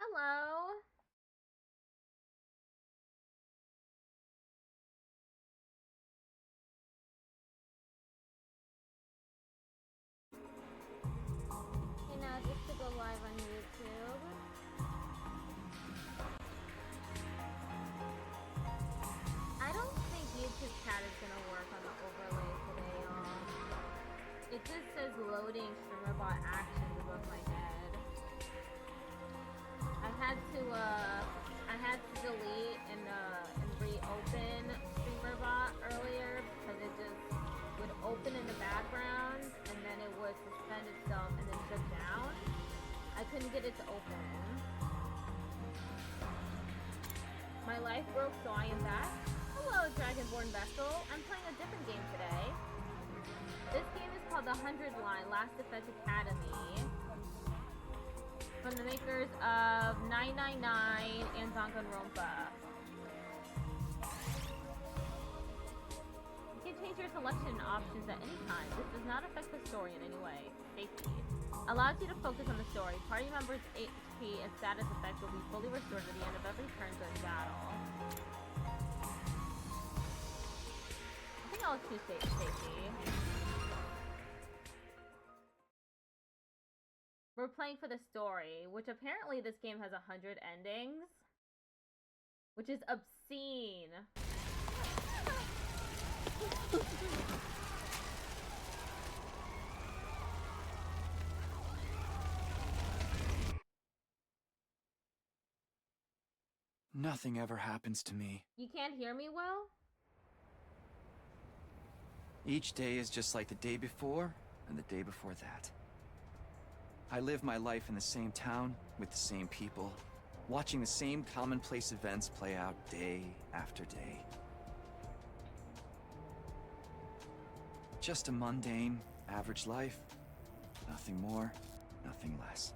Hello. Hey, now just to go live on YouTube. I don't think YouTube chat is gonna work on the overlay today, y'all. It just says loading streamer bot actions above my head. I had to delete and reopen streamer bot earlier because it just would open in the background and then it would suspend itself and then shut down. I couldn't get it to open. My life broke, so I am back. Hello, Dragonborn Vessel. I'm playing a different game today. This game is called The 100 Line Last Defense Academy. From the makers of 999 and Danganronpa. You can change your selection options at any time. This does not affect the story in any way. Safety. Allows you to focus on the story. Party members' HP and status effects will be fully restored at the end of every turn during battle. I think I'll choose safety. We're playing for the story, which apparently this game has 100 endings, which is obscene. Nothing ever happens to me. You can't hear me well? Each day is just like the day before and the day before that. I live my life in the same town, with the same people, watching the same commonplace events play out day after day. Just a mundane, average life. Nothing more, nothing less.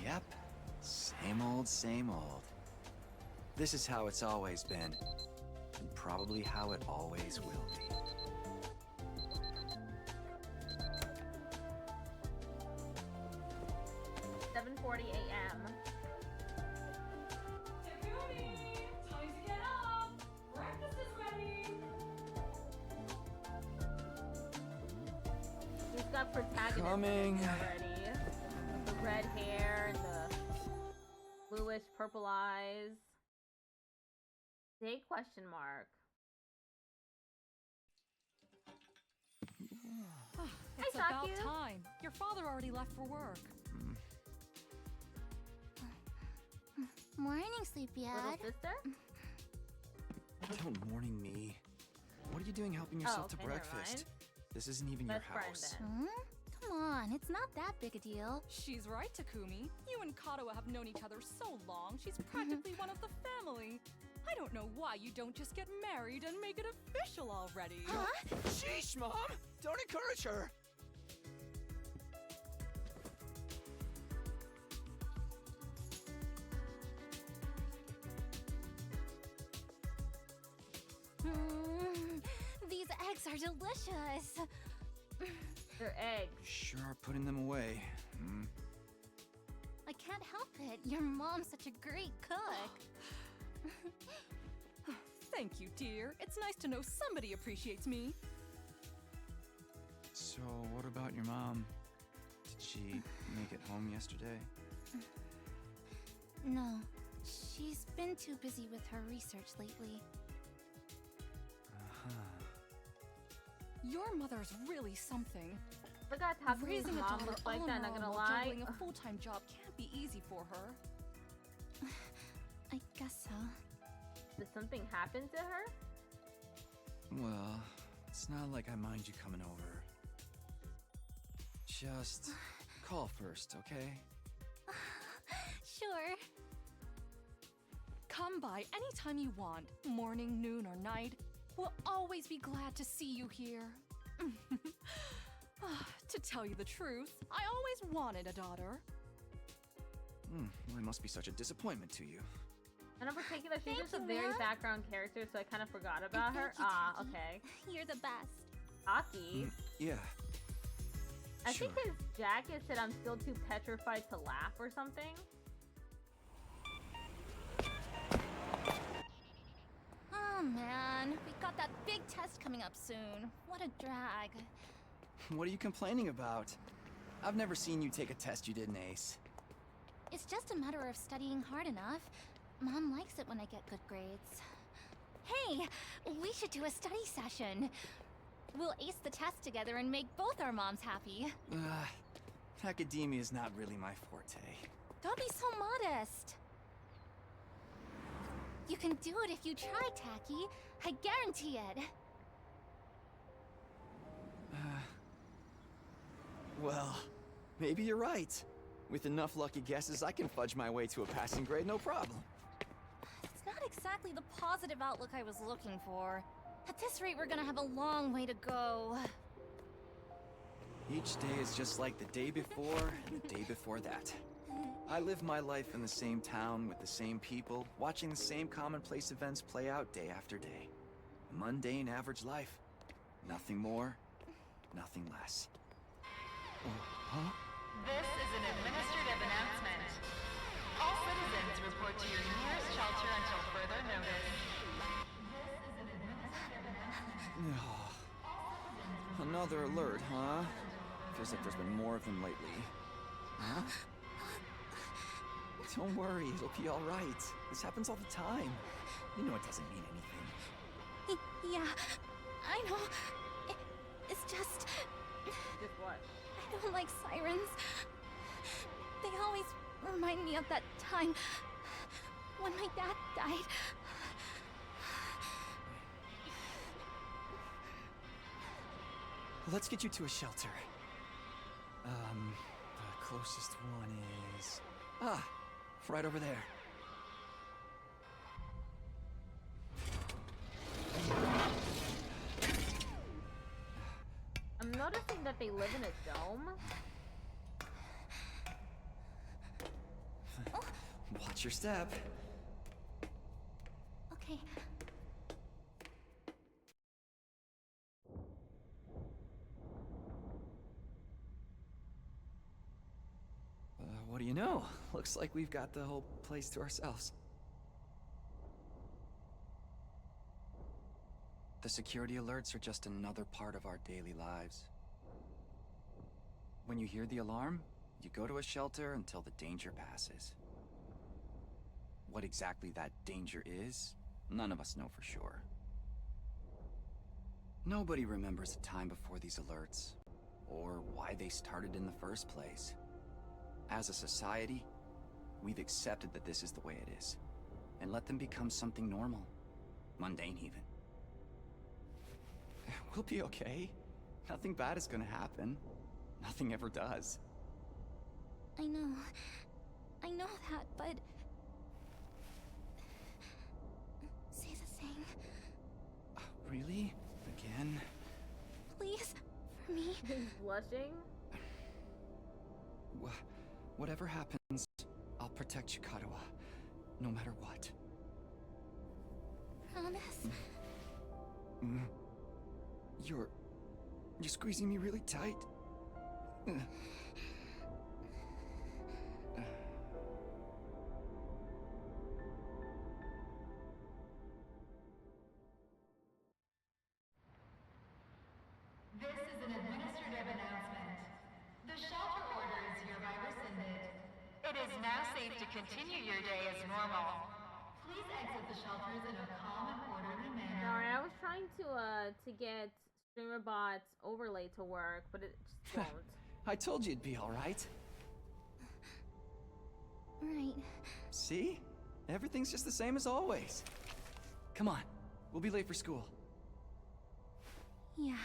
Yep, same old. This is how it's always been, and probably how it always will be. $7:40 a.m. Time to get up! Breakfast is ready! He's got protagonist Coming. already. The red hair and the bluish purple eyes. Day question mark. It's Hi, about Taku. time. Your father already left for work. Morning, Little sleepyhead. sister? Don't morning me. What are you doing helping yourself to okay, never breakfast? mind. This isn't even your Best friend house. then. Come on, it's not that big a deal. She's right, Takumi. You and Kato have known each other so long, she's practically one of the family. I don't know why you don't just get married and make it official already. Huh? Sheesh, Mom! Don't encourage her! These eggs are delicious. They're eggs. You sure are putting them away. I can't help it. Your mom's such a great cook. Thank you, dear. It's nice to know somebody appreciates me. So, what about your mom? Did she make it home yesterday? No, she's been too busy with her research lately. Your mother's really something. Forgot Takumi's Raising a mom daughter looks like all that, on not her gonna own while lie. juggling a full-time job can't be easy for her. I guess so. Did something happen to her? Well, it's not like I mind you coming over. Just call first, okay? Sure. Come by anytime you want, morning, noon, or night. We'll always be glad to see you here. To tell you the truth, I always wanted a daughter. Well, I must be such a disappointment to you. And in particular, she's Thank just a you, very Mom. background character, so I kind of forgot about her. Thank you, Ah, Taki. okay. You're the best. Aki. Yeah. I Sure. think his jacket said I'm still too petrified to laugh or something. Oh man, we've got that big test coming up soon. What a drag. What are you complaining about? I've never seen you take a test you didn't ace. It's just a matter of studying hard enough. Mom likes it when I get good grades. Hey, we should do a study session. We'll ace the test together and make both our moms happy. Academia is not really my forte. Don't be so modest. You can do it if you try, Taki. I guarantee it. Well, maybe you're right. With enough lucky guesses, I can fudge my way to a passing grade, no problem. It's not exactly the positive outlook I was looking for. At this rate, we're gonna have a long way to go. Each day is just like the day before and the day before that. I live my life in the same town with the same people, watching the same commonplace events play out day after day. A mundane, average life. Nothing more, nothing less. Oh, huh? This is an administrative announcement. All citizens report to your nearest shelter until further notice. This is an administrative announcement. Another alert, huh? Feels like there's been more of them lately. Huh? Don't worry, it'll be all right. This happens all the time. You know it doesn't mean anything. Yeah, I know. It's just... Just what? I don't like sirens. They always remind me of that time when my dad died. Let's get you to a shelter. The closest one is... right over there. I'm noticing that they live in a dome. Watch your step. Okay. What do you know? Looks like we've got the whole place to ourselves. The security alerts are just another part of our daily lives. When you hear the alarm, you go to a shelter until the danger passes. What exactly that danger is, none of us know for sure. Nobody remembers a time before these alerts, or why they started in the first place. As a society, we've accepted that this is the way it is, and let them become something normal, mundane even. We'll be okay. Nothing bad is gonna happen. Nothing ever does. I know that, but... Say the thing. Really? Again? Please, for me. He's blushing. Whatever happens, I'll protect you, Katawa. No matter what. Promise? You're squeezing me really tight. This is an administrative announcement. The shelter order is hereby rescinded. It is now safe to continue your day as normal. Please exit the shelters in a calm and orderly manner. Sorry, I was trying to get StreamerBot's overlay to work, but it just won't. I told you it'd be all right. Right. See? Everything's just the same as always. Come on, we'll be late for school. Yeah.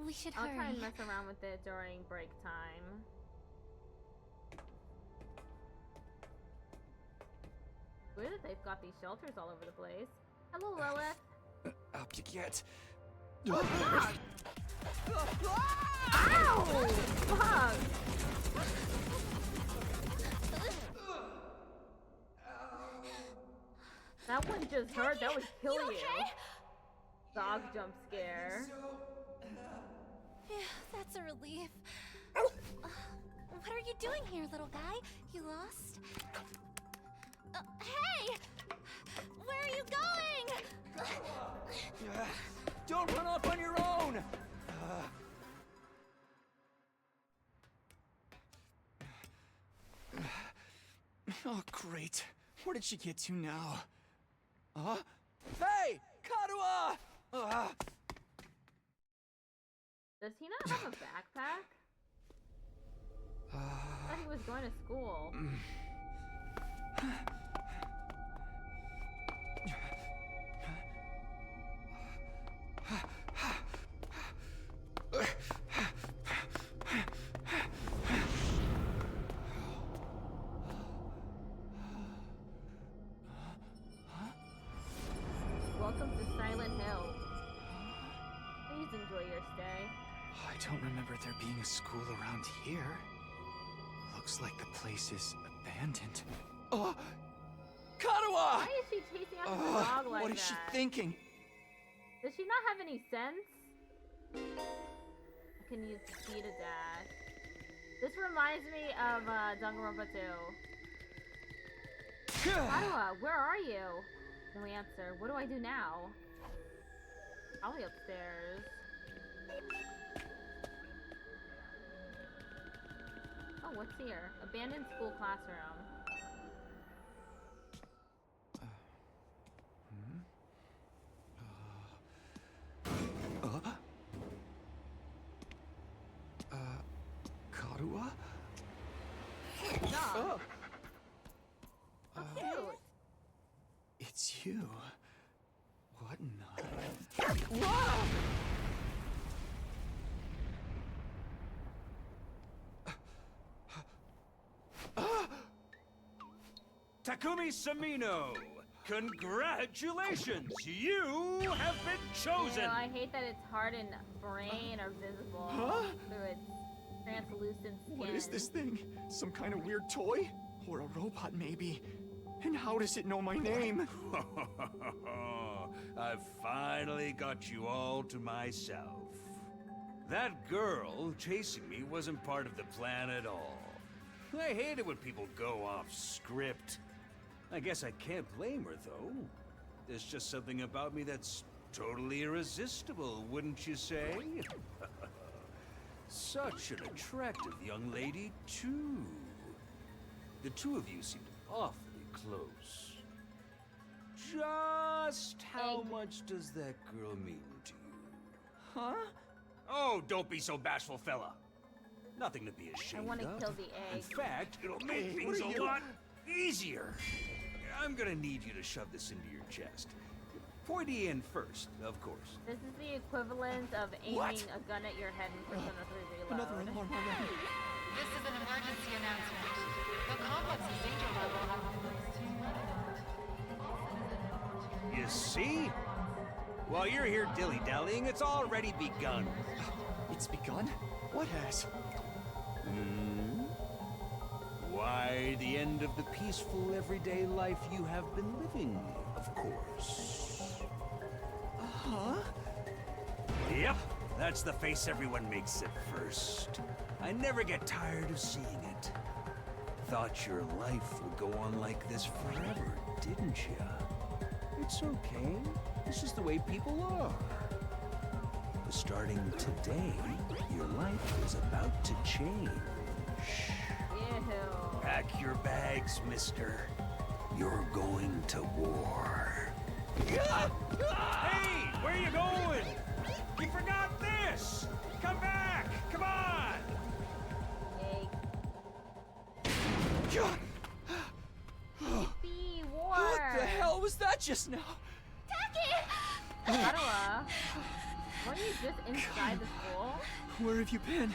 We should I'll hurry. try and mess around with it during break time. Weird that they've got these shelters all over the place. Hello, Lilith. Up you get. Oh, God! Ow! Fuck! That one just hurt. That would kill you. Okay? Dog jump scare. Yeah, that's a relief. What are you doing here, little guy? You lost? Hey! Where are you going? Don't run off on your own! Oh, great. Where did she get to now? Hey! Karuha! Does he not have a backpack? I thought he was going to school. Welcome to Silent Hill. Please enjoy your stay. I don't remember there being a school around here. Looks like the place is abandoned. Karuha! Why is she chasing after the dog like that? What is she thinking? Does she not have any sense? I can use B to dash. This reminds me of Danganronpa 2. Karuha, where are you? No answer. What do I do now? Probably upstairs. Oh, what's here? Abandoned school classroom. Karuha? Dog. Oh, cute. It's you. What in the... Whoa! Takumi Samino, congratulations! You have been chosen! Ew, I hate that it's hard and brain are visible through its translucent skin. What is this thing? Some kind of weird toy? Or a robot, maybe? And how does it know my name? I've finally got you all to myself. That girl chasing me wasn't part of the plan at all. I hate it when people go off script. I guess I can't blame her, though. There's just something about me that's totally irresistible, wouldn't you say? Such an attractive young lady, too. The two of you seemed awfully close. Just how much does that girl mean to you? Huh? Oh, don't be so bashful, fella. Nothing to be ashamed of. I want to kill the In egg. fact, it'll make Hey, things what are a you- lot easier. I'm gonna need you to shove this into your chest. Pointy end first, of course. This is the equivalent of aiming What? a gun at your head in Persona 3 Reload. Another alarm already. This is an emergency announcement. The complex's danger level has been raised to red alert. You see? While you're here dilly-dallying, it's already begun. It's begun? What has? Why, the end of the peaceful, everyday life you have been living, of course. Huh? Yep, that's the face everyone makes at first. I never get tired of seeing it. Thought your life would go on like this forever, didn't you? It's okay. This is the way people are. But starting today, your life is about to change. Ew. Pack your bags, mister. You're going to war. Hey, where you going? You forgot this! Come back! Come on! Egg. Be war. What the hell was that just now? Karuha, what are you just inside the school? Where have you been?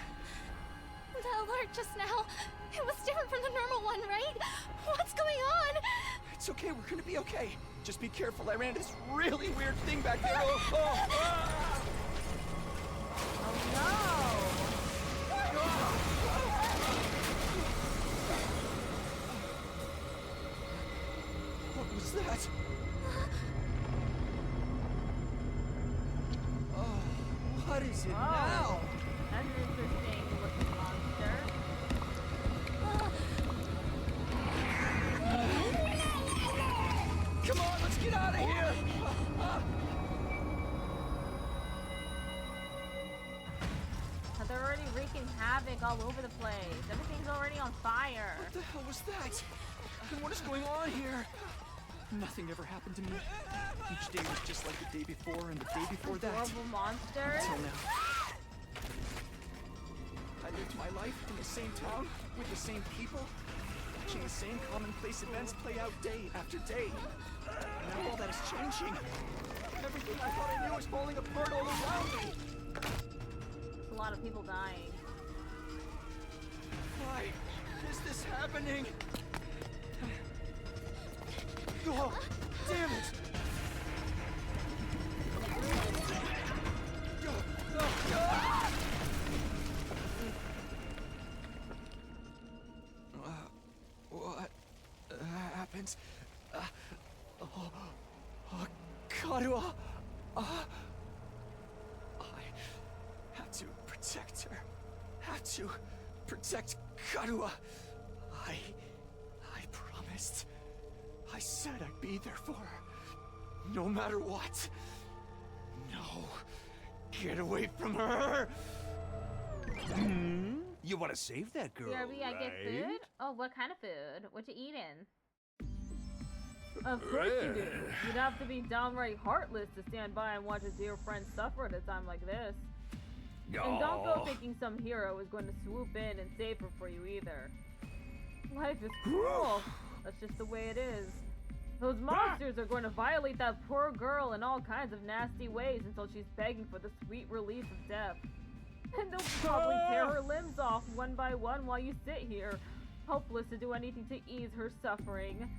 The alert just now. It was different from the normal one, right? What's going on? It's okay, we're gonna be okay. Just be careful, I ran into this really weird thing back there. Oh, Oh that? Oh, what is it now? That's an interesting looking monster. Come on, let's get out of here! They're already wreaking havoc all over the place. Everything's already on fire. What the hell was that? And what is going on here? Nothing ever happened to me. Each day was just like the day before and the day before that. Horrible monsters. Until now. I lived my life in the same town, with the same people, watching the same commonplace events play out day after day. Now all that is changing. Everything I thought I knew is falling apart all around me. A lot of people dying. Why is this happening? Oh, damn it! What happened? Karua! I have to protect her. Have to protect Karua. I promised. I said I'd be there for her. No matter what. No. Get away from her! You want to save that girl, BRB, I get right? food? Oh, what kind of food? What you eating? Of course you do. You'd have to be downright heartless to stand by and watch a dear friend suffer at a time like this. And don't go thinking some hero is going to swoop in and save her for you either. Life is cruel. That's just the way it is. Those monsters are going to violate that poor girl in all kinds of nasty ways until she's begging for the sweet release of death. And they'll probably tear her limbs off one by one while you sit here, helpless to do anything to ease her suffering.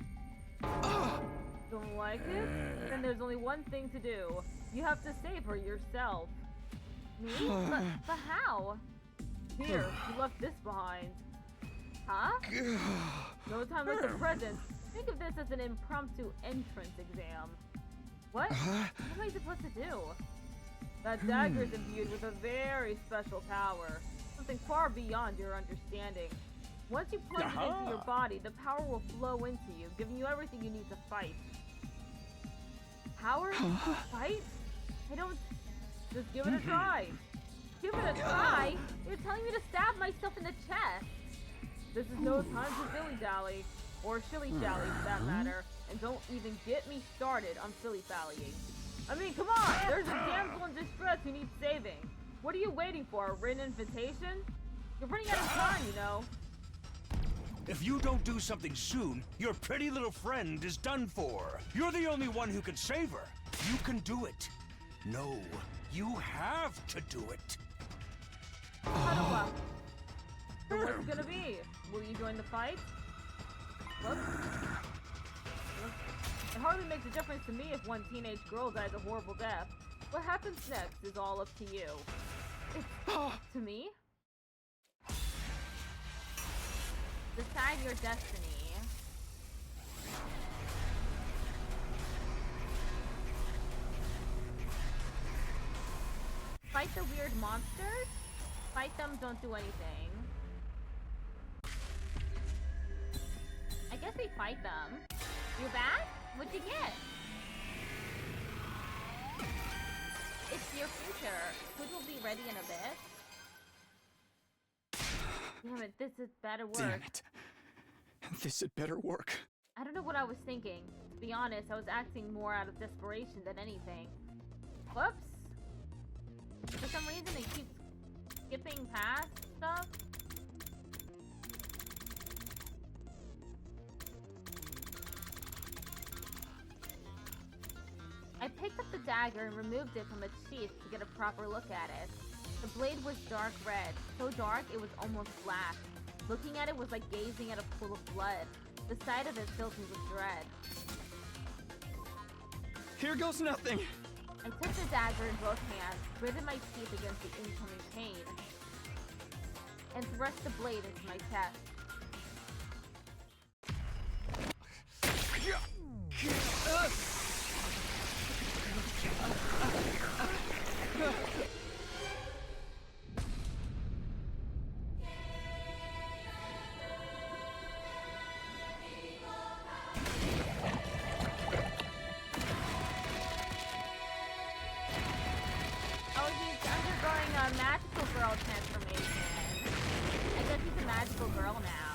Don't like it? Then there's only one thing to do. You have to save her yourself. Me? But how? Here, you left this behind. Huh? No time like the present. Think of this as an impromptu entrance exam. What? What am I supposed to do? That dagger is imbued with a very special power. Something far beyond your understanding. Once you plunge it into your body, the power will flow into you, giving you everything you need to fight. Power? Fight? I don't... Just give it a try. Give it a try? You're telling me to stab myself in the chest. This is no time to dilly-dally. Or shilly-shally, for that matter. And don't even get me started on silly-fallying. I mean, come on! There's a damsel in distress who needs saving. What are you waiting for? A written invitation? You're running out of time, you know. If you don't do something soon, your pretty little friend is done for. You're the only one who can save her. You can do it. No, you have to do it. So what's it gonna be? Will you join the fight? Whoops. It hardly makes a difference to me if one teenage girl dies a horrible death. What happens next is all up to you. It's to me? Decide your destiny. Fight the weird monsters? Fight them, don't do anything. I guess we fight them. You're back? What'd you get? It's your future. Food will be ready in a bit. Damn it, this had better work. Damn it. This had better work. I don't know what I was thinking. To be honest, I was acting more out of desperation than anything. Whoops. For some reason, it keeps skipping past stuff. I picked up the dagger and removed it from its sheath to get a proper look at it. The blade was dark red, so dark it was almost black. Looking at it was like gazing at a pool of blood. The sight of it filled me with dread. Here goes nothing. I took the dagger in both hands, gritted my teeth against the incoming pain, and thrust the blade into my chest. Oh, he's undergoing a magical girl transformation. I guess he's a magical girl now.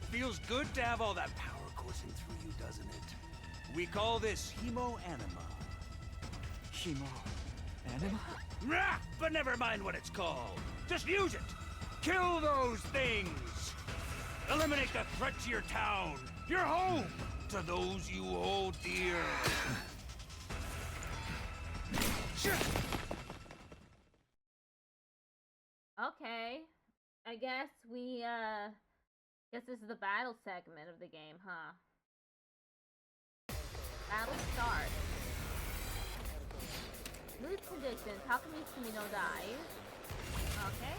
Feels good to have all that power coursing through you, doesn't it? We call this hemo-anima. Hemo-anima? Rah! But never mind what it's called. Just use it! Kill those things! Eliminate the threat to your town, your home, to those you hold dear. Okay. I guess guess this is the battle segment of the game, huh? Battle start. Mood conditions. How come you don't die? Okay.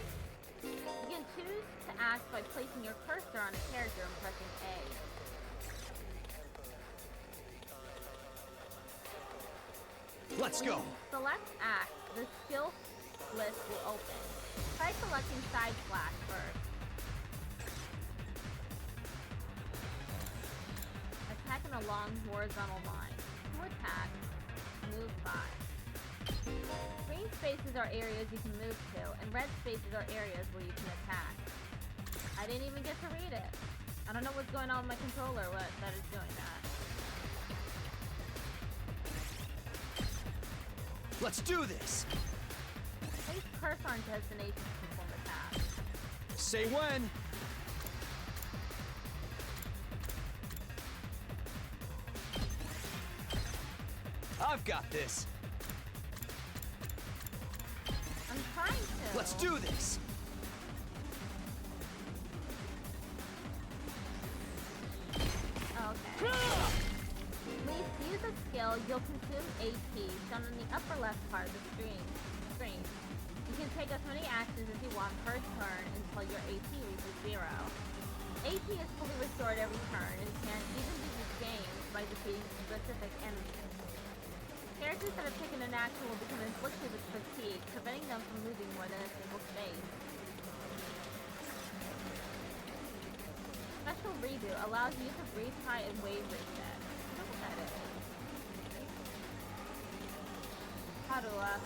You can choose to act by placing your cursor on a character and pressing A. Let's go. Select act. The skill list will open. Try selecting side slash first. Attack in a long horizontal line. To attack, move 5. Green spaces are areas you can move to, and red spaces are areas where you can attack. I didn't even get to read it. I don't know what's going on with my controller that is doing that. Let's do this. Place cursor on destination to perform the task. Say when. I've got this. I'm trying to. Let's do this. Okay. Please use a skill. You'll consume AP, shown in the upper left part of the screen. You can take as many actions as you want per turn until your AP reaches 0. AP is fully restored every turn and can even be regained by defeating specific enemies. Characters that have taken an action will become inflicted with fatigue, preventing them from moving more than a single space. Special redo allows you to retry and wave reset. I don't know what that is. How do I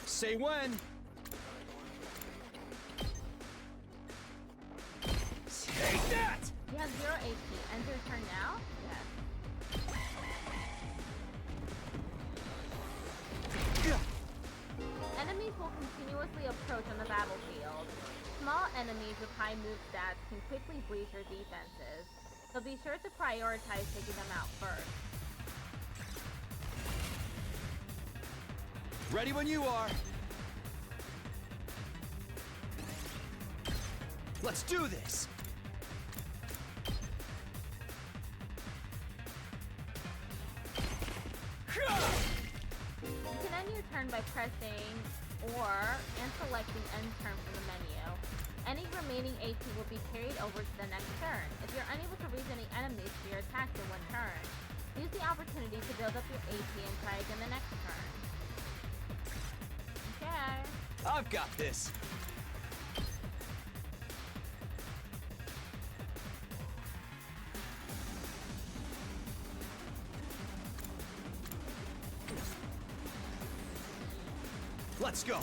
Say when. Take that! You have 0 AP. End your turn now? Yes. Enemies will continuously approach on the battlefield. Small enemies with high move stats can quickly breach your defenses, so be sure to prioritize taking them out first. Ready when you are. Let's do this. You can end your turn by pressing and selecting end turn from the menu. Any remaining AP will be carried over to the next turn. If you're unable to reach any enemies for your attacks in one turn, use the opportunity to build up your AP and try again the next turn. Okay. I've got this. Let's go.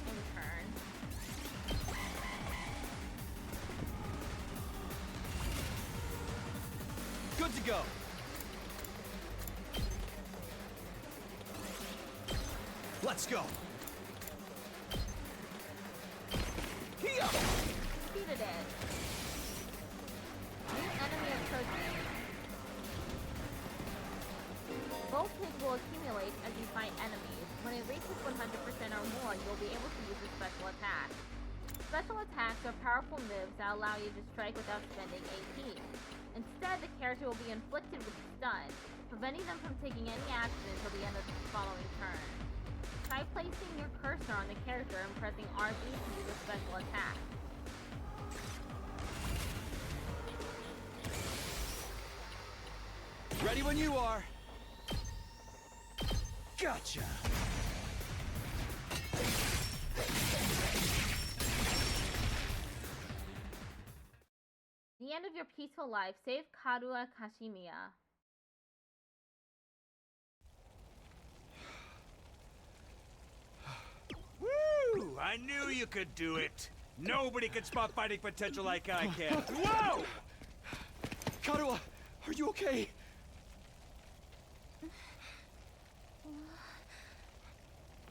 In turn. Good to go. Let's go. Defeated it. New enemy approaching. Gold pigs will accumulate as you fight enemies. When it reaches 100% or more, you'll be able to use a special attack. Special attacks are powerful moves that allow you to strike without spending AP. Instead, the character will be inflicted with stun, preventing them from taking any action until the end of the following turn. Try placing your cursor on the character and pressing RB to use a special attack. Ready when you are. Gotcha. The end of your peaceful life. Save Karua Kashimiya. Woo! I knew you could do it. Nobody can spot fighting potential like I can. Whoa! Karua, are you okay?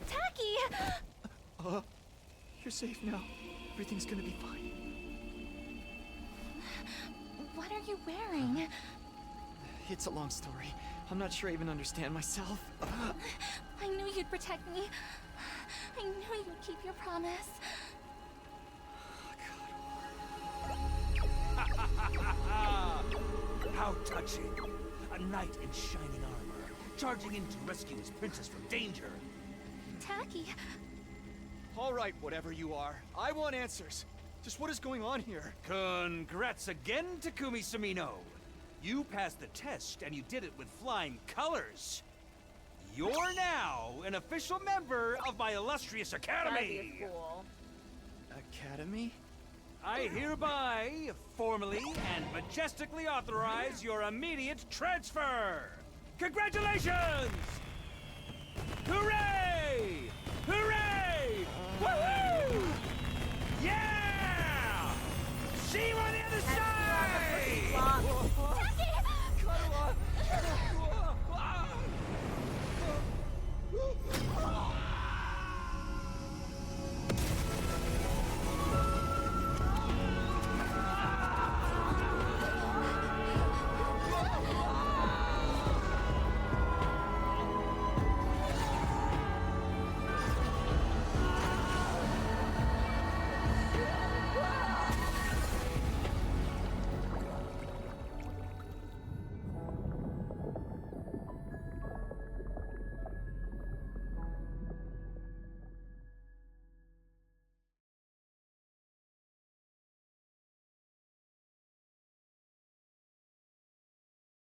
Tacky! You're safe now. Everything's gonna be fine. What are you wearing? It's a long story. I'm not sure I even understand myself. I knew you'd protect me. I knew you'd keep your promise. How touching. A knight in shining armor, charging in to rescue his princess from danger. Tacky, All right, whatever you are. I want answers. Just what is going on here? Congrats again, Takumi Sumino. You passed the test, and you did it with flying colors. You're now an official member of my illustrious That'd academy. be cool. Academy? I hereby, formally and majestically authorize your immediate transfer. Congratulations! Hooray! Hooray! Woohoo! Yeah! See you on the other side!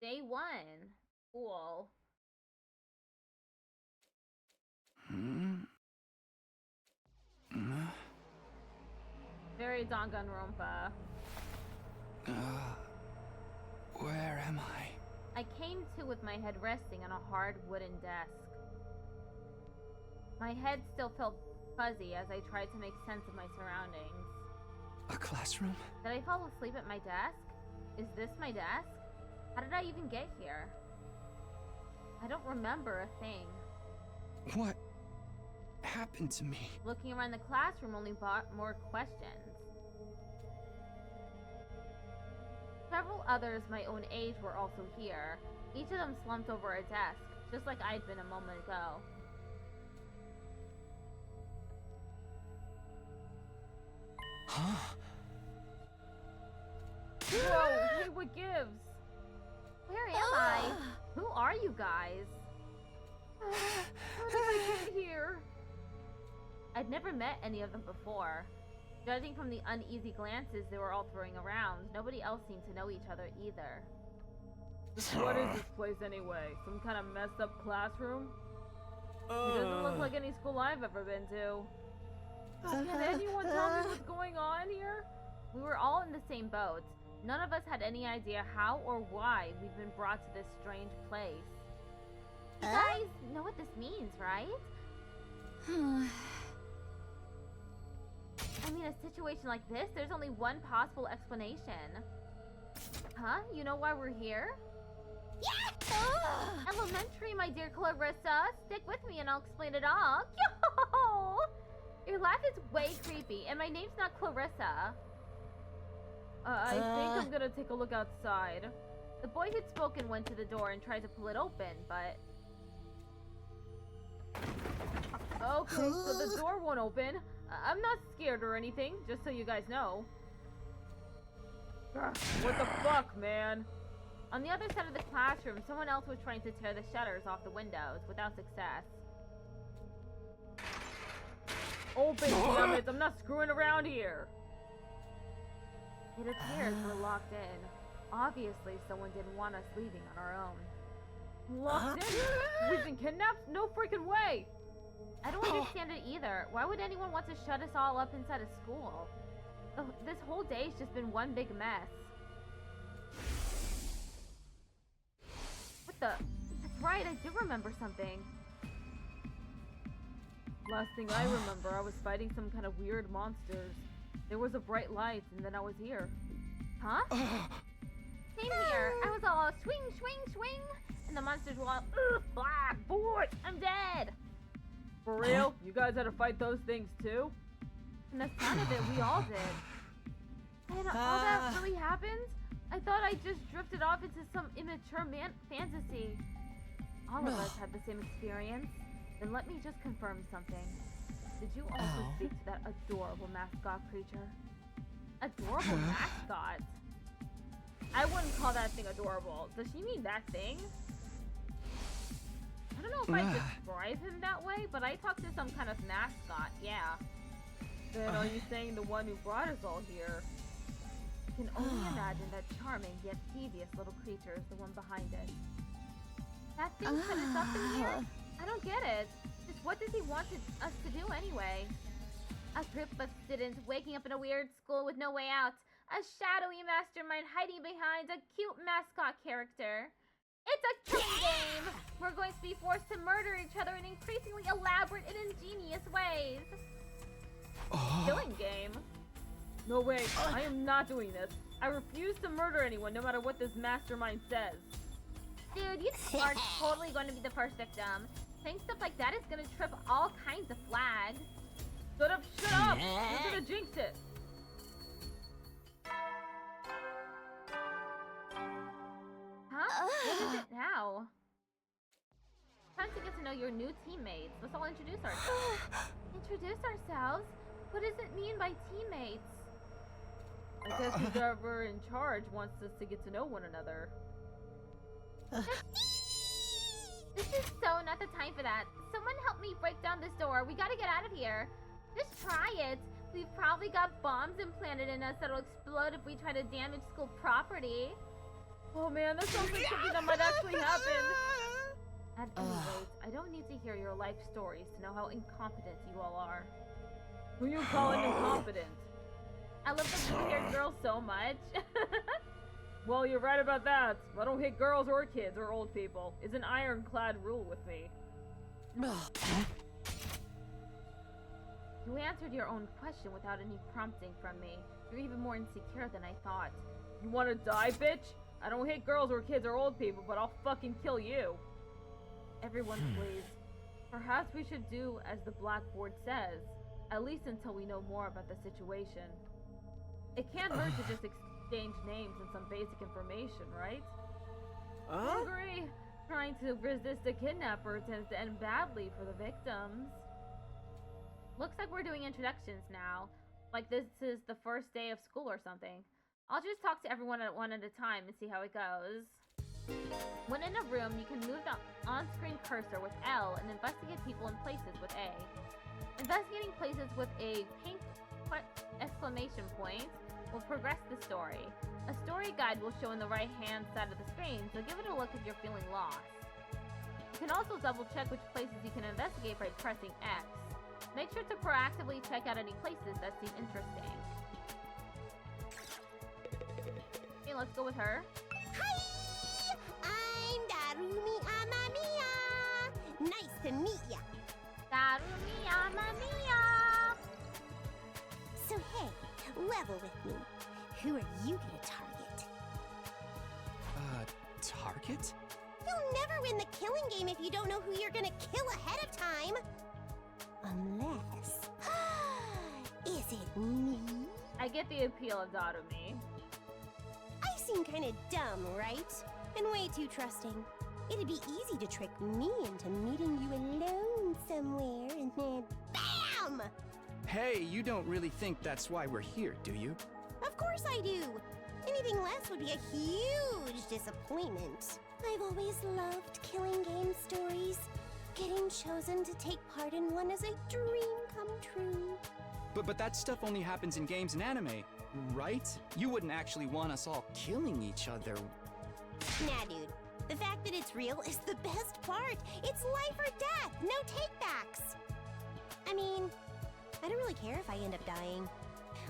Day 1. Cool. Very Danganronpa. Where am I? I came to with my head resting on a hard wooden desk. My head still felt fuzzy as I tried to make sense of my surroundings. A classroom? Did I fall asleep at my desk? Is this my desk? How did I even get here? I don't remember a thing. What happened to me? Looking around the classroom only brought more questions. Several others my own age were also here. Each of them slumped over a desk, just like I'd been a moment ago. Huh? Whoa, hey, what gives? Where am I? Who are you guys? How did I get here? I'd never met any of them before. Judging from the uneasy glances they were all throwing around, nobody else seemed to know each other either. What is this place anyway? Some kind of messed up classroom? It doesn't look like any school I've ever been to. Can anyone tell me what's going on here? We were all in the same boat. None of us had any idea how or why we'd been brought to this strange place. You guys know what this means, right? I mean, a situation like this, there's only one possible explanation. Huh? You know why we're here? Elementary, my dear Clarissa. Stick with me and I'll explain it all. Yo! Your laugh is way creepy, and my name's not Clarissa. I think I'm gonna take a look outside. The boy who'd spoken went to the door and tried to pull it open, but... Okay, so the door won't open. I'm not scared or anything, just so you guys know. What the fuck, man? On the other side of the classroom, someone else was trying to tear the shutters off the windows without success. Open, damn it! I'm not screwing around here! It appears we're locked in. Obviously, someone didn't want us leaving on our own. Locked in? We've been kidnapped? No freaking way! I don't understand it either. Why would anyone want to shut us all up inside a school? This whole day's just been one big mess. What the? That's right, I do remember something. Last thing I remember, I was fighting some kind of weird monsters. There was a bright light, and then I was here. Huh? Same here. I was all swing, swing, swing, and the monsters were all, black, boy, I'm dead. For real? You guys had to fight those things too? And the sound of it, we all did. And all that really happened? I thought I just drifted off into some immature fantasy. All of us had the same experience. Then let me just confirm something. Did you also speak to that adorable mascot creature? Adorable mascot? I wouldn't call that thing adorable. Does she mean that thing? I don't know if I describe him that way, but I talked to some kind of mascot, yeah. Then are you saying the one who brought us all here? I can only imagine that charming yet devious little creature is the one behind it. That thing put us up in here? I don't get it. Just what does he want us to do anyway? A group of students waking up in a weird school with no way out. A shadowy mastermind hiding behind a cute mascot character. It's a killing game! We're going to be forced to murder each other in increasingly elaborate and ingenious ways. Killing game? No way, I am not doing this. I refuse to murder anyone no matter what this mastermind says. Dude, you are totally going to be the first victim. Saying stuff like that is gonna trip all kinds of flags. Shut up, shut up! You're gonna jinx it! Huh? What is it now? Time to get to know your new teammates. Let's all introduce ourselves. Introduce ourselves? What does it mean by teammates? I guess whoever in charge wants us to get to know one another. This is so not the time for that. Someone help me break down this door. We gotta get out of here. Just try it. We've probably got bombs implanted in us that'll explode if we try to damage school property. Oh man, that sounds like something that might actually happen. At any rate, I don't need to hear your life stories to know how incompetent you all are. Who you calling incompetent? I love the blue-haired girl so much. Well, you're right about that. I don't hate girls or kids or old people. It's an ironclad rule with me. You answered your own question without any prompting from me. You're even more insecure than I thought. You wanna die, bitch? I don't hate girls or kids or old people, but I'll fucking kill you. Everyone, please. Perhaps we should do as the blackboard says, at least until we know more about the situation. It can't hurt to just exchange names and some basic information, right? I agree. Trying to resist a kidnapper tends to end badly for the victims. Looks like we're doing introductions now. Like this is the first day of school or something. I'll just talk to everyone one at a time and see how it goes. When in a room, you can move the on-screen cursor with L and investigate people and places with A. Investigating places with a pink exclamation point will progress the story. A story guide will show on the right-hand side of the screen, so give it a look if you're feeling lost. You can also double-check which places you can investigate by pressing X. Make sure to proactively check out any places that seem interesting. Okay, let's go with her. Hi! I'm Darumi Amamiya! Nice to meet ya! Darumi Amamiya! So hey, level with me. Who are you gonna target? Target? You'll never win the killing game if you don't know who you're gonna kill ahead of time. Unless... Is it me? I get the appeal of Darumi. I seem kinda dumb, right? And way too trusting. It'd be easy to trick me into meeting you alone somewhere and then BAM! Hey, you don't really think that's why we're here, do you? Of course I do. Anything less would be a huge disappointment. I've always loved killing game stories. Getting chosen to take part in one is a dream come true. But that stuff only happens in games and anime, right? You wouldn't actually want us all killing each other. Nah, dude. The fact that it's real is the best part. It's life or death, no takebacks. I mean, I don't really care if I end up dying.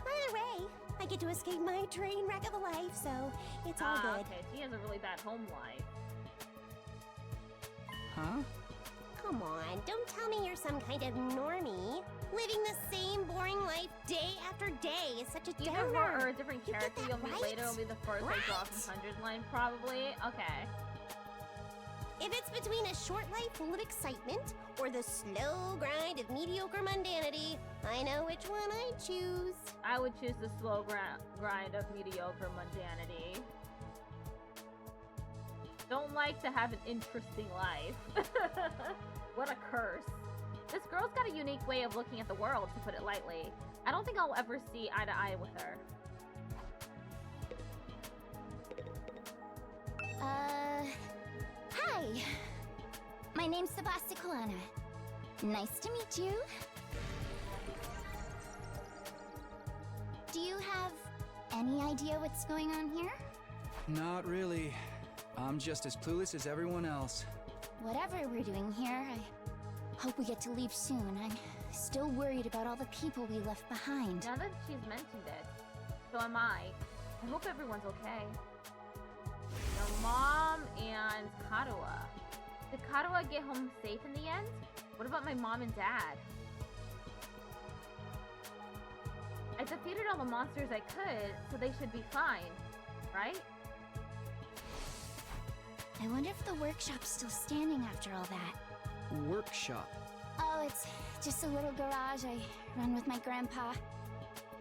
Either way, I get to escape my train wreck of a life, so it's all good. Okay, she has a really bad home life. Huh? Come on, don't tell me you're some kind of normie. Living the same boring life day after day is such a Either downer. her or a different You get character that you'll meet right? later will be the first I draw from 100 line, probably. Okay. If it's between a short life full of excitement or the slow grind of mediocre mundanity, I know which one I'd choose. I would choose the slow grind of mediocre mundanity. Don't like to have an interesting life. What a curse. This girl's got a unique way of looking at the world, to put it lightly. I don't think I'll ever see eye to eye with her. Hi. My name's Sebasticolana. Nice to meet you. Do you have any idea what's going on here? Not really. I'm just as clueless as everyone else. Whatever we're doing here, I hope we get to leave soon. I'm still worried about all the people we left behind. Now that she's mentioned it, so am I. I hope everyone's okay. Your mom and Karuha. Did Karuha get home safe in the end? What about my mom and dad? I defeated all the monsters I could, so they should be fine, right? I wonder if the workshop's still standing after all that. Workshop. Oh, it's just a little garage I run with my grandpa.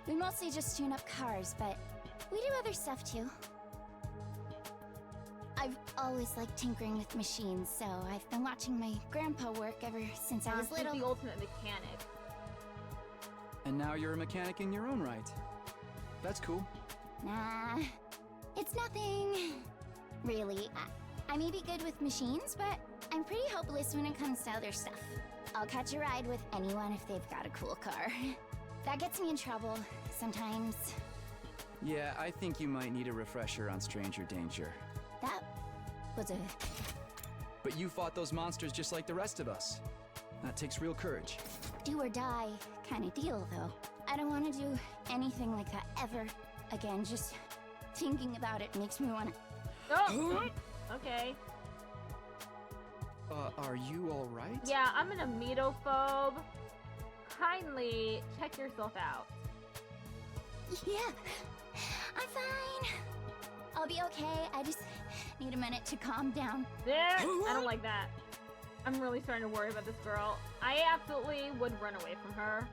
We mostly just tune up cars, but we do other stuff too. I've always liked tinkering with machines, so I've been watching my grandpa work ever since I was She's little. the ultimate mechanic. And now you're a mechanic in your own right. That's cool. Nah, it's nothing. Really, I may be good with machines, but I'm pretty hopeless when it comes to other stuff. I'll catch a ride with anyone if they've got a cool car. That gets me in trouble, sometimes. Yeah, I think you might need a refresher on stranger danger. That was a... But you fought those monsters just like the rest of us. That takes real courage. do or die kind of deal, though. I don't want to do anything like that ever again. Just thinking about it makes me want to... Oh! Okay. Are you alright? Yeah, I'm an ametophobe. Kindly check yourself out. Yeah, I'm fine. I'll be okay. I just need a minute to calm down. Yeah, I don't like that. I'm really starting to worry about this girl. I absolutely would run away from her.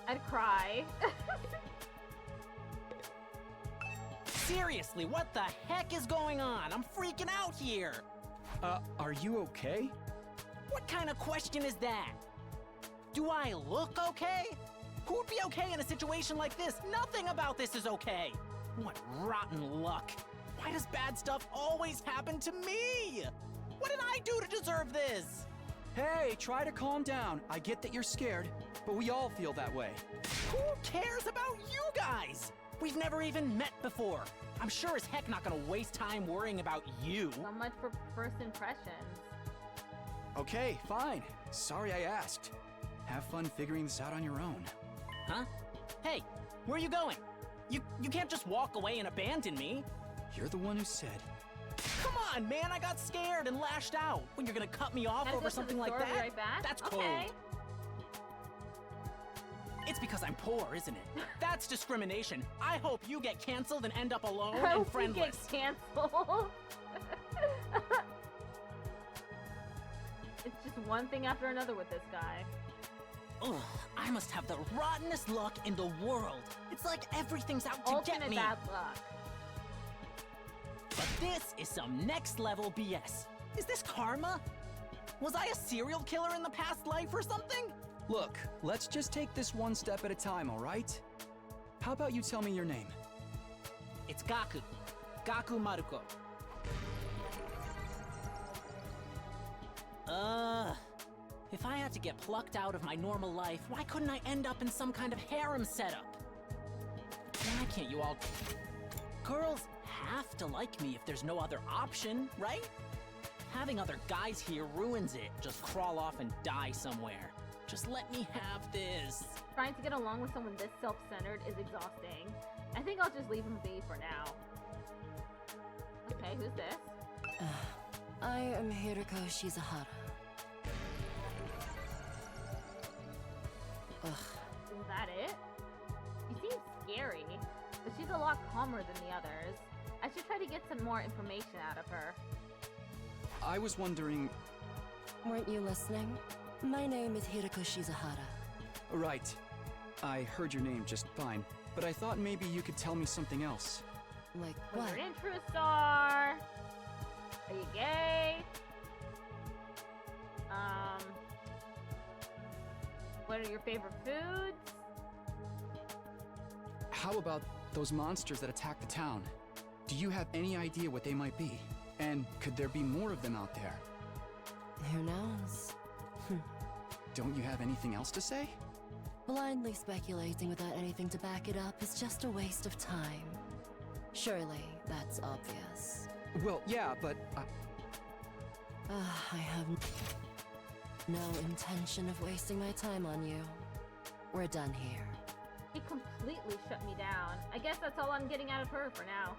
I'd cry. Seriously, what the heck is going on? I'm freaking out here. Are you okay? What kind of question is that? Do I look okay? Who would be okay in a situation like this? Nothing about this is okay. What rotten luck. Why does bad stuff always happen to me? What did I do to deserve this? Hey, try to calm down. I get that you're scared, but we all feel that way. Who cares about you guys? We've never even met before. I'm sure as heck not gonna waste time worrying about you. So much for first impressions. Okay, fine. Sorry I asked. Have fun figuring this out on your own. Huh? Hey, where are you going? You can't just walk away and abandon me. You're the one who said. Come on, man, I got scared and lashed out. When you're gonna cut me off Gotta over go to the something like store, be that? right back? That's Okay. cold. It's because I'm poor, isn't it? That's discrimination. I hope you get canceled and end up alone I and hope you friendless. get canceled. It's just one thing after another with this guy. Ugh, I must have the rottenest luck in the world. It's like everything's out to Ultimate get me. bad luck. But this is some next level BS. Is this karma? Was I a serial killer in the past life or something? Look, let's just take this one step at a time, all right? How about you tell me your name? It's Gaku. Gaku Maruko. If I had to get plucked out of my normal life, why couldn't I end up in some kind of harem setup? Why can't you all... Girls have to like me if there's no other option, right? Having other guys here ruins it. Just crawl off and die somewhere. Just let me have this. Trying to get along with someone this self-centered is exhausting. I think I'll just leave him be for now. Okay, who's this? I am Hiroko Shizahara. Ugh. Is that it? She seems scary, but she's a lot calmer than the others. I should try to get some more information out of her. I was wondering... Weren't you listening? My name is Hiroko Shizahara. Right. I heard your name just fine, but I thought maybe you could tell me something else. Like What what? your interests are? Are you gay? What are your favorite foods? How about those monsters that attack the town? Do you have any idea what they might be? And could there be more of them out there? Who knows? Don't you have anything else to say? Blindly speculating without anything to back it up is just a waste of time. Surely, that's obvious. Well, yeah, but... I have no intention of wasting my time on you. We're done here. She completely shut me down. I guess that's all I'm getting out of her for now.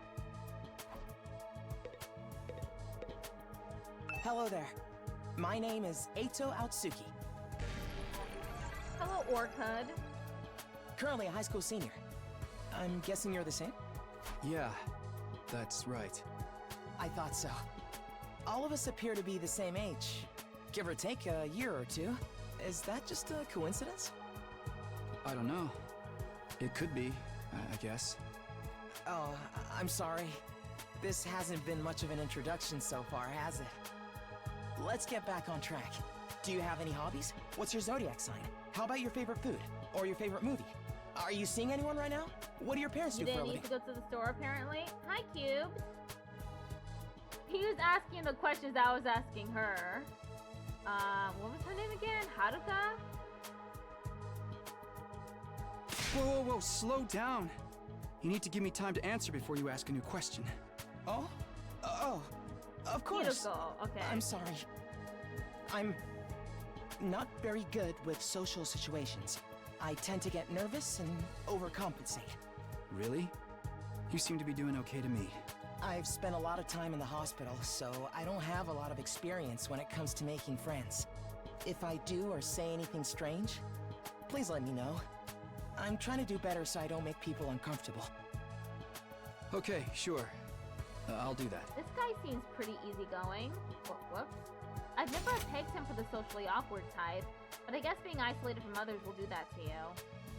Hello there. My name is Eito Aotsuki. Hello, Orcud. Currently a high school senior. I'm guessing you're the same? Yeah, that's right. I thought so. All of us appear to be the same age. Give or take a year or two. Is that just a coincidence? I don't know. It could be, I guess. Oh, I'm sorry. This hasn't been much of an introduction so far, has it? Let's get back on track. Do you have any hobbies? What's your zodiac sign? How about your favorite food? Or your favorite movie? Are you seeing anyone right now? What do your parents You do for a didn't living? need to go to the store, apparently. Hi, Cube. He was asking the questions I was asking her. What was her name again? Haruka? Whoa, slow down. You need to give me time to answer before you ask a new question. Oh? Of course. Beautiful. Okay. I'm sorry. I'm not very good with social situations. I tend to get nervous and overcompensate. Really? You seem to be doing okay to me. I've spent a lot of time in the hospital, so I don't have a lot of experience when it comes to making friends. If I do or say anything strange, please let me know. I'm trying to do better so I don't make people uncomfortable. Okay, sure. I'll do that. This guy seems pretty easygoing. Whoops. I've never pegged him for the socially awkward type, but I guess being isolated from others will do that to you.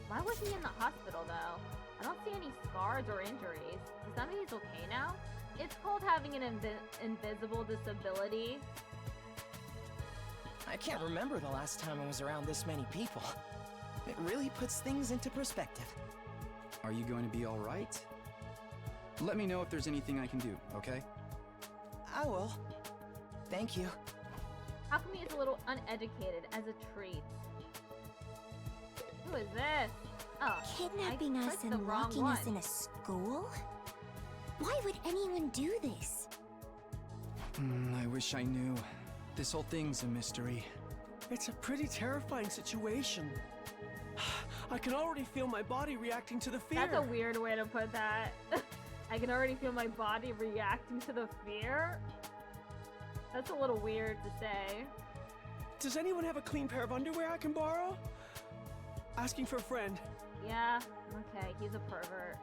Why was he in the hospital, though? I don't see any scars or injuries. Does that mean he's okay now? It's called having an invisible disability. I can't remember the last time I was around this many people. It really puts things into perspective. Are you going to be all right? Let me know if there's anything I can do, okay? I will. Thank you. Alchemy is a little uneducated as a treat. Who is this? Oh, Kidnapping I us clicked and the wrong locking one. us in a school? Why would anyone do this? I wish I knew. This whole thing's a mystery. It's a pretty terrifying situation. I can already feel my body reacting to the fear. That's a weird way to put that. I can already feel my body reacting to the fear. That's a little weird to say. Does anyone have a clean pair of underwear I can borrow? Asking for a friend. Yeah, okay, he's a pervert.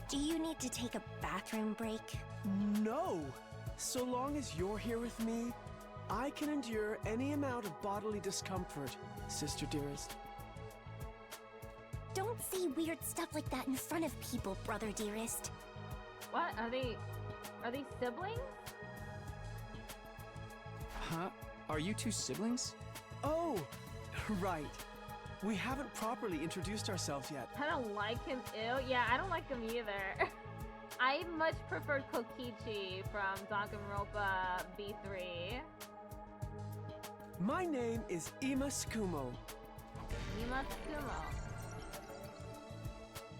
Do you need to take a bathroom break? No. So long as you're here with me, I can endure any amount of bodily discomfort, sister dearest. Don't say weird stuff like that in front of people, brother dearest. What? Are they siblings? Huh? Are you two siblings? Oh, right. We haven't properly introduced ourselves yet. I don't like him. Ew. Yeah, I don't like him either. I much preferred Kokichi from Danganronpa B3. My name is Ima Tsukumo. Ima Tsukumo.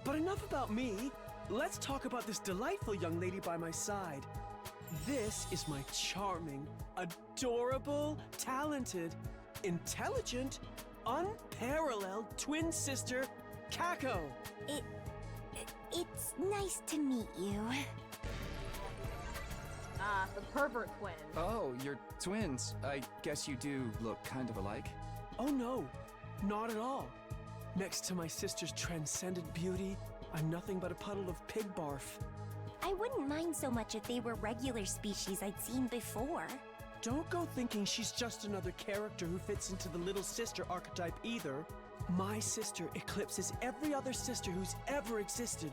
But enough about me. Let's talk about this delightful young lady by my side. This is my charming, adorable, talented, intelligent, unparalleled twin sister, Kako. It's nice to meet you. Ah, the pervert twin. Oh, you're twins. I guess you do look kind of alike. Oh no, not at all. Next to my sister's transcendent beauty, I'm nothing but a puddle of pig barf. I wouldn't mind so much if they were regular species I'd seen before. Don't go thinking she's just another character who fits into the little sister archetype either. My sister eclipses every other sister who's ever existed.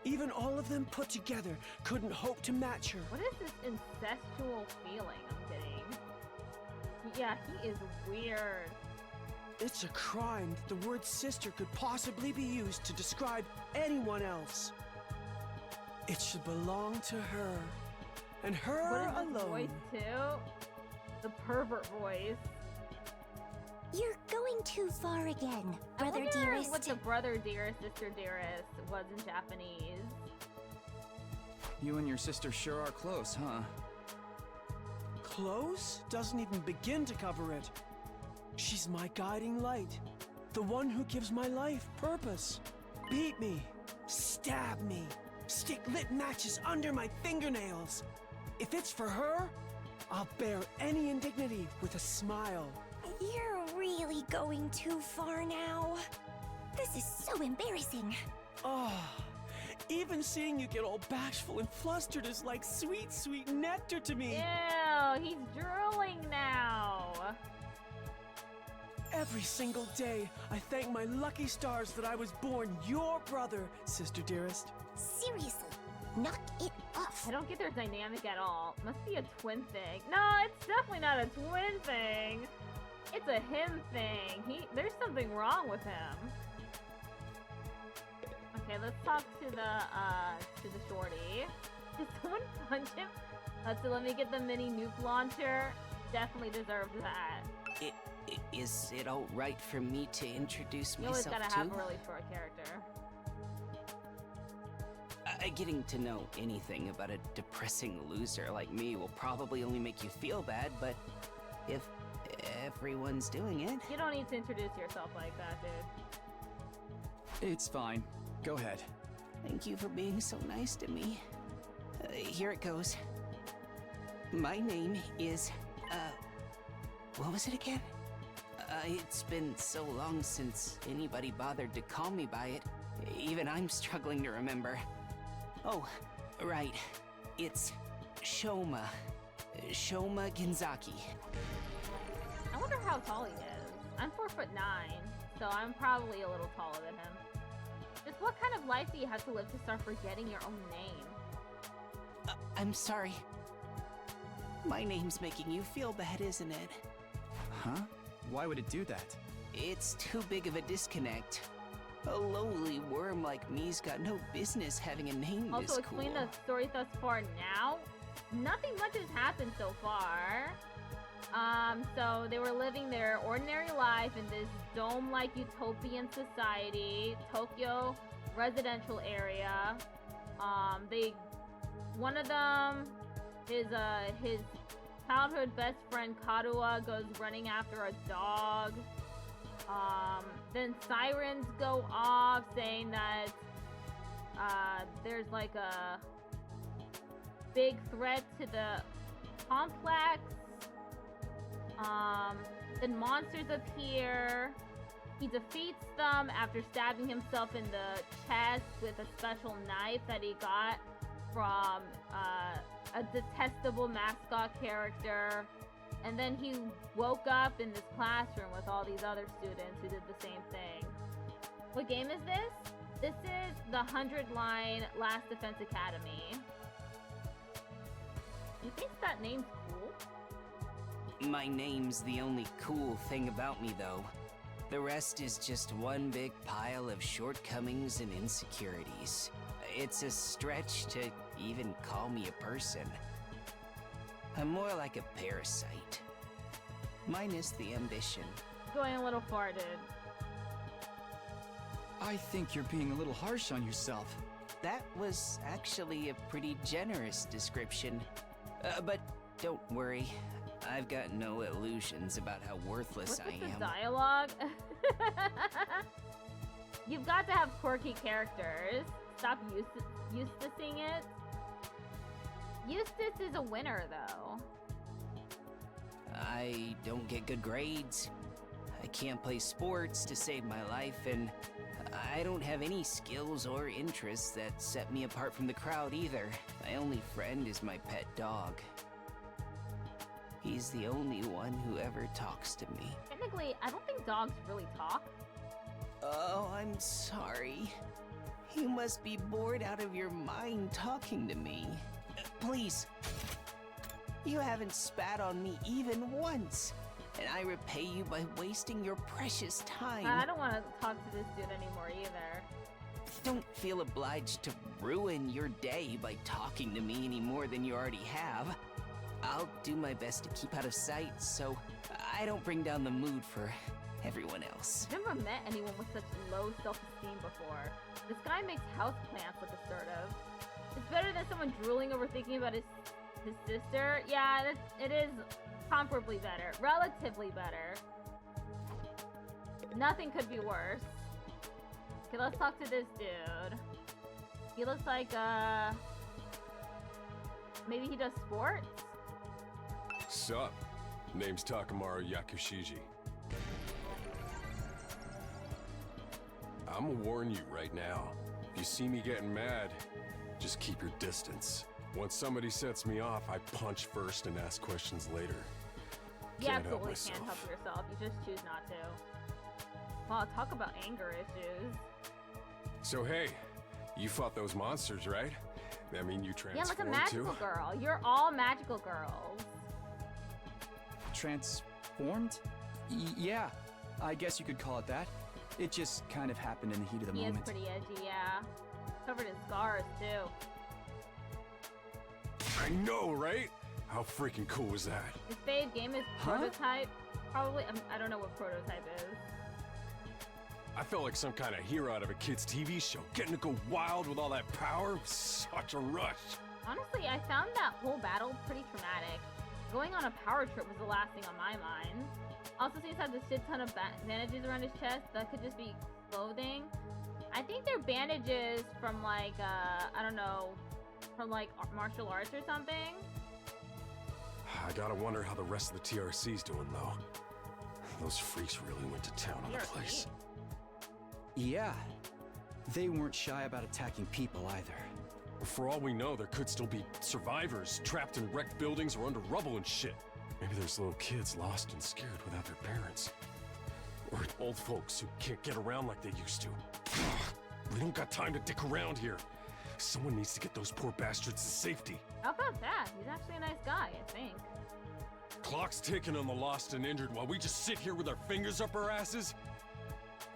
Even all of them put together couldn't hope to match her. What is this incestual feeling I'm getting? Yeah, he is weird. It's a crime that the word sister could possibly be used to describe anyone else. It should belong to her, and her What is this alone. voice too? The pervert voice. You're going too far again, I brother wonder dearest. what the brother dearest, sister dearest was in Japanese. You and your sister sure are close, huh? Close doesn't even begin to cover it. She's my guiding light, the one who gives my life purpose. Beat me, stab me, stick lit matches under my fingernails. If it's for her, I'll bear any indignity with a smile. You're really going too far now. This is so embarrassing. Oh, even seeing you get all bashful and flustered is like sweet, sweet nectar to me. Ew, he's drooling now. Every single day, I thank my lucky stars that I was born your brother, sister dearest. Seriously, knock it off. I don't get their dynamic at all. Must be a twin thing. No, it's definitely not a twin thing. It's a him thing. There's something wrong with him. Okay, let's talk to the shorty. Did someone punch him? So let me get the mini nuke launcher. Definitely deserved that. Is it all right for me to introduce You always myself gotta too? have a really short character. Getting to know anything about a depressing loser like me will probably only make you feel bad, but if everyone's doing it... You don't need to introduce yourself like that, dude. It's fine. Go ahead. Thank you for being so nice to me. Here it goes. My name is, what was it again? It's been so long since anybody bothered to call me by it. Even I'm struggling to remember. Oh, right. It's Shoma. Shoma Genzaki. I wonder how tall he is. I'm 4'9", so I'm probably a little taller than him. Just what kind of life do you have to live to start forgetting your own name? I'm sorry. My name's making you feel bad, isn't it? Huh? Why would it do that? It's too big of a disconnect. A lowly worm like me's got no business having a name Also, this explain cool. the story thus far now. Nothing much has happened so far. So they were living their ordinary life in this dome-like utopian society, Tokyo residential area. One of them, his childhood best friend Karuwa goes running after a dog. Then sirens go off saying that there's like a big threat to the complex. Then monsters appear. He defeats them after stabbing himself in the chest with a special knife that he got from a detestable mascot character. And then he woke up in this classroom with all these other students who did the same thing. What game is this? This is the 100-line Last Defense Academy. He thinks that name's cool. My name's the only cool thing about me, though. The rest is just one big pile of shortcomings and insecurities. It's a stretch to even call me a person. I'm more like a parasite. Minus the ambition. Going a little far, dude. I think you're being a little harsh on yourself. That was actually a pretty generous description. But don't worry. I've got no illusions about how worthless I am. What's the dialogue? You've got to have quirky characters. Stop Eustaceing it. Eustace is a winner, though. I don't get good grades. I can't play sports to save my life, and I don't have any skills or interests that set me apart from the crowd either. My only friend is my pet dog. He's the only one who ever talks to me. Technically, I don't think dogs really talk. Oh, I'm sorry. You must be bored out of your mind talking to me. Please. You haven't spat on me even once, and I repay you by wasting your precious time. I don't want to talk to this dude anymore either. Don't feel obliged to ruin your day by talking to me any more than you already have. I'll do my best to keep out of sight so I don't bring down the mood for everyone else. I've never met anyone with such low self-esteem before. This guy makes houseplants look assertive. It's better than someone drooling over thinking about his sister. Yeah, it is comparably better. Relatively better. Nothing could be worse. Okay, let's talk to this dude. He looks like, maybe he does sports? Sup? Name's Takamaru Yakushiji. I'ma warn you right now. If you see me getting mad, just keep your distance. Once somebody sets me off, I punch first and ask questions later. You absolutely can't help yourself. You just choose not to. Wow, talk about anger issues. So hey, you fought those monsters, right? I mean, you transformed too? Yeah, like a magical girl. You're all magical girls. Transformed? Yeah, I guess you could call it that. It just kind of happened in the heat of the moment. He is pretty edgy, yeah. Covered in scars, too. I know, right? How freaking cool was that? His fave game is Prototype. Probably, I don't know what Prototype is. I felt like some kind of hero out of a kid's TV show. Getting to go wild with all that power was such a rush. Honestly, I found that whole battle pretty traumatic. Going on a power trip was the last thing on my mind. Also, seems to have this shit ton of bandages around his chest. That could just be clothing. I think they're bandages from like, I don't know, from like martial arts or something. I gotta wonder how the rest of the TRC's doing, though. Those freaks really went to town on the place. Yeah. They weren't shy about attacking people either. For all we know, there could still be survivors trapped in wrecked buildings or under rubble and shit. Maybe there's little kids lost and scared without their parents. Or old folks who can't get around like they used to. We don't got time to dick around here. Someone needs to get those poor bastards to safety. How about that? He's actually a nice guy, I think. Clock's ticking on the lost and injured while we just sit here with our fingers up our asses.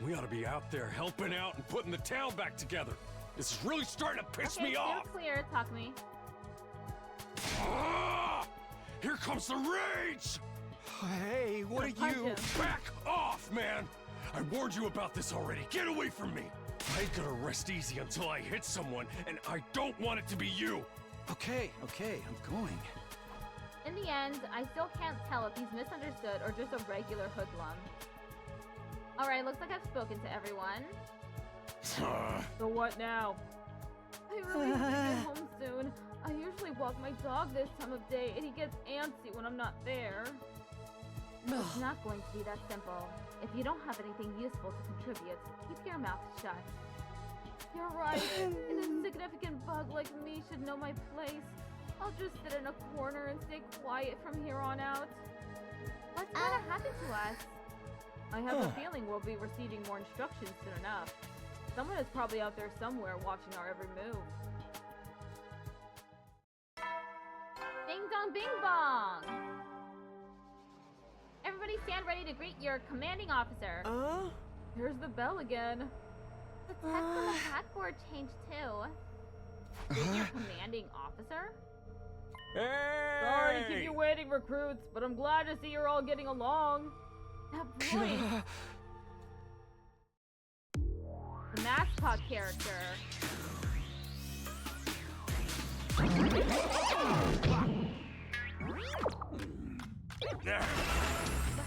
We ought to be out there helping out and putting the town back together. This is really starting to piss me off. Okay, clear. Talk me. Here comes the rage! Hey, what are you? Back off, man! I warned you about this already. Get away from me! I ain't gonna rest easy until I hit someone, and I don't want it to be you! Okay, I'm going. In the end, I still can't tell if he's misunderstood or just a regular hoodlum. Alright, looks like I've spoken to everyone. So what now? I really need to get home soon. I usually walk my dog this time of day, and he gets antsy when I'm not there. It's not going to be that simple. If you don't have anything useful to contribute, keep your mouth shut. You're right. An insignificant bug like me should know my place. I'll just sit in a corner and stay quiet from here on out. What's gonna happen to us? I have a feeling we'll be receiving more instructions soon enough. Someone is probably out there somewhere watching our every move. Ding dong bing bong! Everybody stand ready to greet your commanding officer. Here's the bell again. The text on the blackboard changed too. Greet your commanding officer? Hey! Sorry to keep you waiting, recruits, but I'm glad to see you're all getting along. That voice. The mascot character. What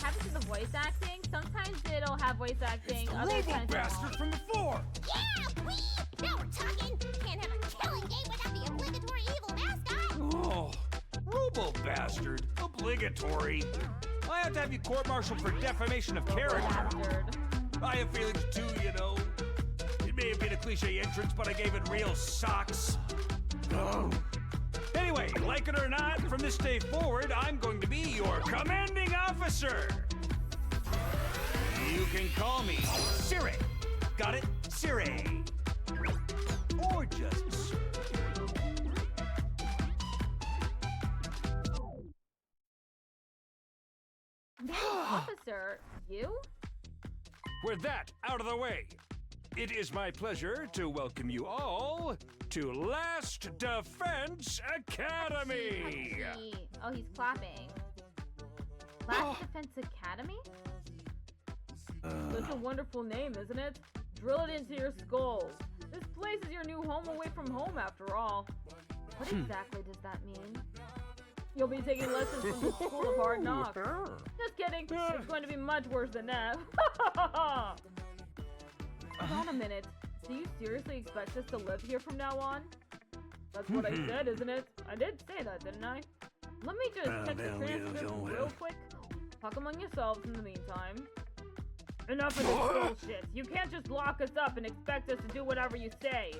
happens to the voice acting? Sometimes it'll have voice acting, other times Bastard from before! Yeah, wee! Now we're talking! Can't have a killing game without the obligatory evil mascot! Oh, Robo Bastard. Obligatory. I have to have you court-martialed for defamation of character. Bastard. I have feelings too, you know. It may have been a cliche entrance, but I gave it real socks. Oh. Anyway, like it or not, from this day forward, I'm going to be your commanding officer. You can call me Siri. Got it? Siri. Or just Sir. Officer, you? With that out of the way, it is my pleasure to welcome you all to Last Defense Academy! Oh, he's clapping. Last Defense Academy? Such a wonderful name, isn't it? Drill it into your skulls. This place is your new home away from home, after all. What exactly does that mean? You'll be taking lessons from the School of Hard Knocks. Just kidding. It's going to be much worse than that. Hold on a minute. Do you seriously expect us to live here from now on? That's what I said, isn't it? I did say that, didn't I? Let me just check the transcript real quick. Talk among yourselves in the meantime. Enough of this bullshit. You can't just lock us up and expect us to do whatever you say.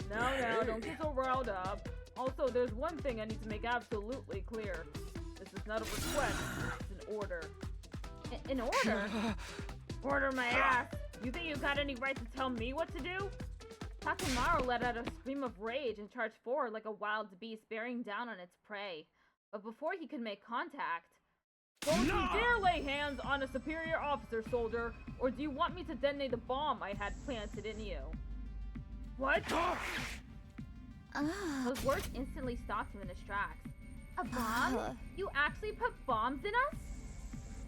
No, don't get so riled up. Also, there's one thing I need to make absolutely clear. This is not a request, it's an order. An order? Order my ass! You think you got any right to tell me what to do? Takemaru let out a scream of rage and charged forward like a wild beast bearing down on its prey. But before he could make contact... Don't you dare lay hands on a superior officer, soldier, or do you want me to detonate the bomb I had planted in you? What? Those words instantly stopped him in his tracks. A bomb? You actually put bombs in us?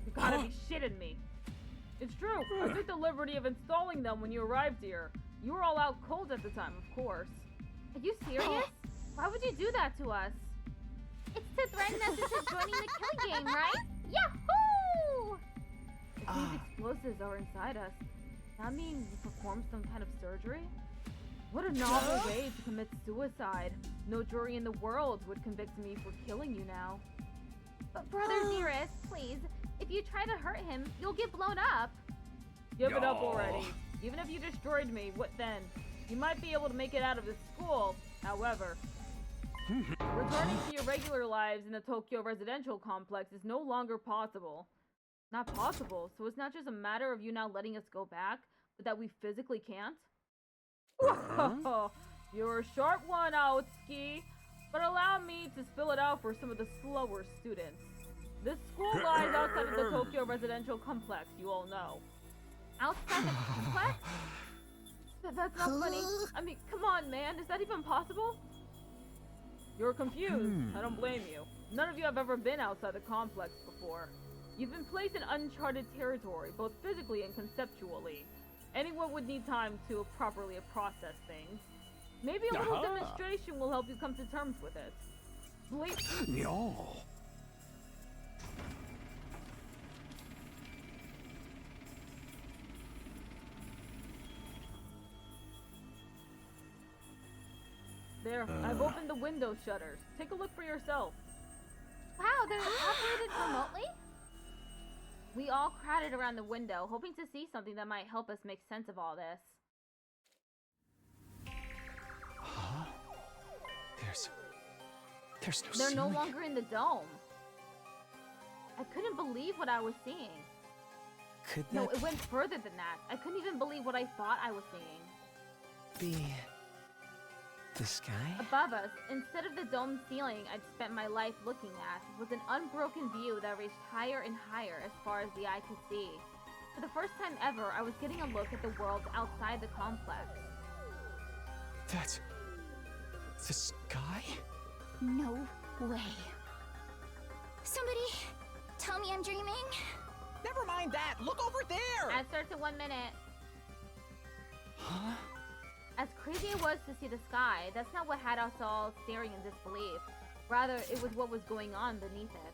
You gotta be shitting me. It's true. I took the liberty of installing them when you arrived here. You were all out cold at the time, of course. Are you serious? Why would you do that to us? It's to threaten us into joining the killing game, right? Yahoo! If these explosives are inside us, that means you performed some kind of surgery? What a novel way to commit suicide. No jury in the world would convict me for killing you now. But brother dearest, please, if you try to hurt him, you'll get blown up. Give it up already. Even if you destroyed me, what then? You might be able to make it out of this school, however. Returning to your regular lives in the Tokyo residential complex is no longer possible. Not possible, so it's not just a matter of you now letting us go back, but that we physically can't? You're a sharp one, Aotsuki, but allow me to spill it out for some of the slower students. This school lies outside of the Tokyo residential complex, you all know. Outside the complex? That's not funny. I mean, come on, man, is that even possible? You're confused. I don't blame you. None of you have ever been outside the complex before. You've been placed in uncharted territory, both physically and conceptually. Anyone would need time to properly process things. Maybe a little demonstration will help you come to terms with it. No. There, I've opened the window shutters. Take a look for yourself. Wow, they're operated remotely? We all crowded around the window, hoping to see something that might help us make sense of all this. There's no They're no ceiling. longer in the dome. I couldn't believe what I was seeing. Could No, that it went further than that. I couldn't even believe what I thought I was seeing. be the sky? Above us, instead of the domed ceiling I'd spent my life looking at, was an unbroken view that reached higher and higher as far as the eye could see. For the first time ever, I was getting a look at the world outside the complex. That's... the sky? No way. Somebody, tell me I'm dreaming. Never mind that. Look over there. Ad starts in 1 minute. Huh? As crazy it was to see the sky, that's not what had us all staring in disbelief. Rather, it was what was going on beneath it.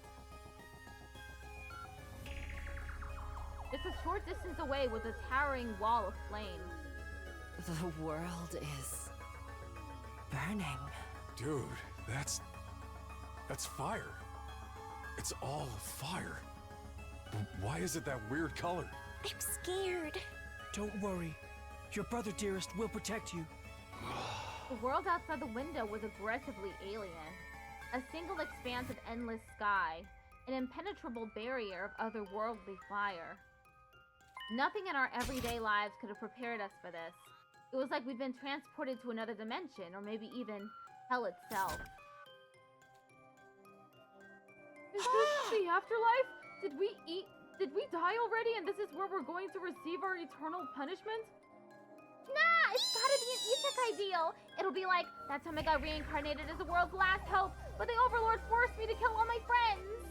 Just a short distance away was a towering wall of flame. The world is burning. Dude, that's fire. It's all fire. Why is it that weird color? I'm scared. Don't worry. Your brother dearest will protect you. The world outside the window was aggressively alien. A single expanse of endless sky, an impenetrable barrier of otherworldly fire. Nothing in our everyday lives could have prepared us for this. It was like we'd been transported to another dimension, or maybe even hell itself. Is this the afterlife? Did we die already and this is where we're going to receive our eternal punishment? Nah, it's gotta be an isekai ideal. It'll be like, that time I got reincarnated as the world's last hope, but the overlord forced me to kill all my friends.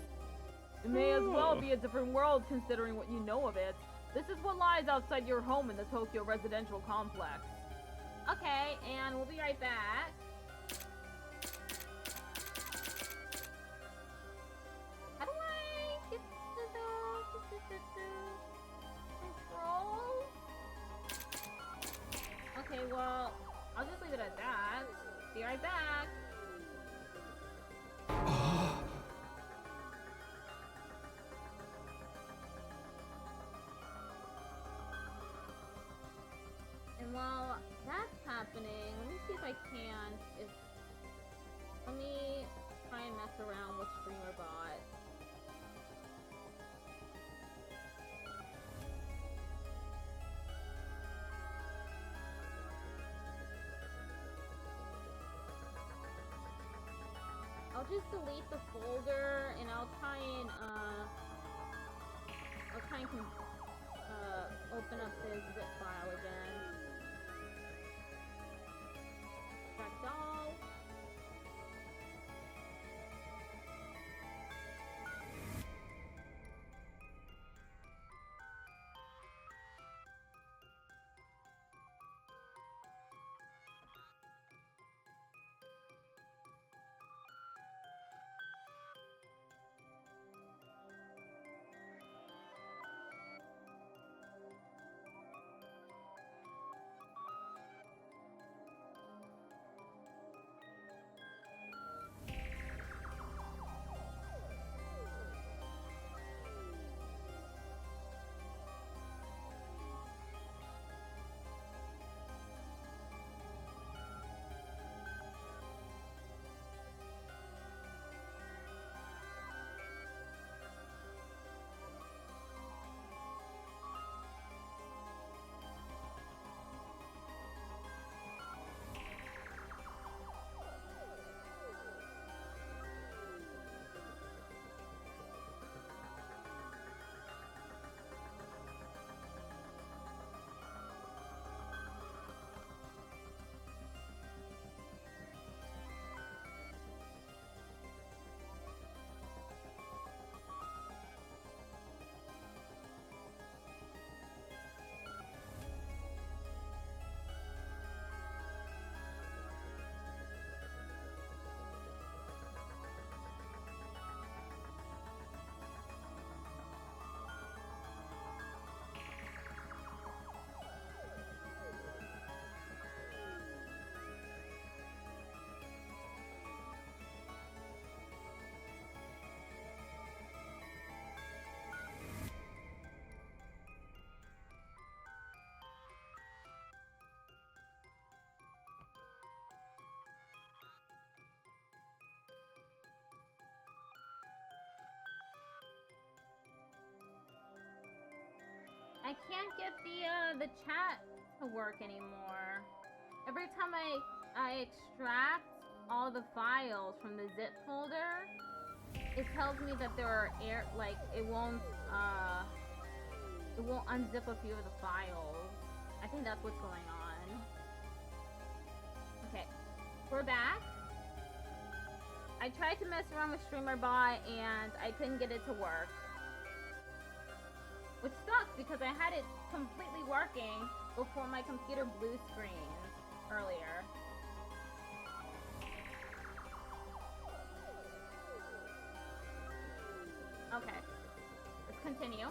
It may as well be a different world considering what you know of it. This is what lies outside your home in the Tokyo residential complex. Okay, and we'll be right back. How do I get to the controls? Okay, well, I'll just leave it at that. Be right back. And while that's happening, let me see if I can. Let me try and mess around with Streamer Bot. I'll just delete the folder and I'll try and open up this zip file again. All. can't get the chat to work anymore. Every time I extract all the files from the zip folder, it tells me that there are it won't unzip a few of the files. I think that's what's going on. Okay, we're back. I tried to mess around with StreamerBot and I couldn't get it to work. Which sucks because I had it completely working before my computer blue screened earlier. Okay, let's continue.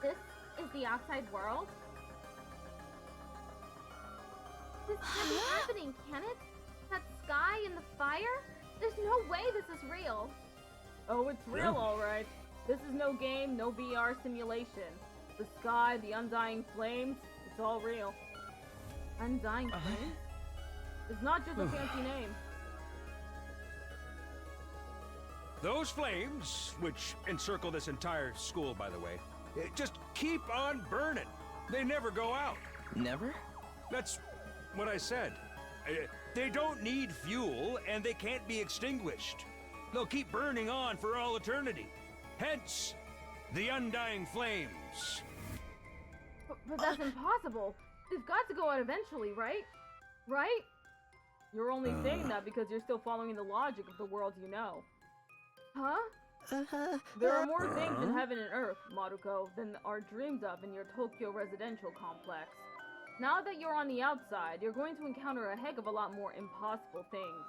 This is the outside world. This can't be happening, can it? That sky and the fire? There's no way this is real. Oh, it's real, alright. This is no game, no VR simulation. The sky, the undying flames, it's all real. Undying flames? It's not just a fancy name. Those flames, which encircle this entire school, by the way, just keep on burning. They never go out. Never? That's what I said. They don't need fuel, and they can't be extinguished. They'll keep burning on for all eternity. Hence, the undying flames. But that's impossible. They've got to go out eventually, right? Right? You're only saying that because you're still following the logic of the world you know. Huh? There are more things in heaven and earth, Maruko, than are dreamed of in your Tokyo residential complex. Now that you're on the outside, you're going to encounter a heck of a lot more impossible things.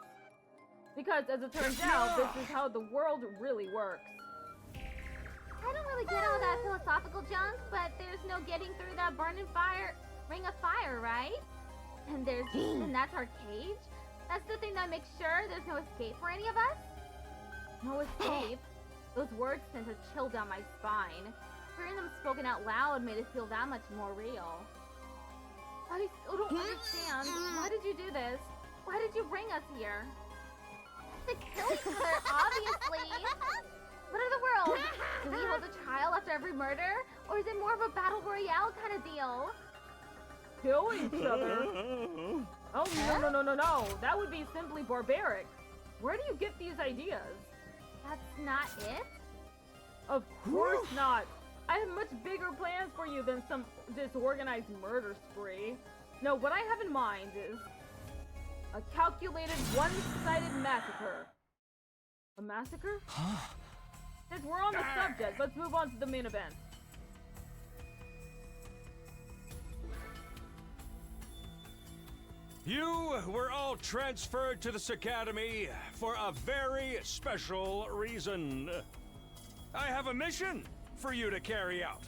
Because, as it turns out, this is how the world really works. I don't really get all that philosophical junk, but there's no getting through that burning ring of fire, right? And that's our cage? That's the thing that makes sure there's no escape for any of us? No escape? Those words sent a chill down my spine. Hearing them spoken out loud made it feel that much more real. I still don't understand. Why did you do this? Why did you bring us here? To kill each other, obviously! What are the worlds? Do we hold a trial after every murder? Or is it more of a battle royale kind of deal? Kill each other? Oh, no. That would be simply barbaric. Where do you get these ideas? That's not it? Of course not! I have much bigger plans for you than some disorganized murder spree. No, what I have in mind is a calculated, one-sided massacre. A massacre? Since we're on the subject, let's move on to the main event. You were all transferred to this academy for a very special reason. I have a mission for you to carry out.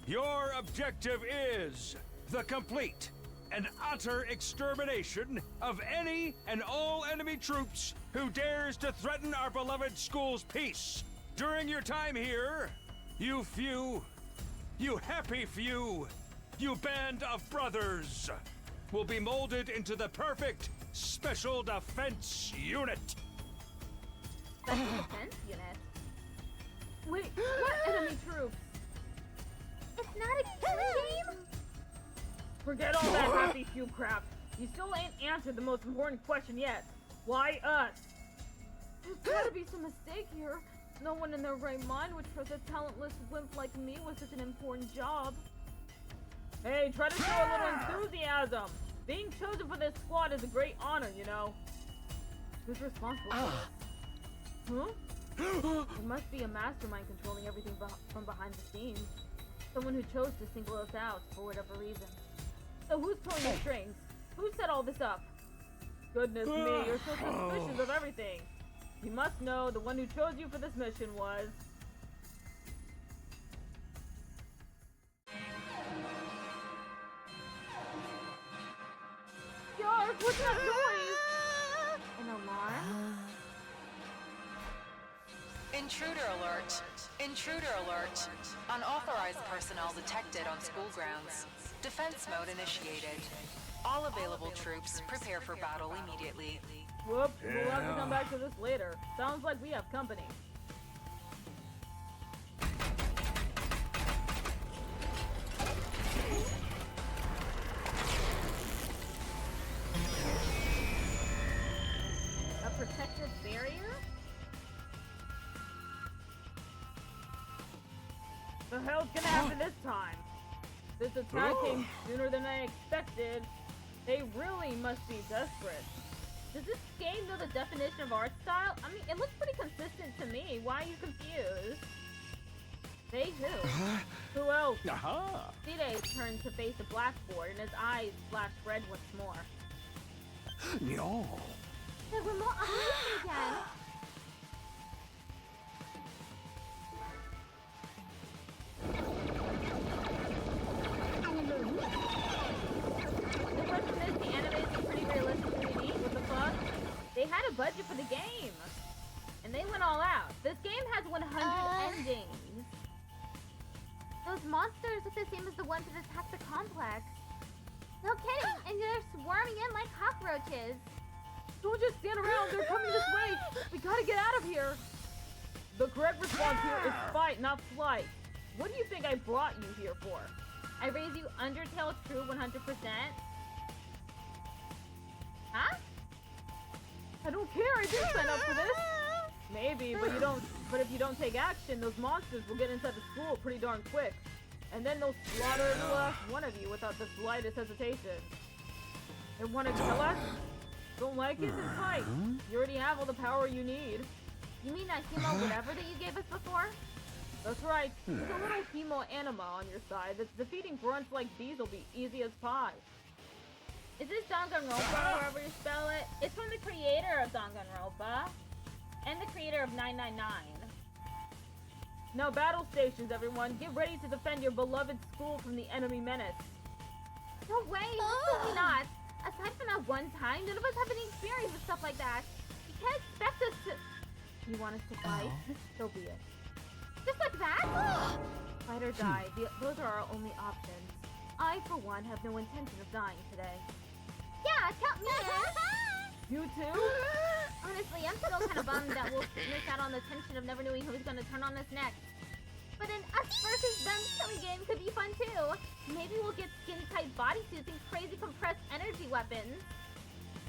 Your objective is the complete and utter extermination of any and all enemy troops who dares to threaten our beloved school's peace. During your time here, you happy few, you band of brothers, will be molded into the perfect Special Defense Unit. Special Defense Unit? Wait, what enemy troops? It's not a killing game? Forget all that happy few crap. You still ain't answered the most important question yet. Why us? There's gotta be some mistake here. No one in their right mind would trust a talentless wimp like me with such an important job. Hey, try to show a little enthusiasm. Being chosen for this squad is a great honor, you know. Who's responsible for this? Huh? It must be a mastermind controlling everything from behind the scenes. Someone who chose to single us out for whatever reason. So who's pulling the strings? Who set all this up? Goodness me, you're so suspicious of everything. You must know the one who chose you for this mission was... Yark, what's that noise? An alarm? Intruder alert! Intruder alert! Unauthorized personnel detected on school grounds. Defense mode initiated. All available troops prepare for battle immediately. Whoops, we'll have to come back to this later. Sounds like we have company. protective barrier? The hell's gonna happen this time? This attack came sooner than I expected. They really must be desperate. Does this game know the definition of art style? I mean, it looks pretty consistent to me. Why are you confused? They who? Who else? Aha! Cide turned to face the blackboard and his eyes flashed red once more. No. The remote operation again! The question is, the animation is pretty realistic 3D. What the fuck? They had a budget for the game. And they went all out. This game has 100 endings. Those monsters look the same as the ones that attacked the complex. No kidding, and they're swarming in like cockroaches. Don't just stand around, they're coming this way. We gotta get out of here. The correct response here is fight, not flight. What do you think I brought you here for? I raise you Undertale true 100%. Huh? I don't care, I didn't sign up for this. Maybe, but if you don't take action, those monsters will get inside the school pretty darn quick. And then they'll slaughter the last one of you without the slightest hesitation. They want to kill us? Don't like it? Then fight. You already have all the power you need. You mean that hemo whatever that you gave us before? That's right. There's a little hemo anima on your side. Defeating grunts like these will be easy as pie. Is this Danganronpa, however you spell it? It's from the creator of Danganronpa. And the creator of 999. Now battle stations, everyone. Get ready to defend your beloved school from the enemy menace. No way, absolutely not. Aside from that one time, none of us have any experience with stuff like that. You can't expect us to... You want us to fight? So be it. Just like that? Fight or die, those are our only options. I, for one, have no intention of dying today. Yeah, count me in. You too? Honestly, I'm still kind of bummed that we'll miss out on the tension of never knowing who's gonna turn on us next. But an us versus them silly game could be fun too. Maybe we'll get skin-tight bodysuits and crazy compressed energy weapons.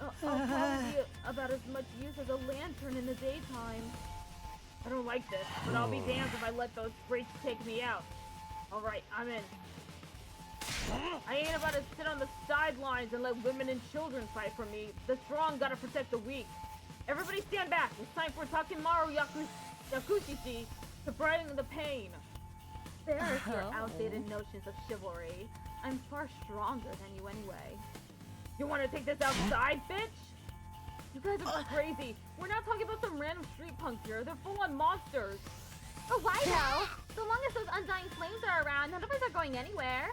I'll probably be about as much use as a lantern in the daytime. I don't like this, but I'll be damned if I let those freaks take me out. Alright, I'm in. I ain't about to sit on the sidelines and let women and children fight for me. The strong gotta protect the weak. Everybody stand back. It's time for Takemaru Yakushi to brighten the pain. There is your outdated notions of chivalry. I'm far stronger than you anyway. You want to take this outside, bitch? You guys are crazy. We're not talking about some random street punks here. They're full-on monsters. Oh, why though? So long as those undying flames are around, none of us are going anywhere.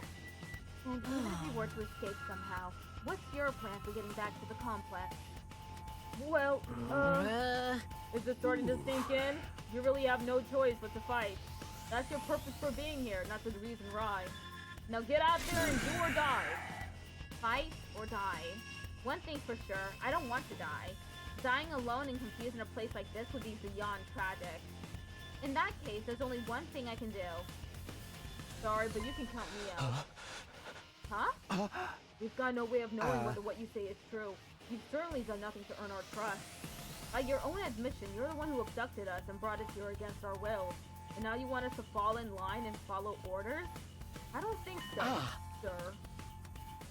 And even if you were to escape somehow, what's your plan for getting back to the complex? Well, is it starting to sink in? You really have no choice but to fight. That's your purpose for being here, not the reason why. Now get out there and do or die. Fight or die. One thing for sure, I don't want to die. Dying alone and confused in a place like this would be beyond tragic. In that case, there's only one thing I can do. Sorry, but you can count me out. Huh? We've got no way of knowing whether what you say is true. You've certainly done nothing to earn our trust. By your own admission, you're the one who abducted us and brought us here against our will. And now you want us to fall in line and follow orders? I don't think so, sir.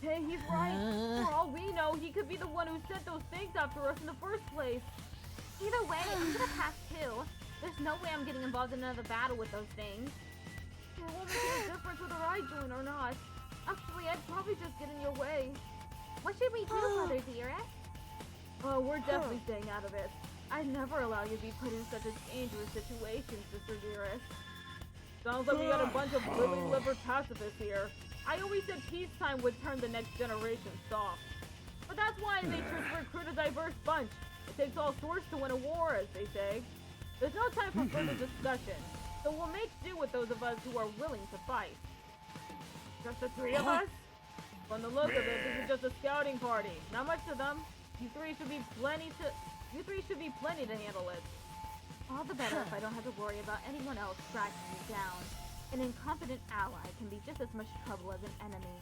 Hey, he's right. For all we know, he could be the one who sent those things after us in the first place. Either way, I'm gonna pass too. There's no way I'm getting involved in another battle with those things. It won't make any difference whether I join or not. Actually, I'd probably just get in your way. What should we do, Mother Dearest? Oh, we're definitely staying out of it. I'd never allow you to be put in such a dangerous situation, Sister Dearest. Sounds like we got a bunch of lily-livered pacifists here. I always said peacetime would turn the next generation soft. But that's why they chose to recruit a diverse bunch. It takes all sorts to win a war, as they say. There's no time for further discussion, so we'll make do with those of us who are willing to fight. Just the three of us? From the look of it, this is just a scouting party. Not much to them. You three should be plenty to handle it. All the better if I don't have to worry about anyone else tracking me down. An incompetent ally can be just as much trouble as an enemy.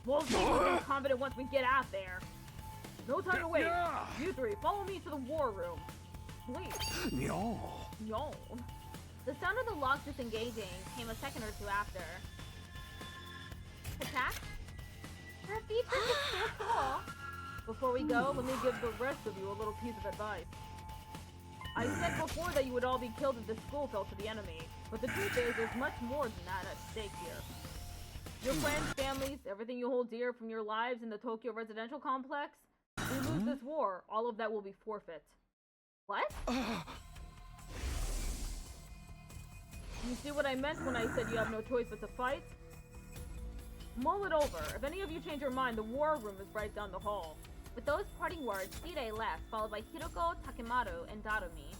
We'll see who's incompetent once we get out there. No time to wait. Yeah. You three, follow me to the war room. Please. No. Yo. The sound of the lock disengaging came a second or two after. Attack? Her feet are so cool. Before we go, let me give the rest of you a little piece of advice. I said before that you would all be killed if the school fell to the enemy, but the truth is there's much more than that at stake here. Your friends, families, everything you hold dear from your lives in the Tokyo residential complex, if we lose this war, all of that will be forfeit. What? You see what I meant when I said you have no choice but to fight? Mull it over. If any of you change your mind, the war room is right down the hall. With those parting words, Sire left, followed by Hiroko, Takemaru, and Darumi.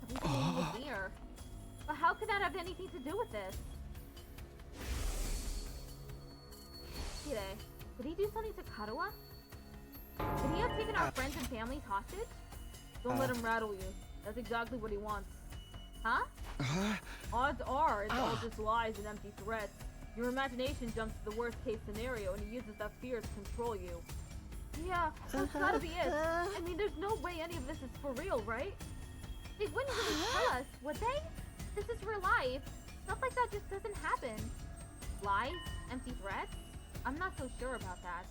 Everything was dear. But how could that have anything to do with this? Sire, did he do something to Karuha? Could he have taken our friends and families hostage? Don't let him rattle you. That's exactly what he wants. Huh? Odds are it's all just lies and empty threats. Your imagination jumps to the worst case scenario and he uses that fear to control you. Yeah, that's gotta be it. I mean, there's no way any of this is for real, right? They wouldn't really tell us, would they? This is real life. Stuff like that just doesn't happen. Lies? Empty threats? I'm not so sure about that.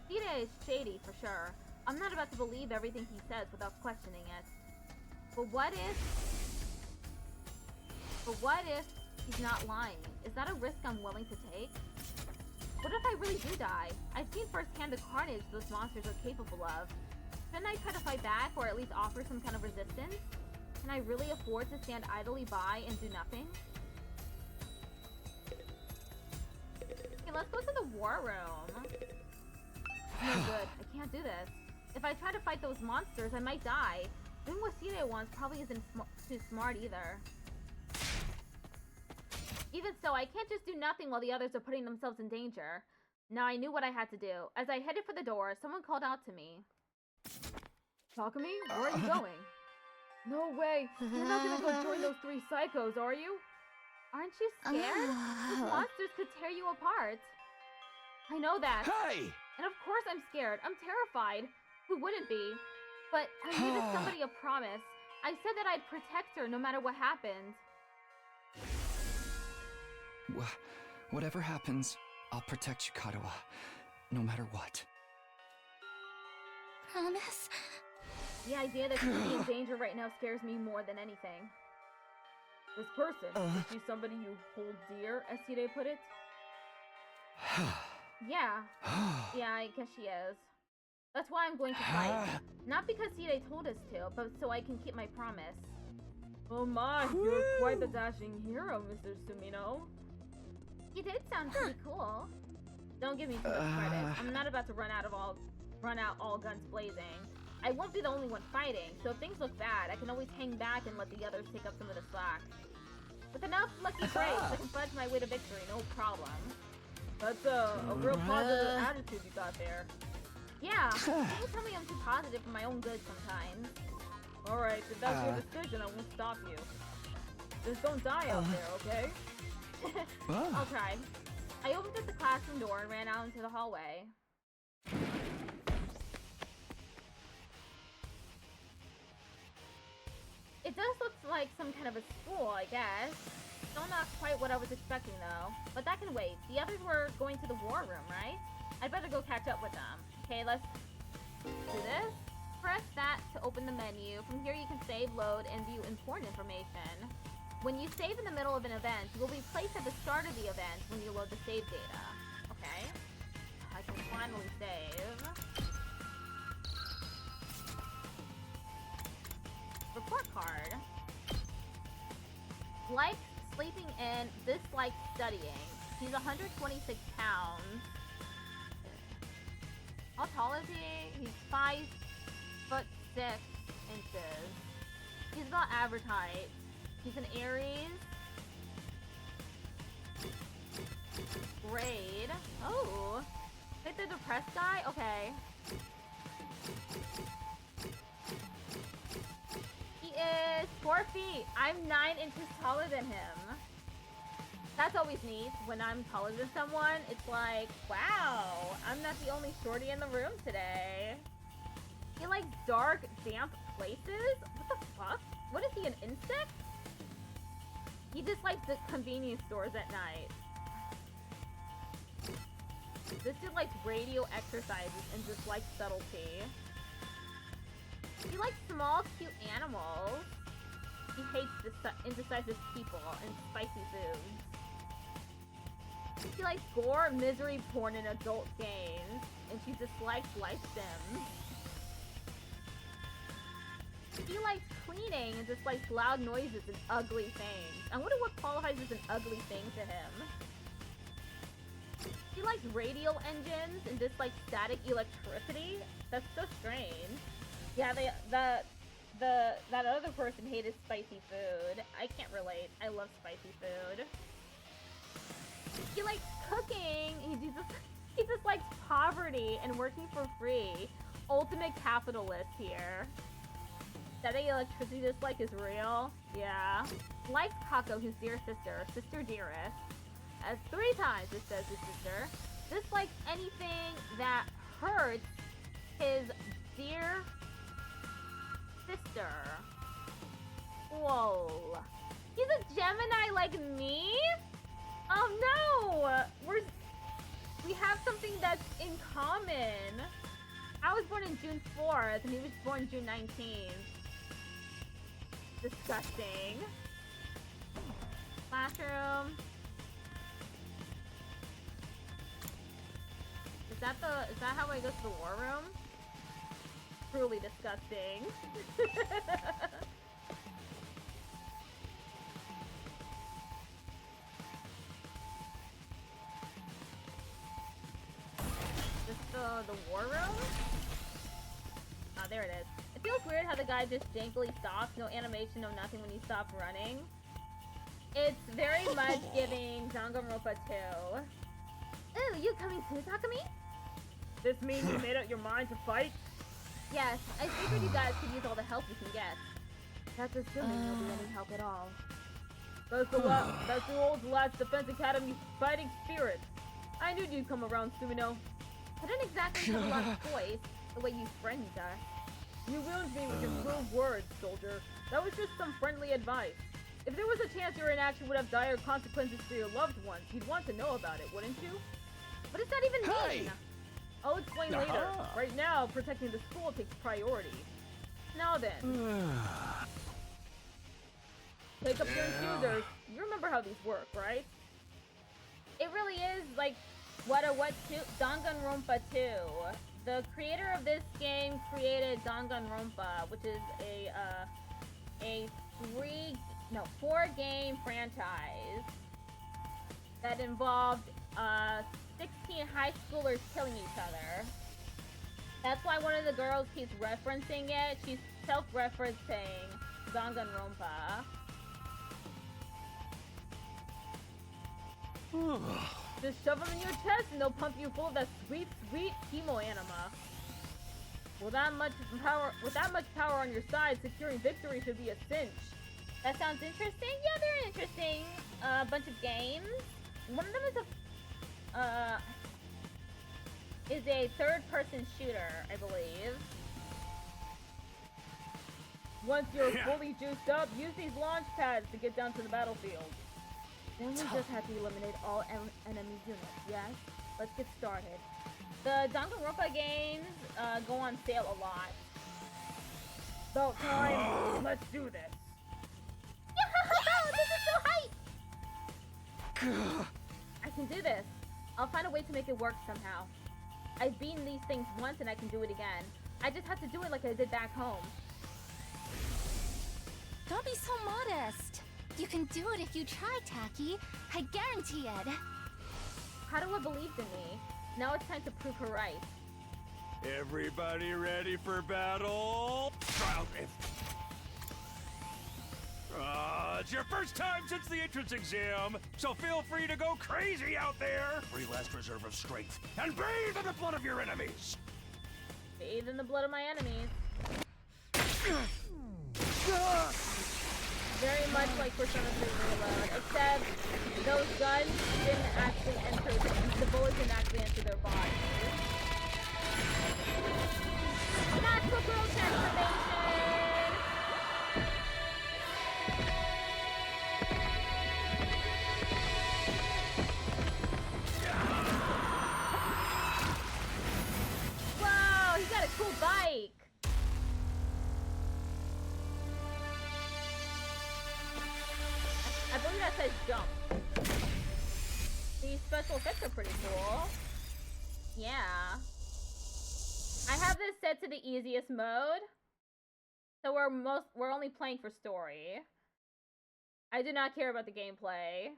Sire is shady for sure. I'm not about to believe everything he says without questioning it. But what if he's not lying? Is that a risk I'm willing to take? What if I really do die? I've seen firsthand the carnage those monsters are capable of. Shouldn't I try to fight back or at least offer some kind of resistance? Can I really afford to stand idly by and do nothing? Okay, let's go to the war room. No good. I can't do this. If I try to fight those monsters, I might die. Doing what Sire wants probably isn't too smart either. Even so, I can't just do nothing while the others are putting themselves in danger. Now I knew what I had to do. As I headed for the door, someone called out to me. Takumi, where are you going? No way! You're not gonna go join those three psychos, are you? Aren't you scared? Those monsters could tear you apart. I know that. Hey! And of course I'm scared. I'm terrified. Who wouldn't be? But I needed somebody a promise. I said that I'd protect her no matter what happened. Whatever happens, I'll protect you, Karuha. No matter what. Promise? The idea that she'd be in danger right now scares me more than anything. This person, is she somebody you hold dear, as Sire put it? Yeah. Yeah, I guess she is. That's why I'm going to fight. Not because Sire told us to, but so I can keep my promise. Oh my, you're quite the dashing hero, Mr. Sumino. You did sound pretty cool. Don't give me too much credit. I'm not about to run out all guns blazing. I won't be the only one fighting, so if things look bad, I can always hang back and let the others take up some of the slack. With enough lucky breaks, I can fudge my way to victory, no problem. That's a real positive attitude you got there. Yeah, people tell me I'm too positive for my own good sometimes. Alright, if that's your decision, I won't stop you. Just don't die out there, okay? I'll try. I opened up the classroom door and ran out into the hallway. It does look like some kind of a school, I guess. Still not quite what I was expecting, though. But that can wait. The others were going to the war room, right? I'd better go catch up with them. Okay, let's do this. Press that to open the menu. From here you can save, load, and view important information. When you save in the middle of an event, you will be placed at the start of the event when you load the save data. Okay. I can finally save. Report card. Likes sleeping in, dislikes studying. He's 126 pounds. How tall is he? He's 5'6" He's about average height. He's an Aries. Grade. Oh. Like the depressed guy? Okay. He is 4 feet. I'm 9 inches taller than him. That's always neat when I'm taller than someone. It's like, wow, I'm not the only shorty in the room today. He likes dark, damp places? What the fuck? What is he, an insect? He just likes the convenience stores at night. This dude likes radio exercises and dislikes subtlety. He likes small, cute animals. He hates indecisive people and spicy foods. She likes gore, misery, porn, and adult games. And she dislikes life sims. She likes cleaning and dislikes loud noises and ugly things. I wonder what qualifies as an ugly thing to him. She likes radial engines and dislikes static electricity. That's so strange. Yeah, that other person hated spicy food. I can't relate. I love spicy food. He likes cooking. He just likes poverty and working for free. Ultimate capitalist here. Static electricity dislike is real. Yeah. Likes Kako, his dear sister. Sister dearest. 3 times it says his sister. Dislikes anything that hurts his dear sister. Whoa. He's a Gemini like me? Oh no! We have something that's in common. I was born in June 4th and he was born June 19th. Disgusting. Classroom. Is that how I go to the war room? Truly disgusting. This the war room? Oh, there it is. It feels weird how the guy just jankily stops. No animation, no nothing when you stop running. It's very much giving Danganronpa 2. Ooh, you coming too, Takumi? This means you made up your mind to fight? Yes, I figured you guys could use all the help you can get. That's assuming there'll be any help at all. That's the old last Defense Academy fighting spirit. I knew you'd come around, Sumino. I didn't exactly have a lot of choice, the way you friends us. You ruined me with your cruel words, soldier. That was just some friendly advice. If there was a chance your inaction would have dire consequences for your loved ones, you'd want to know about it, wouldn't you? What does that even mean? I'll explain later. Right now, protecting the school takes priority. Now then. Take up your accusers. You remember how these work, right? It really is like Danganronpa 2. The creator of this game created Danganronpa, which is a 4-game franchise that involved 16 high schoolers killing each other. That's why one of the girls keeps referencing it. She's self-referencing Danganronpa. Just shove them in your chest and they'll pump you full of that sweet, sweet chemo anima. With that much power on your side, securing victory should be a cinch. That sounds interesting. Yeah, they're interesting. Bunch of games. One of them is a third-person shooter, I believe. Once you're fully juiced up, use these launch pads to get down to the battlefield. Then we just have to eliminate all enemy units, yes? Let's get started. The Danganronpa games go on sale a lot. About time. Let's do this. This is so hype! I can do this. I'll find a way to make it work somehow. I've beaten these things once and I can do it again. I just have to do it like I did back home. Don't be so modest. You can do it if you try, Taki. I guarantee it. Hadouha believed in me. Now it's time to prove her right. Everybody ready for battle? It's your first time since the entrance exam, so feel free to go crazy out there. Free last reserve of strength, and bathe in the blood of your enemies. Bathe in the blood of my enemies. Very much like Persona 3 Reload, except those guns didn't actually enter, the bullets didn't actually enter their bodies. Natural growth transformation! Whoa, he got a cool bike! I believe that says jump. These special effects are pretty cool. Yeah. I have this set to the easiest mode. So we're only playing for story. I do not care about the gameplay.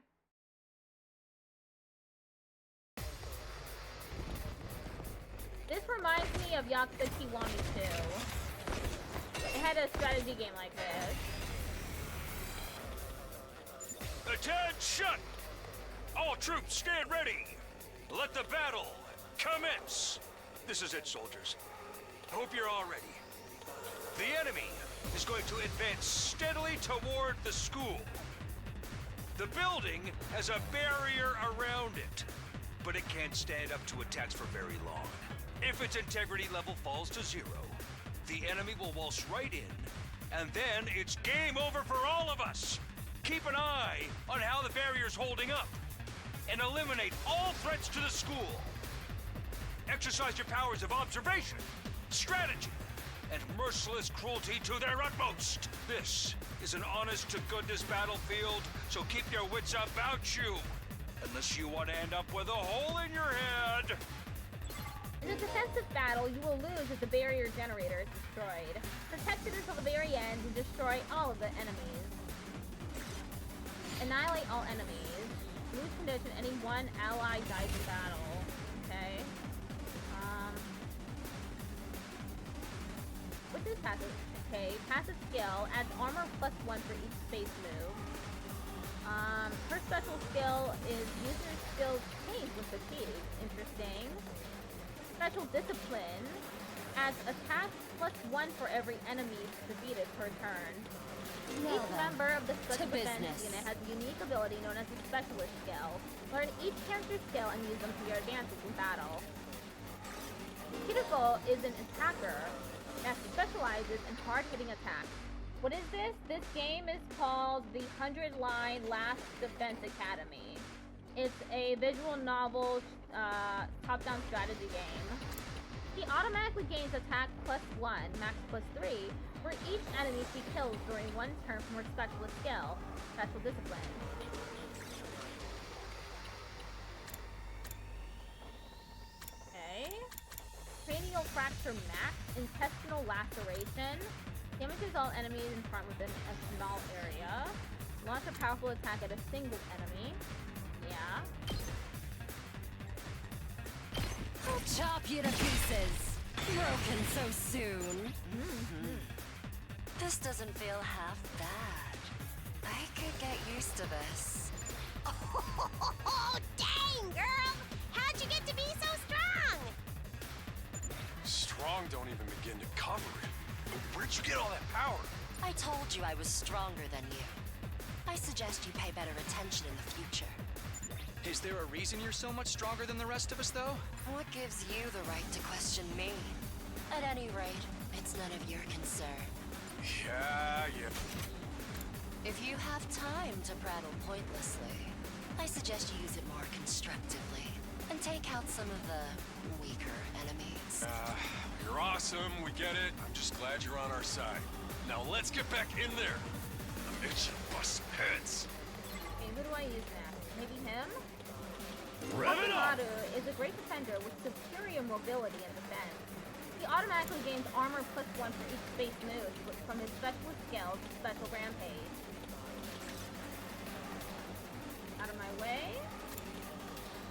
This reminds me of Yakuza Kiwami 2. It had a strategy game like this. Attention! All troops stand ready. Let the battle commence. This is it, soldiers. I hope you're all ready. The enemy is going to advance steadily toward the school. The building has a barrier around it, but it can't stand up to attacks for very long. If its integrity level falls to 0, the enemy will waltz right in, and then it's game over for all of us. Keep an eye on how the barrier's holding up, and eliminate all threats to the school. Exercise your powers of observation, strategy, and merciless cruelty to their utmost. This is an honest-to-goodness battlefield, so keep your wits about you, unless you want to end up with a hole in your head. In a defensive battle, you will lose if the barrier generator is destroyed. Protect it until the very end and destroy all of the enemies. Annihilate all enemies. Lose condition, any one ally dies in battle. Okay. What's this passive? Okay, passive skill adds armor +1 for each space move. Her special skill is user skill change with fatigue. Interesting. Special discipline adds attack +1 for every enemy defeated per turn. Each member of the special defense unit has a unique ability known as a specialist skill. Learn each character's skill and use them to your advantage in battle. Kiriko is an attacker that specializes in hard-hitting attacks. What is this? This game is called the 100-Line Last Defense Academy. It's a visual novel top-down strategy game. He automatically gains attack +1, max +3, for each enemy he kills during one turn from her specialist skill, special discipline. Okay. Cranial fracture max, intestinal laceration. Damages all enemies in front within a small area. Launch a powerful attack at a single enemy. Yeah. I'll chop you to pieces. Broken so soon. This doesn't feel half bad. I could get used to this. Oh, dang, girl! How'd you get to be so strong? Strong don't even begin to cover it. Where'd you get all that power? I told you I was stronger than you. I suggest you pay better attention in the future. Is there a reason you're so much stronger than the rest of us, though? What gives you the right to question me? At any rate, it's none of your concern. Yeah. If you have time to prattle pointlessly, I suggest you use it more constructively and take out some of the weaker enemies. You're awesome, we get it. I'm just glad you're on our side. Now let's get back in there. I'm itching to bust some heads. Okay, who do I use now? Maybe him? Rev it up! Maru is a great defender with superior mobility and defense. He automatically gains armor +1 for each space move from his specialist skill to special rampage. Out of my way.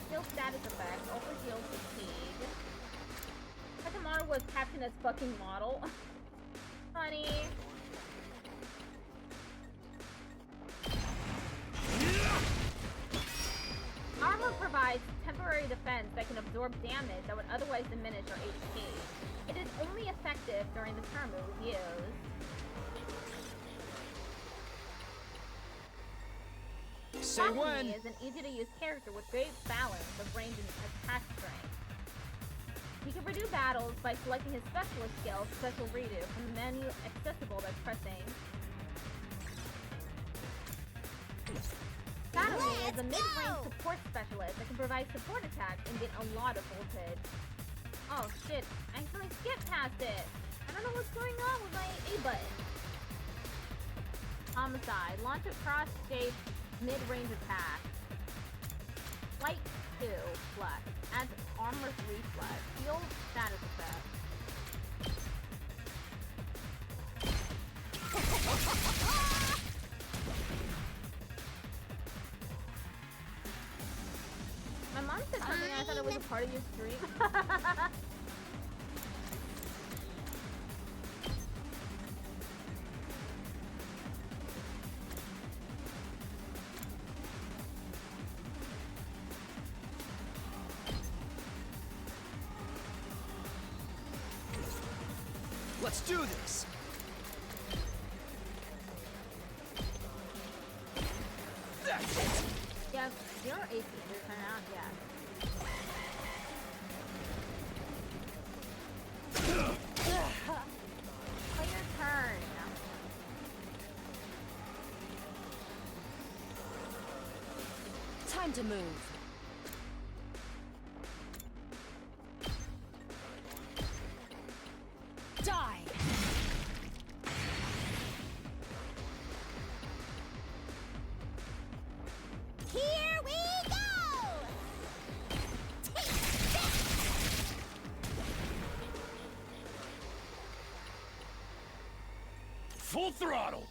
Heal status effect, also heals fatigue. Takamaru was captioned as fucking model. Funny. Armor provides temporary defense that can absorb damage that would otherwise diminish our HP. It is only effective during the turn move used. Say when. is an easy-to-use character with great balance of range and attack strength. He can redo battles by selecting his specialist skill, Special Redo, from the menu accessible by pressing. Natalie is a mid-range support specialist that can provide support attacks and get a lot of voltage. Oh shit, I accidentally skipped past it. I don't know what's going on with my A button. Homicide. Launch a cross-shaped mid-range attack. Flight 2 plus. Adds armor reflex. Heal status effect. My mom said something and I thought it was a part of your stream. Let's do this! That's it! Yeah, you're AP. You're turn out, yeah. Play your turn. Time to move. Die! Here we go! Full throttle!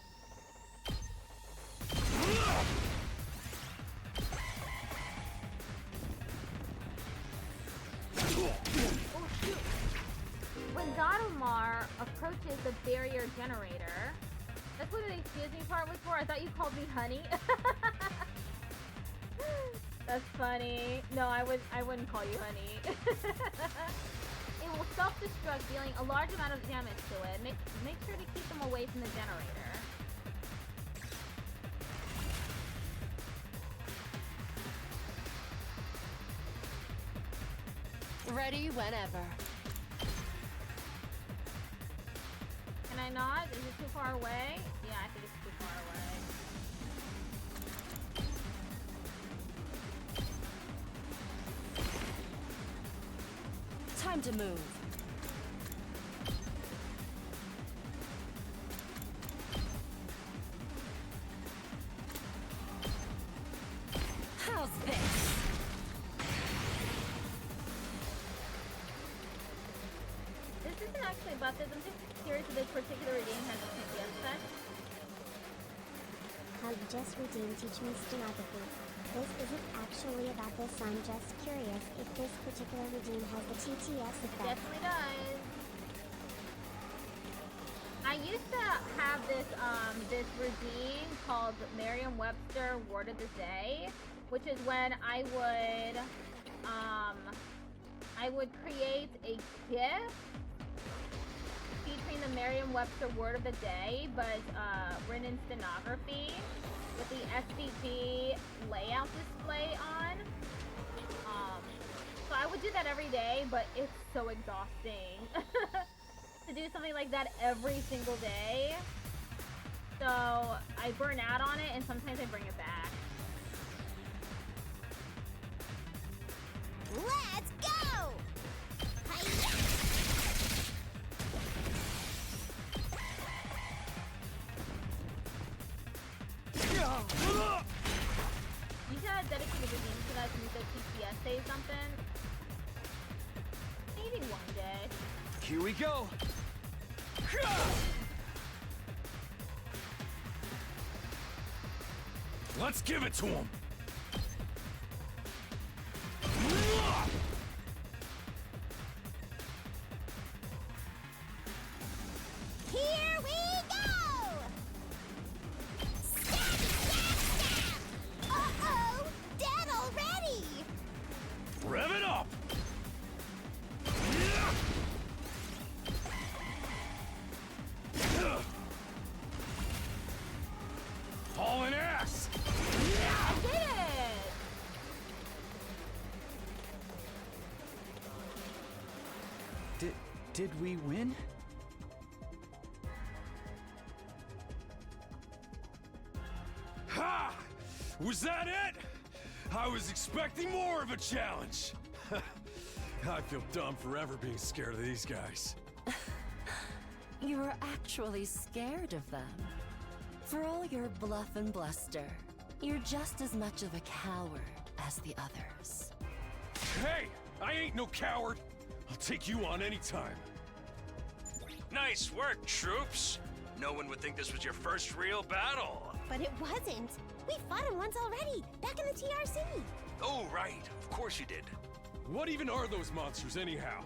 When Godomar approaches the barrier generator, that's what the excuse me part was for. I thought you called me honey. That's funny. No, I wouldn't call you honey. It will self-destruct, dealing a large amount of damage to it. Make sure to keep them away from the generator. Ready whenever. Can I not? Is it too far away? Yeah, I think it's too far away. Time to move. How's this? This isn't actually about this. I'm just curious if this particular redeem has a CPS effect. How you just redeemed Teach Me Stenography. This isn't actually about this, I'm just curious if this particular redeem has the TTS effect. Definitely does. I used to have this this redeem called Merriam-Webster Word of the Day, which is when I would create a GIF featuring the Merriam-Webster Word of the Day, but written in stenography with the SVG layout display on. So I would do that every day, but it's so exhausting to do something like that every single day. So I burn out on it, and sometimes I bring it back. Let's go! Hi-ya! You should have dedicated a game to that so you could TPS say something. Maybe one day. Here we go! Let's give it to him! Here we go! Stab, stab, stab! Uh-oh! Dead already! Rev it up! Hauling ass! I Did we win? Ha! Was that it? I was expecting more of a challenge. I feel dumb forever being scared of these guys. You were actually scared of them. For all your bluff and bluster, you're just as much of a coward as the others. Hey! I ain't no coward! I'll take you on anytime. Nice work, troops. No one would think this was your first real battle. But it wasn't. We fought him once already, back in the TRC. Oh, right. Of course you did. What even are those monsters, anyhow?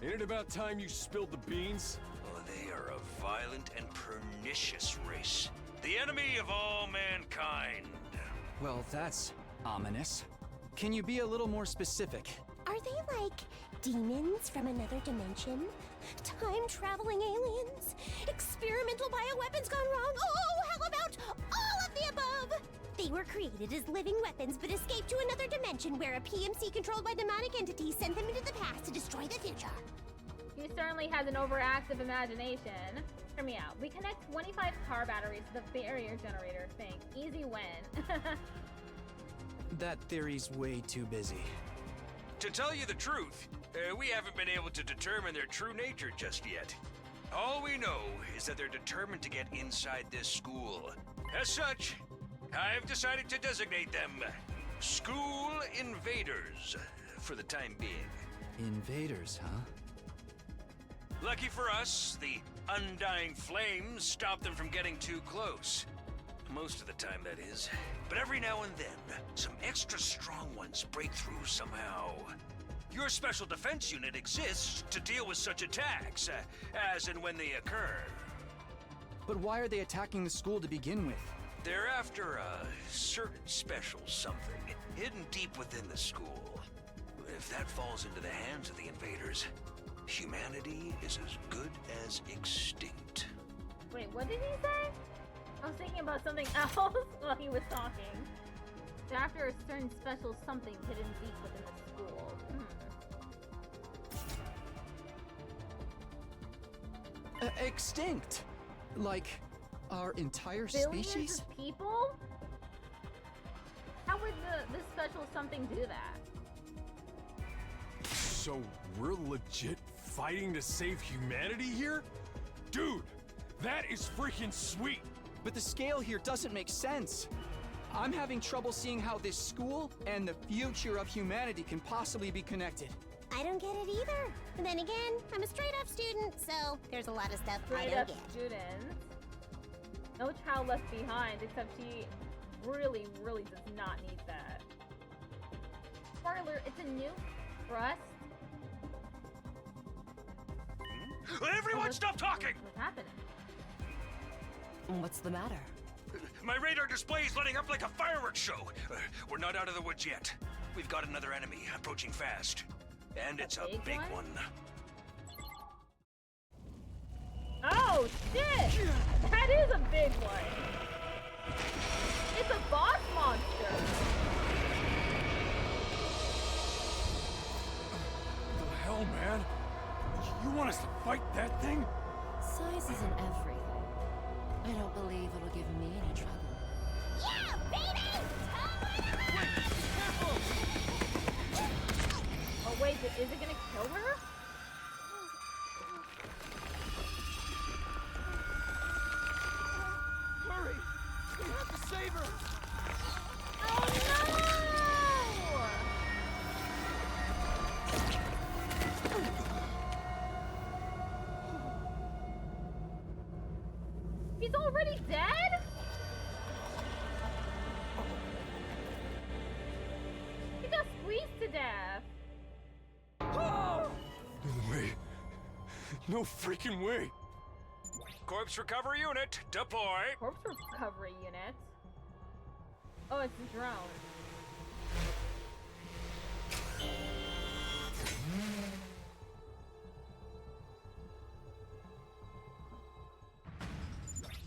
Ain't it about time you spilled the beans? Oh, they are a violent and pernicious race. The enemy of all mankind. Well, that's ominous. Can you be a little more specific? Are they like demons from another dimension? Time-traveling aliens? Experimental bioweapons gone wrong? Oh, how about all of the above? They were created as living weapons but escaped to another dimension where a PMC controlled by demonic entities sent them into the past to destroy the future. He certainly has an overactive imagination. Hear me out. We connect 25 car batteries to the barrier generator. Think. Easy win. That theory's way too busy. To tell you the truth, we haven't been able to determine their true nature just yet. All we know is that they're determined to get inside this school. As such, I've decided to designate them School Invaders for the time being. Invaders, huh? Lucky for us, the undying flames stop them from getting too close. Most of the time, that is. But every now and then, some extra strong ones break through somehow. Your special defense unit exists to deal with such attacks, as and when they occur. But why are they attacking the school to begin with? They're after a certain special something, hidden deep within the school. If that falls into the hands of the invaders, humanity is as good as extinct. Wait, what did he say? I was thinking about something else while he was talking. They're after a certain special something hidden deep within the school. Extinct? Like, our entire Billions species? of people? How would this special something do that? So we're legit fighting to save humanity here? Dude, that is freaking sweet! But the scale here doesn't make sense. I'm having trouble seeing how this school and the future of humanity can possibly be connected. I don't get it either. And then again, I'm a straight-up student, so there's a lot of stuff I don't get. Students. No child left behind, except she really, really does not need that. Spoiler, it's a new trust. Everyone stop talking! What's happening? What's the matter? My radar display is lighting up like a fireworks show. We're not out of the woods yet. We've got another enemy approaching fast. And it's a big one. Oh, shit! That is a big one. It's a boss monster. What the hell, man? You want us to fight that thing? Size isn't everything. I don't believe it'll give me any trouble. Yeah, baby! Oh, wait, is it gonna kill her? Hurry! We have to save her! Oh, no! He's already dead? He got squeezed to death. No way. No freaking way. Corpse recovery unit, deploy. Corpse recovery unit. Oh, it's a drone.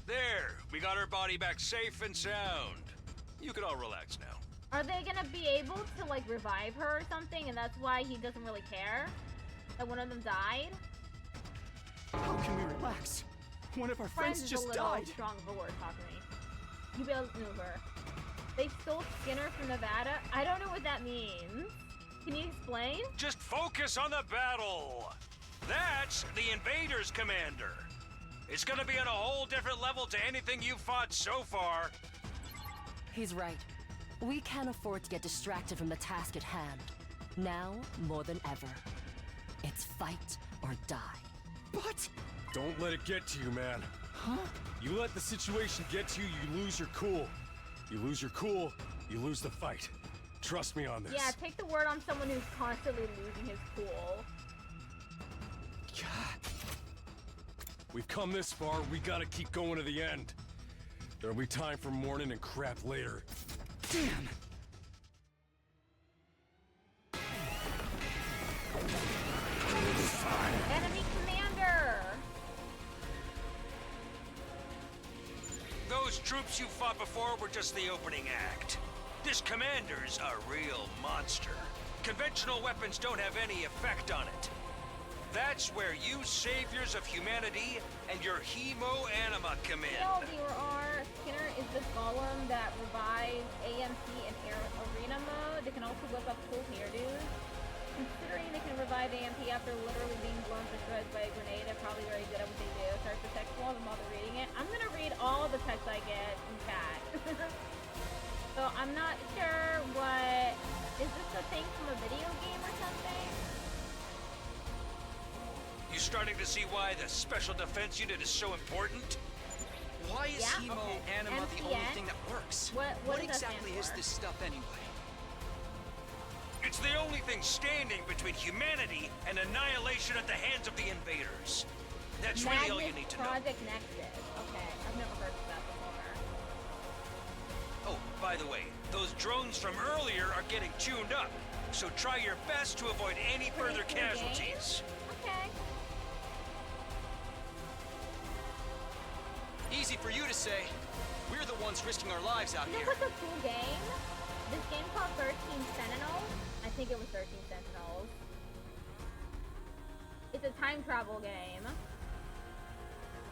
There, we got her body back safe and sound. You can all relax now. Are they gonna be able to, like, revive her or something, and that's why he doesn't really care that one of them died? How can we relax? One of our friends is just a little died. strong of a word, Takumi. You be able to maneuver. They stole Skinner from Nevada? I don't know what that means. Can you explain? Just focus on the battle. That's the Invaders, Commander. It's gonna be on a whole different level to anything you've fought so far. He's right. We can't afford to get distracted from the task at hand. Now, more than ever. It's fight or die. But... Don't let it get to you, man. Huh? You let the situation get to you, you lose your cool. You lose your cool, you lose the fight. Trust me on this. Yeah, take the word on someone who's constantly losing his cool. We've come this far, we gotta keep going to the end. There'll be time for mourning and crap later. Damn! Enemy commander! Those troops you fought before were just the opening act. This commander's a real monster. Conventional weapons don't have any effect on it. That's where you saviors of humanity and your hemo-anima come in. LDR Skinner is the golem that revives AMC and arena mode. They can also whip up cool hairdos. Considering they can revive AMP after literally being blown to shreds by a grenade, they're probably very good at what they do. Sorry for text while I'm reading it. I'm gonna read all the text I get in chat. So I'm not sure what... Is this a thing from a video game or something? You starting to see why the Special Defense Unit is so important? Why is hemo-anima the only thing that works? What exactly is this stuff anyway? It's the only thing standing between humanity and annihilation at the hands of the invaders. That's really all you need to know. Project Nexus. Okay, I've never heard of that before. Oh, by the way, those drones from earlier are getting tuned up, so try your best to avoid any further casualties. Okay. Easy for you to say. We're the ones risking our lives out here. This was a cool game. This game called 13 Sentinels. I think it was 13 Sentinels. It's a time travel game.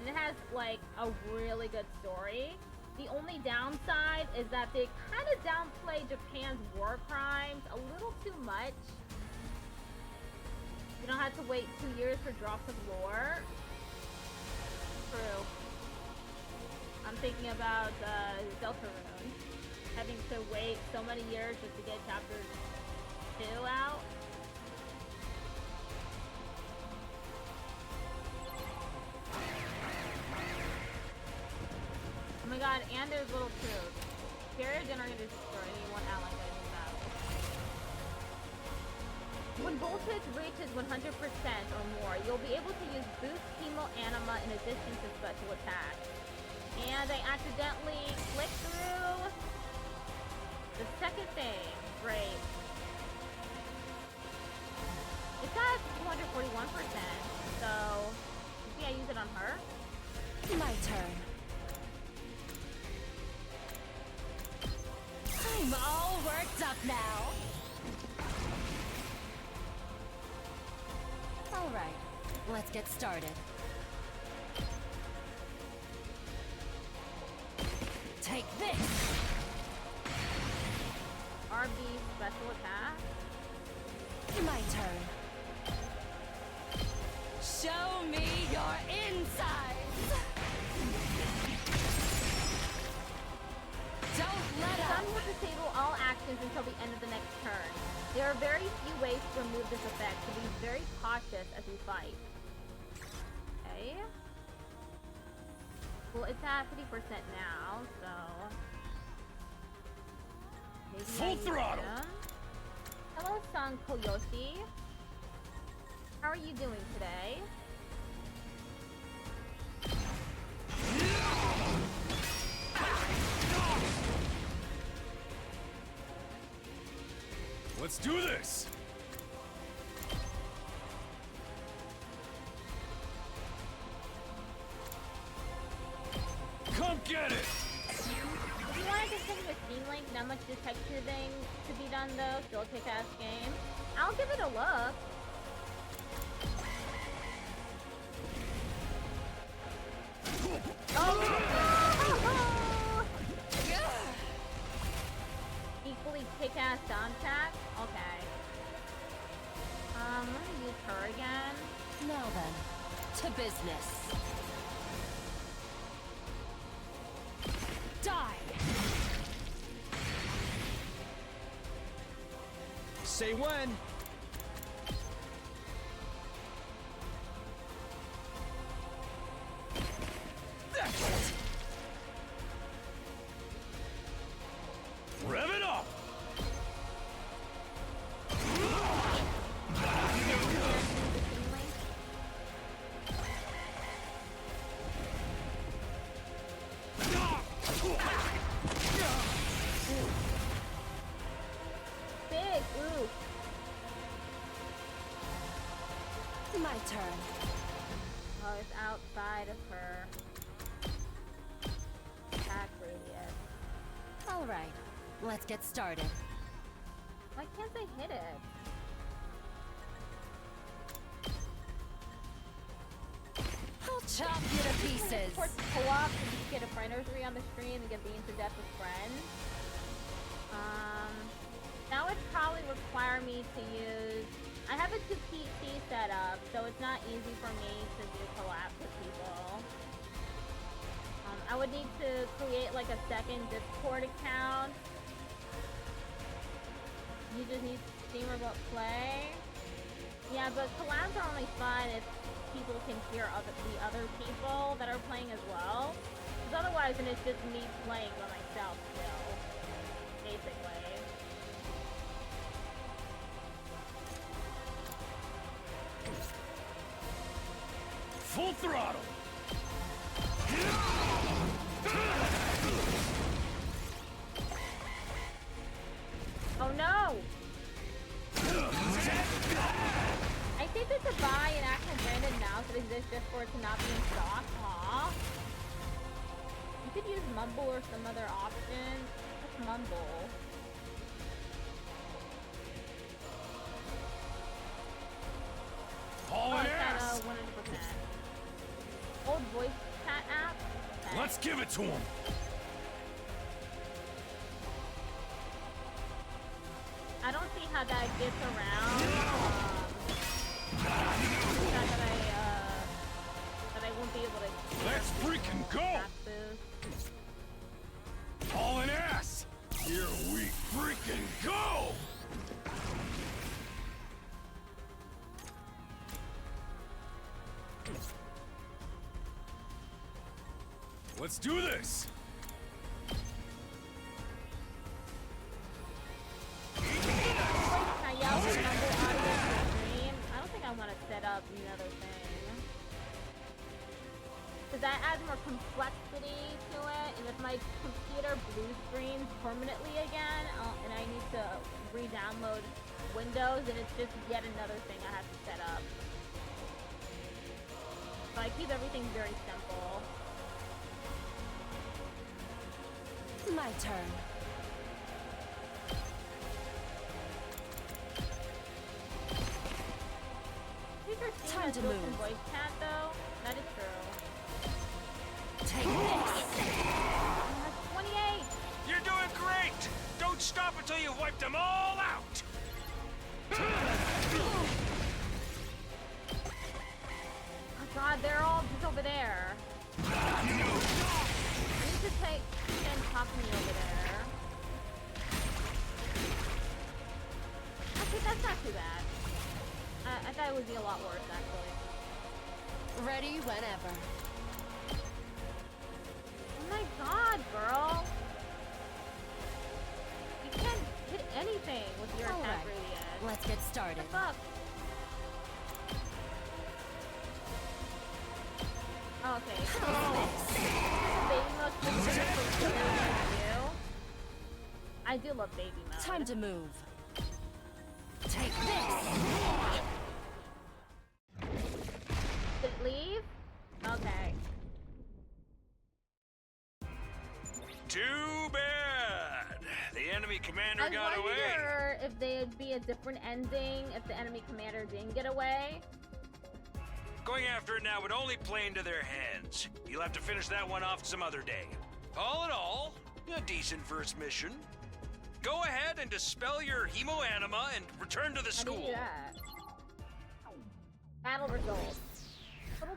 And it has, like, a really good story. The only downside is that they kind of downplay Japan's war crimes a little too much. You don't have to wait 2 years for drops of lore. True. I'm thinking about Deltarune. Having to wait so many years just to get chapter 2 out. Oh my god, and there's little troops. Carrier generator destroy anyone ally that is battle. When voltage reaches 100% or more, you'll be able to use boost hemo-anima in addition to special attacks. And I accidentally clicked through the second thing. Great. It's at 241%, so maybe I use it on her? My turn. I'm all worked up now. All right, let's get started. Take this! RB special attack? My turn. Show me your insides! Don't let up! Sun will disable all actions until the end of the next turn. There are very few ways to remove this effect, so be very cautious as we fight. Okay. Well, it's at 50% now, so... maybe Full throttle! Hello, San Koyoshi. How are you doing today? Let's do this! Come get it! If you wanted to send you a Steam link, not much detectiving to be done though, still a kick-ass game. I'll give it a look. business. Die! Say when. That's it. Rev it up! Big, ooh. My turn. Oh, it's outside of her attack radius. All right, let's get started. Why can't they hit it? I'll chop you to pieces. Support co-op and just get a friend or three on the stream and get the inter-depth with friends. That would probably require me to use... I have a 2PC setup, so it's not easy for me to do collab with people. I would need to create like a second Discord account. You just need Steam Remote Play. Yeah, but collabs are only fun if people can hear the other people that are playing as well. Because otherwise, then it's just me playing by myself still, basically. Full throttle! Oh no! I think that to buy an actual branded mouse that exists just for it to not be in stock. Aw. You could use Mumble or some other option. What's Mumble? Hauling it's that, ass! 100%. Old voice chat app? Okay. Let's give it to him! I don't see how that gets around. That I won't be able to. Let's freaking go! Hauling ass! Here we freaking go! Let's do this! Can I yell for Mumble audio on the stream? I don't think I want to set up another thing. Because that adds more complexity to it, and if my computer blue screens permanently again, and I need to re-download Windows, and it's just yet another thing I have to set up. So I keep everything very simple. My turn. Time to move. Voice chat, though. That is true. Take this. 28. You're doing great! Don't stop until you've wiped them all out! Oh god, they're all just over there. I need to take and talk to me over there. Okay, that's not too bad. I thought it would be a lot worse, actually. Ready whenever. Oh my god, girl! You can't hit anything with your attack radius. Let's get started. What the fuck? Oh, okay. Baby mode specifically for you. I do love baby mode. Time to move. Take this. Did it leave? Okay. Too bad! The enemy commander got I away! wonder if there'd be a different ending if the enemy commander didn't get away. Going after it now would only play into their hands. You'll have to finish that one off some other day. All in all, a decent first mission. Go ahead and dispel your hemoanima and return to the How do you school. do that? Battle results. Total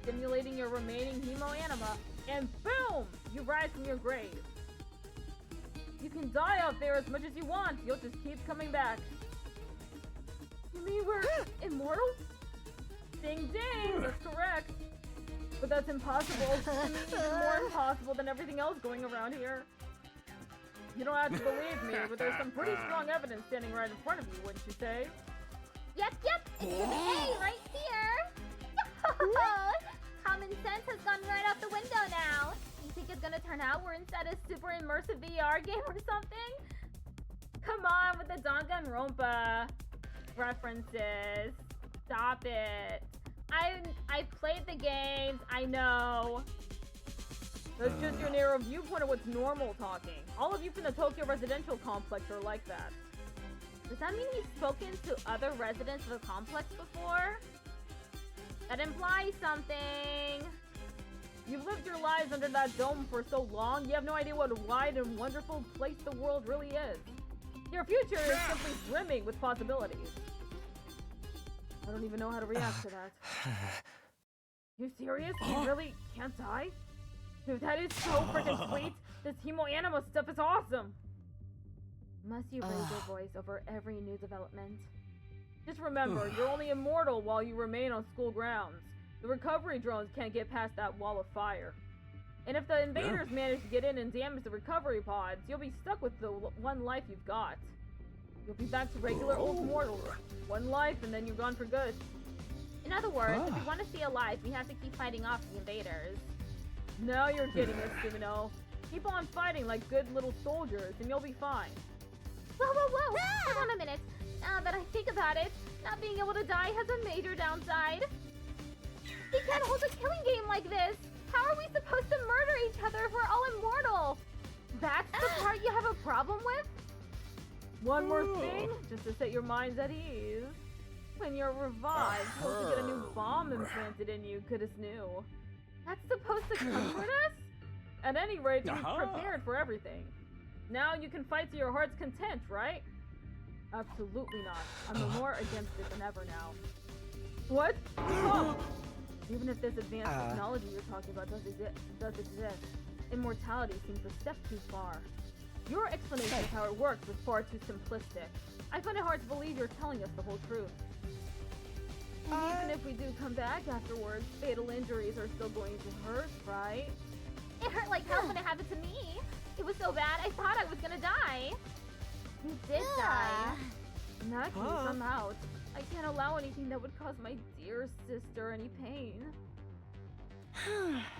stimulating your remaining hemoanima, and boom! You rise from your grave. You can die out there as much as you want, you'll just keep coming back. You mean we're immortal? Ding ding, that's correct. But that's impossible. I mean, even more impossible than everything else going around here. You don't have to believe me, but there's some pretty strong evidence standing right in front of you, wouldn't you say? Yep, it's Exhibit A right here. Common sense has gone right out the window now. You think it's gonna turn out we're inside a super immersive VR game or something? Come on with the Danganronpa references. Stop it. I played the games, I know. That's just your narrow viewpoint of what's normal talking. All of you from the Tokyo residential complex are like that. Does that mean he's spoken to other residents of the complex before? That implies something. You've lived your lives under that dome for so long, you have no idea what a wide and wonderful place the world really is. Your future is simply brimming with possibilities. I don't even know how to react to that. You serious? You really can't die? Dude, that is so freaking sweet. This hemoanima stuff is awesome. Must you raise your voice over every new development? Just remember, you're only immortal while you remain on school grounds. The recovery drones can't get past that wall of fire. And if the invaders manage to get in and damage the recovery pods, you'll be stuck with the one life you've got. You'll be back to regular old mortals. One life and then you're gone for good. In other words, if we want to stay alive, we have to keep fighting off the invaders. Now you're getting it, Sumino. Keep on fighting like good little soldiers and you'll be fine. Whoa! Hold on a minute. Now that I think about it, not being able to die has a major downside. We can't hold a killing game like this. How are we supposed to murder each other if we're all immortal? That's the part you have a problem with? One more thing, just to set your minds at ease. When you're revived, you'll have to get a new bomb implanted in you, goodness knew. That's supposed to comfort us? At any rate, you've prepared for everything. Now you can fight to your heart's content, right? Absolutely not. I'm more against it than ever now. What? Oh. Even if this advanced technology you're talking about does exist, immortality seems a step too far. Your explanation of how it works was far too simplistic. I find it hard to believe you're telling us the whole truth. And even if we do come back afterwards, fatal injuries are still going to hurt, right? It hurt like hell when it happened to me. It was so bad, I thought I was gonna die. You did die. In that case, I'm out. I can't allow anything that would cause my dear sister any pain.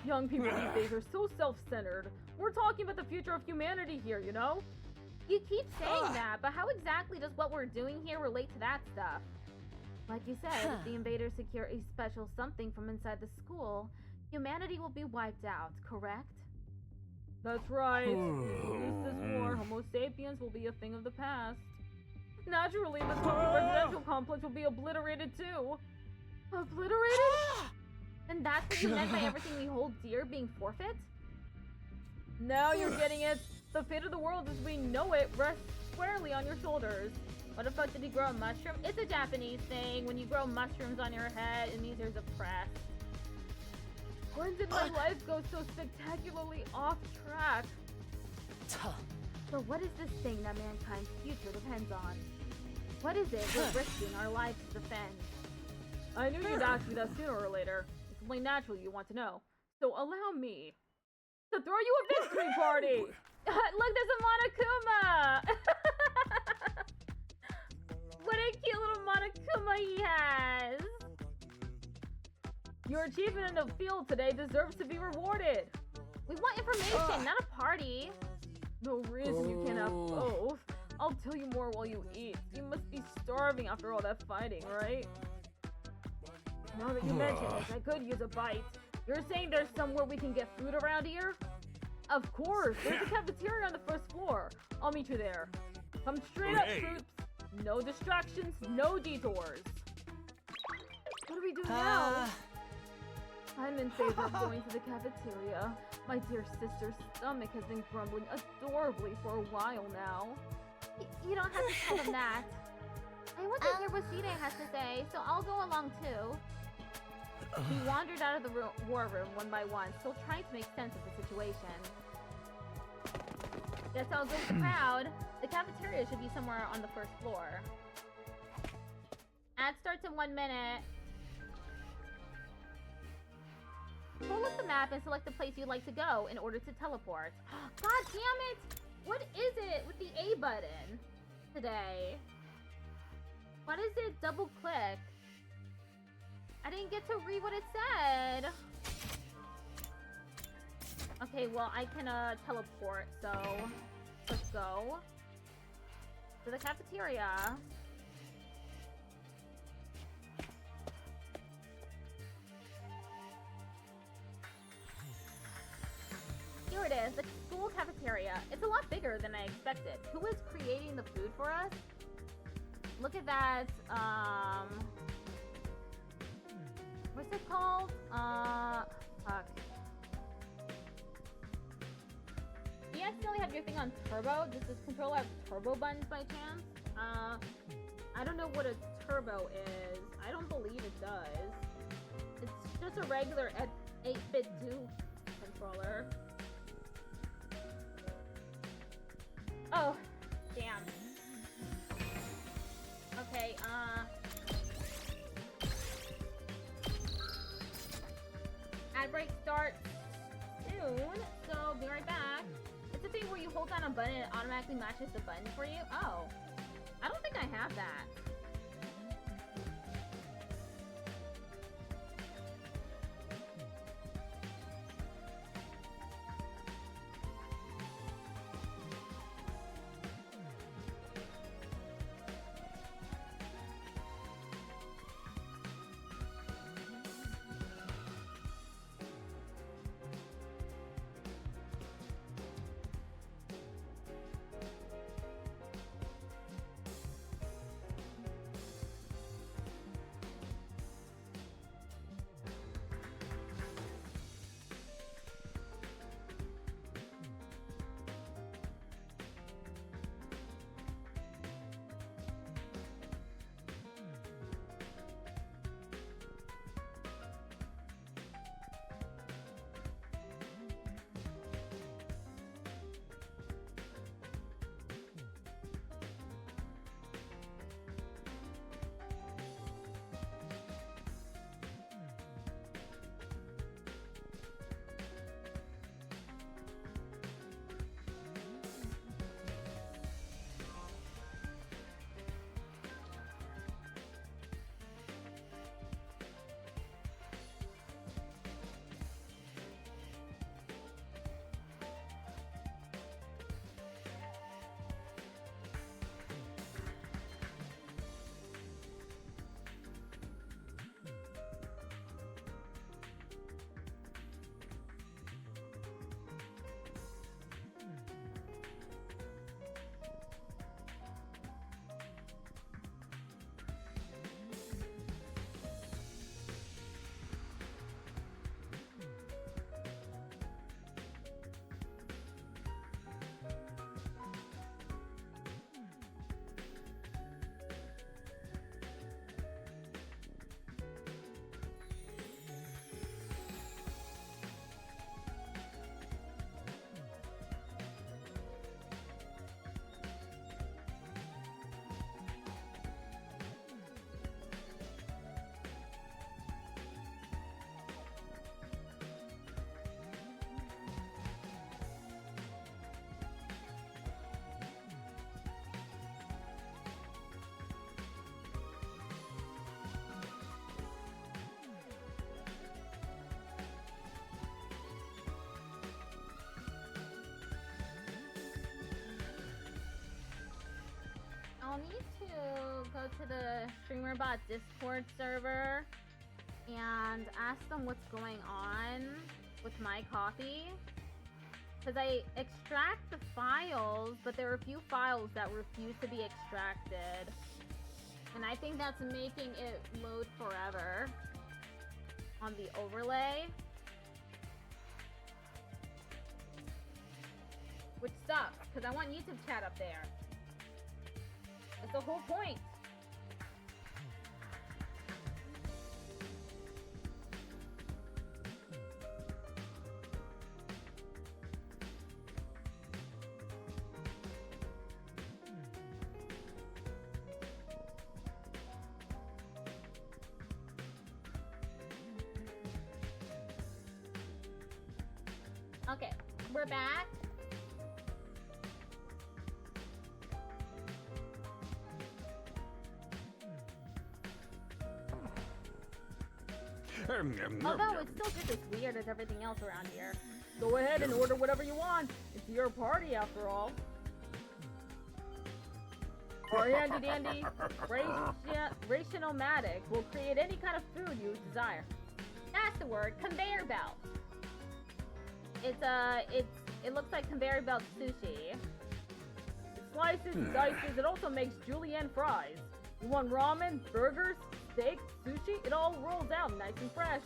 Young people these days are so self-centered. We're talking about the future of humanity here, you know? You keep saying that, but how exactly does what we're doing here relate to that stuff? Like you said, if the invaders secure a special something from inside the school, humanity will be wiped out, correct? That's right. Use this war, Homo sapiens will be a thing of the past. Naturally, the Tokyo residential complex will be obliterated too. Obliterated? And that's what you meant by everything we hold dear being forfeit? Now you're getting it. The fate of the world as we know it rests squarely on your shoulders. What the fuck did he grow a mushroom? It's a Japanese thing. When you grow mushrooms on your head, it means you're depressed. When did my life go so spectacularly off track? So what is this thing that mankind's future depends on? What is it we're risking our lives to defend? I knew you'd ask me that sooner or later. It's only natural you want to know. So allow me to throw you a victory party! Look, there's a Monokuma! What a cute little Monokuma he has! Your achievement in the field today deserves to be rewarded. We want information, not a party. No reason you can't have both. I'll tell you more while you eat. You must be starving after all that fighting, right? Now that you mention it, I could use a bite. You're saying there's somewhere we can get food around here? Of course, there's a cafeteria on the first floor. I'll meet you there. Come straight up, troops. No distractions, no detours. What do we do now? I'm in favor of going to the cafeteria. My dear sister's stomach has been grumbling adorably for a while now. You don't have to tell him that. I want to hear what Shide has to say, so I'll go along too. We wandered out of the war room one by one, still trying to make sense of the situation. That's how it goes the crowd. The cafeteria should be somewhere on the first floor. Ad starts in 1 minute. Pull up the map and select the place you'd like to go in order to teleport. God damn it! What is it with the A button today? Why does it double click? I didn't get to read what it said. Okay, well, I can teleport, so let's go to the cafeteria. Here it is, the school cafeteria. It's a lot bigger than I expected. Who is creating the food for us? Look at that, what's it called? Fuck. Do you accidentally have your thing on turbo? Does this controller have turbo buttons by chance? I don't know what a turbo is. I don't believe it does. It's just a regular 8-bit 2 controller. Oh, damn. Okay, ad break starts soon, so be right back. It's a thing where you hold down a button and it automatically matches the button for you. Oh, I don't think I have that. I'll need to go to the StreamerBot Discord server and ask them what's going on with my copy. Because I extract the files, but there are a few files that refuse to be extracted. And I think that's making it load forever on the overlay. Which sucks, because I want YouTube chat up there. That's the whole point. Okay, we're back. Although it's still just as weird as everything else around here. Go ahead and order whatever you want. It's your party after all. Our handy-dandy rationomatic will create any kind of food you desire. That's the word, conveyor belt. It looks like conveyor belt sushi. It slices, dices, it also makes julienne fries. You want ramen, burgers, steak, sushi? It all rolls out nice and fresh.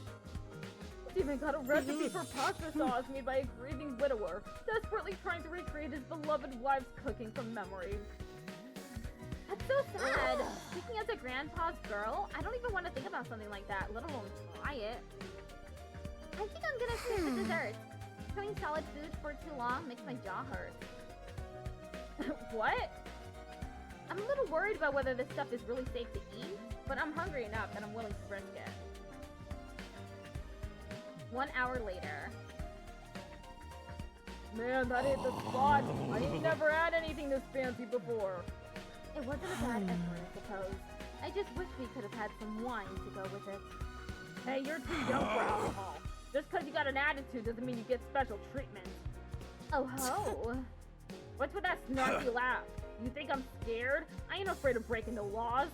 It's even got a recipe for pasta sauce made by a grieving widower, desperately trying to recreate his beloved wife's cooking from memory. That's so sad. Speaking as a grandpa's girl, I don't even want to think about something like that, let alone try it. I think I'm gonna skip the desserts. Chewing solid food for too long makes my jaw hurt. What? I'm a little worried about whether this stuff is really safe to eat, but I'm hungry enough and I'm willing to risk it. 1 hour later. Man, that ain't the spot. I ain't never had anything this fancy before. It wasn't a bad effort, I suppose. I just wish we could have had some wine to go with it. Hey, you're too young for alcohol. Just because you got an attitude doesn't mean you get special treatment. Oh ho! What's with that snarky laugh? You think I'm scared? I ain't afraid of breaking the laws.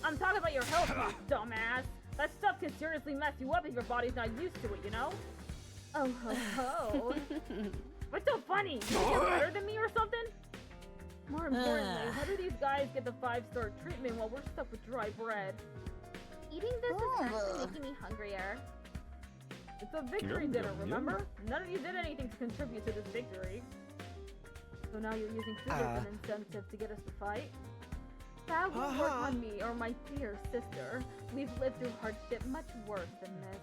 I'm talking about your health, you dumbass. That stuff can seriously mess you up if your body's not used to it, you know? Oh ho ho! What's so funny? You think you're better than me or something? More importantly, how do these guys get the 5-star treatment while we're stuck with dry bread? Eating this is actually making me hungrier. It's a victory dinner, remember? None of you did anything to contribute to this victory. So now you're using food as an incentive to get us to fight? That won't work on me or my dear sister. We've lived through hardship much worse than this.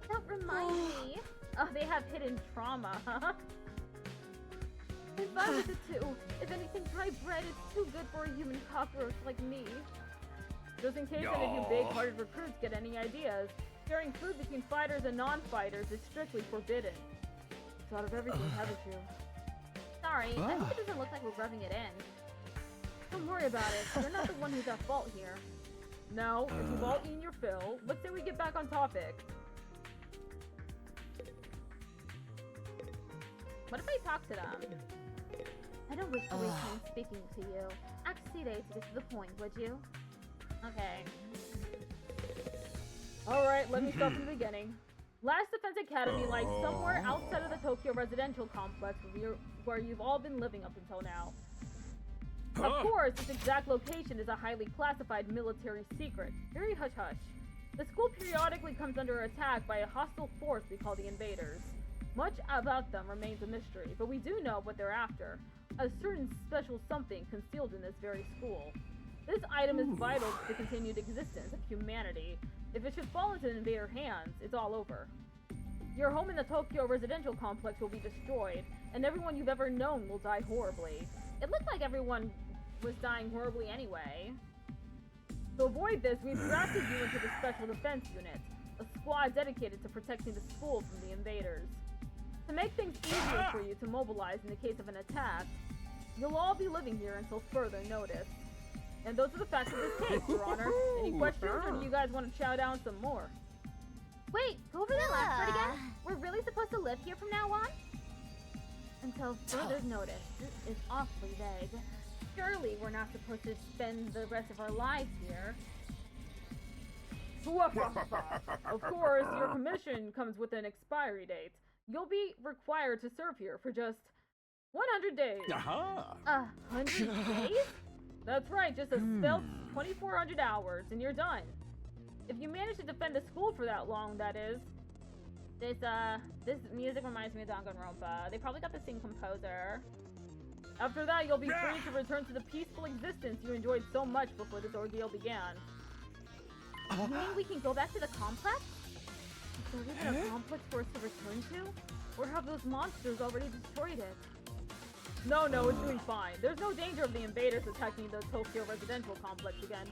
Don't remind me. Oh, they have hidden trauma, huh? I'm fine with it too. If anything, dry bread is too good for a human cockroach like me. Just in case any of you big-hearted recruits get any ideas, sharing food between fighters and non-fighters is strictly forbidden. Thought of everything, haven't you? Sorry, I hope it doesn't look like we're rubbing it in. Don't worry about it. You're not the one who's at fault here. Now, if you've all eaten your fill, let's say we get back on topic. What if I talk to them? I don't wish to waste time speaking to you. Accede to get to the point, would you? Okay. Alright, let me start from the beginning. Last Defense Academy lies somewhere outside of the Tokyo residential complex where you've all been living up until now. Of course, its exact location is a highly classified military secret. Very hush-hush. The school periodically comes under attack by a hostile force we call the Invaders. Much about them remains a mystery, but we do know what they're after. A certain special something concealed in this very school. This item is vital to the continued existence of humanity. If it should fall into an invader hands, it's all over. Your home in the Tokyo residential complex will be destroyed, and everyone you've ever known will die horribly. It looked like everyone was dying horribly anyway. To avoid this, we've drafted you into the Special Defense Unit, a squad dedicated to protecting the school from the invaders. To make things easier for you to mobilize in the case of an attack, you'll all be living here until further notice. And those are the facts of this case, Your Honor. Any questions, or do you guys want to chow down some more? Wait, go over that last part again. We're really supposed to live here from now on? Until further notice. This is awfully vague. Surely we're not supposed to spend the rest of our lives here. Of course, your commission comes with an expiry date. You'll be required to serve here for just 100 days. 100 days? That's right, just a stealth 2,400 hours, and you're done. If you manage to defend a school for that long, that is. This music reminds me of Danganronpa. They probably got the same composer. After that, you'll be free to return to the peaceful existence you enjoyed so much before this ordeal began. You mean we can go back to the complex? Is there even a complex for us to return to? Or have those monsters already destroyed it? No, it's doing fine. There's no danger of the invaders attacking the Tokyo residential complex again.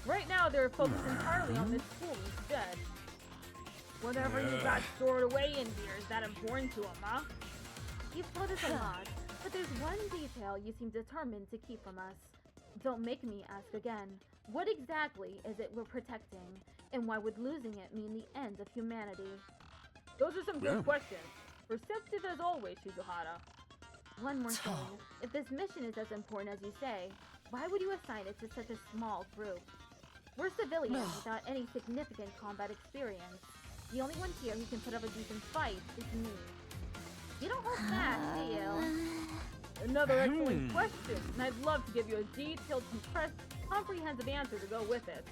Right now, they're focused entirely on this school instead. Whatever you got stored away in here, is that important to him, huh? You've told us a lot, but there's one detail you seem determined to keep from us. Don't make me ask again. What exactly is it we're protecting, and why would losing it mean the end of humanity? Those are some good questions. Perceptive as always, Shizuhara. One more thing. If this mission is as important as you say, why would you assign it to such a small group? We're civilians without any significant combat experience. The only one here who can put up a decent fight is me. You don't hold back, do you? Another excellent question, and I'd love to give you a detailed, compressed, comprehensive answer to go with it.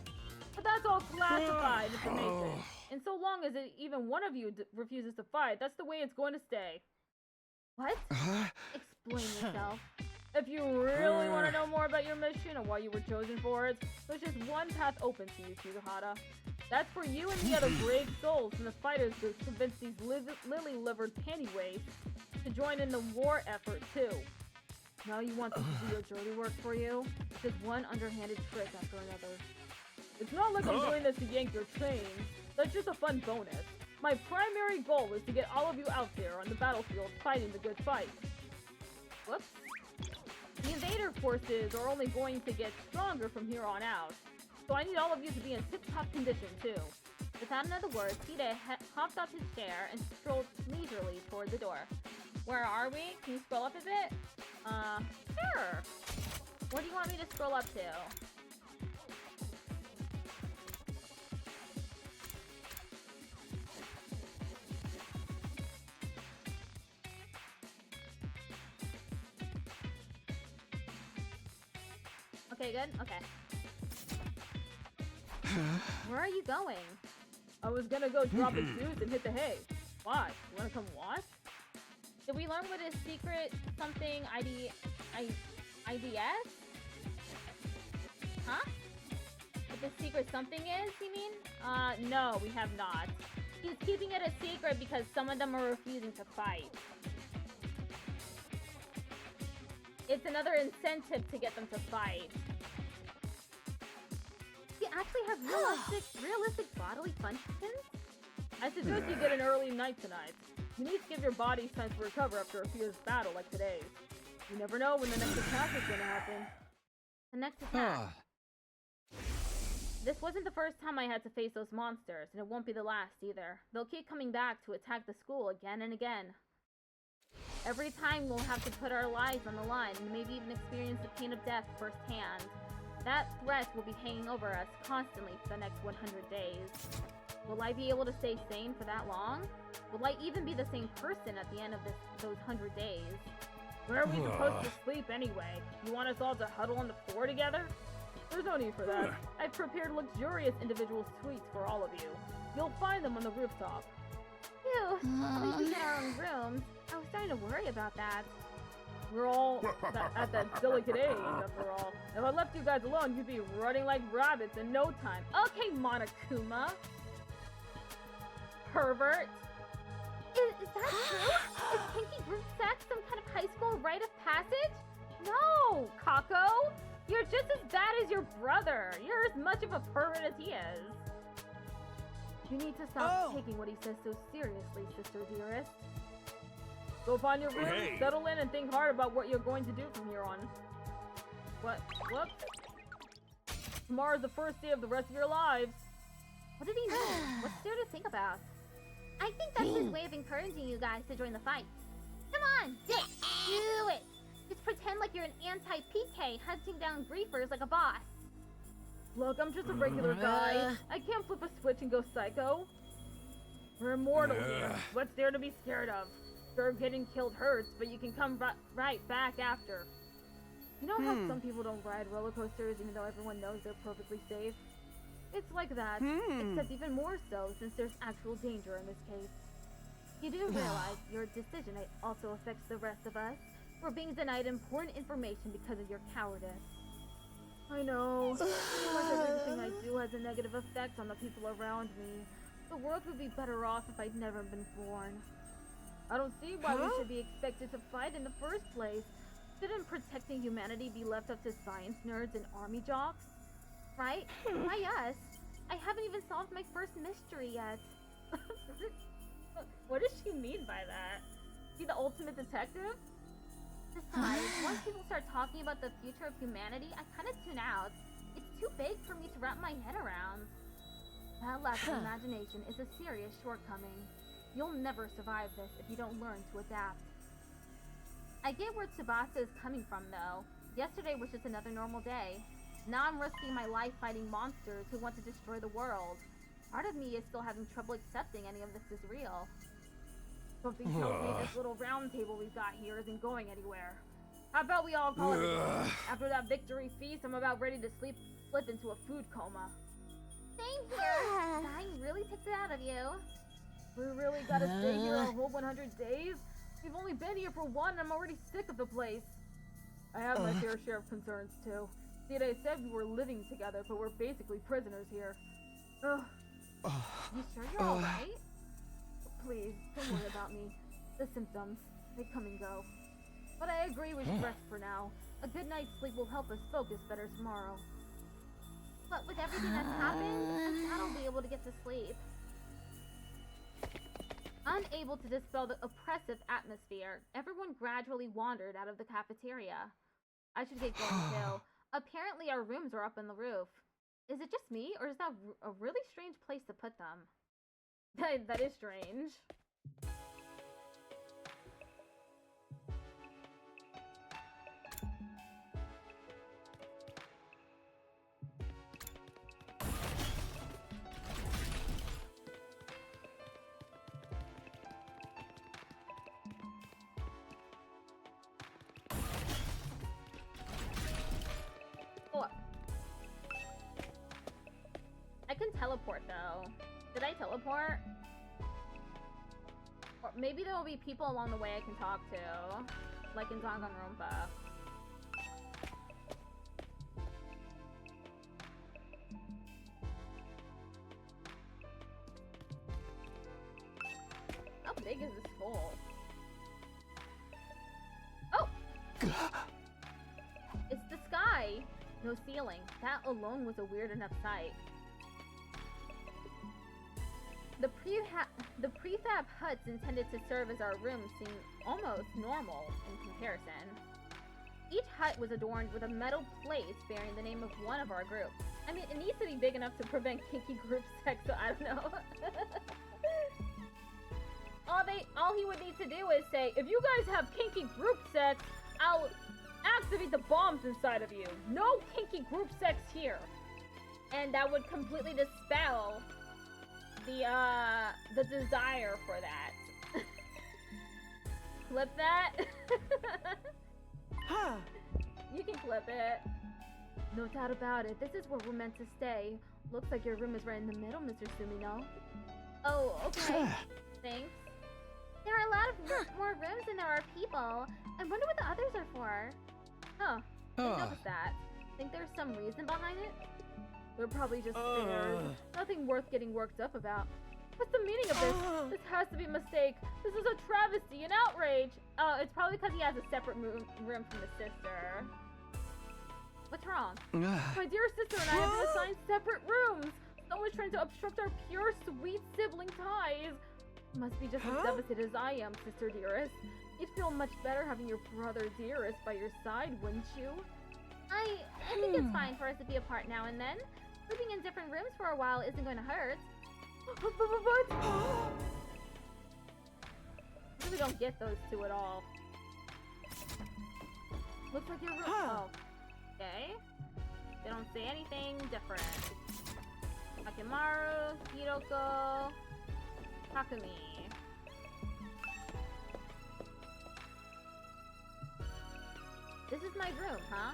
But that's all classified information. And so long as even one of you refuses to fight, that's the way it's going to stay. What? Explain yourself. If you really want to know more about your mission and why you were chosen for it, there's just one path open to you, Shizuhara. That's for you and the other brave souls from the fighters group to convince these lily-livered pantyweights to join in the war effort, too. Now you want them to do your dirty work for you? It's just one underhanded trick after another. It's not like I'm doing this to yank your chains. That's just a fun bonus. My primary goal is to get all of you out there on the battlefield fighting the good fight. Whoops. The invader forces are only going to get stronger from here on out. So I need all of you to be in tip-top condition, too. Without another word, Hide hopped off his chair and strolled leisurely toward the door. Where are we? Can you scroll up a bit? Sure. Where do you want me to scroll up to? Okay, good? Okay. Where are you going? I was gonna go drop his shoes and hit the hay. Why? You wanna come watch? Did we learn what his secret something IDS? Huh? What the secret something is, you mean? No, we have not. He's keeping it a secret because some of them are refusing to fight. It's another incentive to get them to fight. He actually has realistic bodily functions? I suggest you get an early night tonight. You need to give your body time to recover after a fierce battle like today's. You never know when the next attack is gonna happen. The next attack? This wasn't the first time I had to face those monsters, and it won't be the last either. They'll keep coming back to attack the school again and again. Every time we'll have to put our lives on the line and maybe even experience the pain of death firsthand. That threat will be hanging over us constantly for the next 100 days. Will I be able to stay sane for that long? Will I even be the same person at the end of those 100 days? Where are we supposed to sleep anyway? You want us all to huddle on the floor together? There's no need for that. I've prepared luxurious individual suites for all of you. You'll find them on the rooftop. Phew, at least we get our own rooms. I was starting to worry about that. We're all at that delicate age, after all. If I left you guys alone, you'd be running like rabbits in no time. Okay, Monokuma. Pervert. Is that true? Is kinky group sex some kind of high school rite of passage? No, Kako! You're just as bad as your brother. You're as much of a pervert as he is. You need to stop taking what he says so seriously, sister dearest. Go find your room, settle in, and think hard about what you're going to do from here on. What? Whoops. Tomorrow's the first day of the rest of your lives. What did he mean? What's there to think about? I think that's his way of encouraging you guys to join the fight. Come on, do it! Just pretend like you're an anti-PK hunting down griefers like a boss. Look, I'm just a regular guy. I can't flip a switch and go psycho. We're immortal here. What's there to be scared of? Sure, getting killed hurts, but you can come right back after. You know how some people don't ride roller coasters even though everyone knows they're perfectly safe? It's like that, except even more so since there's actual danger in this case. You do realize your decision also affects the rest of us. We're being denied important information because of your cowardice. I know. I feel like everything I do has a negative effect on the people around me. The world would be better off if I'd never been born. I don't see why we should be expected to fight in the first place. Shouldn't protecting humanity be left up to science nerds and army jocks? Right? Why us? I haven't even solved my first mystery yet. What does she mean by that? Is she the ultimate detective? Besides, once people start talking about the future of humanity, I kind of tune out. It's too big for me to wrap my head around. That lack of imagination is a serious shortcoming. You'll never survive this if you don't learn to adapt. I get where Tsubasa is coming from, though. Yesterday was just another normal day. Now I'm risking my life fighting monsters who want to destroy the world. Part of me is still having trouble accepting any of this is real. Something tells me this little round table we've got here isn't going anywhere. How about we all call it a day? After that victory feast, I'm about ready to slip into a food coma. Same here. Dying really takes it out of you. We really gotta stay here a whole 100 days? We've only been here for one and I'm already sick of the place. I have my fair share of concerns too. See, they said we were living together, but we're basically prisoners here. Ugh. You sure you're alright? Please, don't worry about me. The symptoms, they come and go. But I agree we should rest for now. A good night's sleep will help us focus better tomorrow. But with everything that's happened, I'm not gonna be able to get to sleep. Unable to dispel the oppressive atmosphere, everyone gradually wandered out of the cafeteria. I should get going too. Apparently our rooms are up on the roof. Is it just me, or is that a really strange place to put them? That is strange. I can teleport though. Did I teleport? Or maybe there will be people along the way I can talk to. Like in Danganronpa. How big is this hole? Oh! It's the sky! No ceiling. That alone was a weird enough sight. The prefab huts intended to serve as our rooms seem almost normal in comparison. Each hut was adorned with a metal plate bearing the name of one of our groups. I mean, it needs to be big enough to prevent kinky group sex, so I don't know. All he would need to do is say, if you guys have kinky group sex, I'll activate the bombs inside of you. No kinky group sex here. And that would completely dispel the desire for that. Clip that. You can clip it. No doubt about it. This is where we're meant to stay. Looks like your room is right in the middle, Mr. Sumino. Oh, okay. Thanks. There are a lot of more rooms than there are people. I wonder what the others are for. Huh. Didn't notice that. Think there's some reason behind it? They're probably just stairs. Nothing worth getting worked up about. What's the meaning of this? This has to be a mistake. This is a travesty, an outrage. Oh, it's probably because he has a separate room from his sister. What's wrong? My dear sister and I have been assigned separate rooms. Someone's trying to obstruct our pure, sweet sibling ties. You must be just as devastated as I am, sister dearest. You'd feel much better having your brother dearest by your side, wouldn't you? I think it's fine for us to be apart now and then. Living in different rooms for a while isn't going to hurt. What? I really don't get those two at all. Looks like your room. Oh. Okay. They don't say anything different. Akemaru, Hiroko, Takumi. This is my room, huh?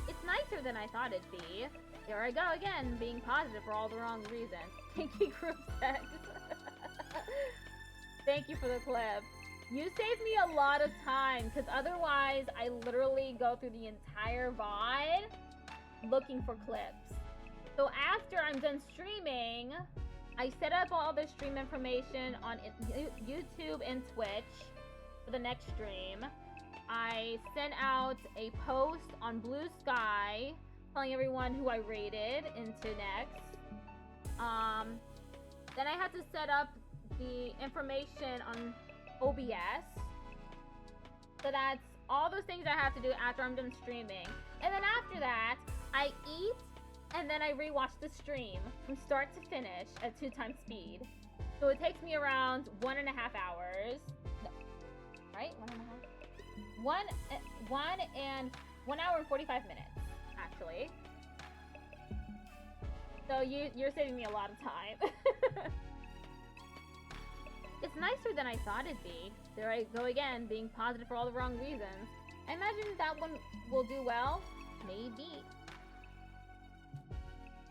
It's nicer than I thought it'd be. Here I go again, being positive for all the wrong reasons. Kinky group sex. Thank you for the clip. You saved me a lot of time, because otherwise I literally go through the entire VOD looking for clips. So after I'm done streaming, I set up all the stream information on YouTube and Twitch for the next stream. I sent out a post on Blue Sky telling everyone who I rated into next. Then I had to set up the information on OBS. So that's all those things I have to do after I'm done streaming. And then after that, I eat, and then I rewatch the stream from start to finish at 2x speed. So it takes me around 1.5 hours. No, right? 1.5? 1 hour and 45 minutes, actually. So you're saving me a lot of time. It's nicer than I thought it'd be. There I go again, being positive for all the wrong reasons. I imagine that one will do well. Maybe.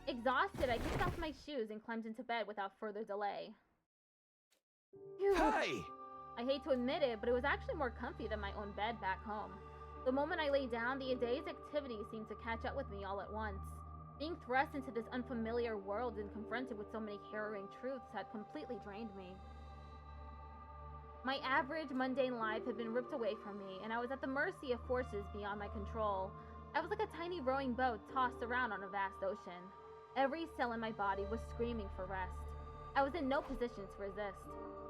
Exhausted, I kicked off my shoes and climbed into bed without further delay. Phew. Hi! I hate to admit it, but it was actually more comfy than my own bed back home. The moment I lay down, the day's activities seemed to catch up with me all at once. Being thrust into this unfamiliar world and confronted with so many harrowing truths had completely drained me. My average, mundane life had been ripped away from me, and I was at the mercy of forces beyond my control. I was like a tiny rowing boat tossed around on a vast ocean. Every cell in my body was screaming for rest. I was in no position to resist.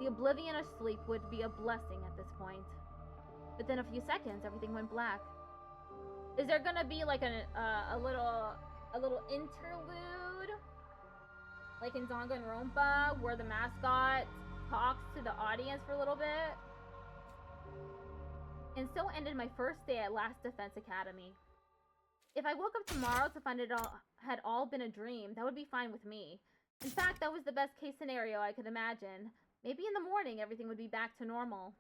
The oblivion of sleep would be a blessing at this point. Within a few seconds, everything went black. Is there gonna be like a little interlude, like in Danganronpa, where the mascot talks to the audience for a little bit? And so ended my first day at Last Defense Academy. If I woke up tomorrow to find it had all been a dream, that would be fine with me. In fact, that was the best case scenario I could imagine. Maybe in the morning, everything would be back to normal.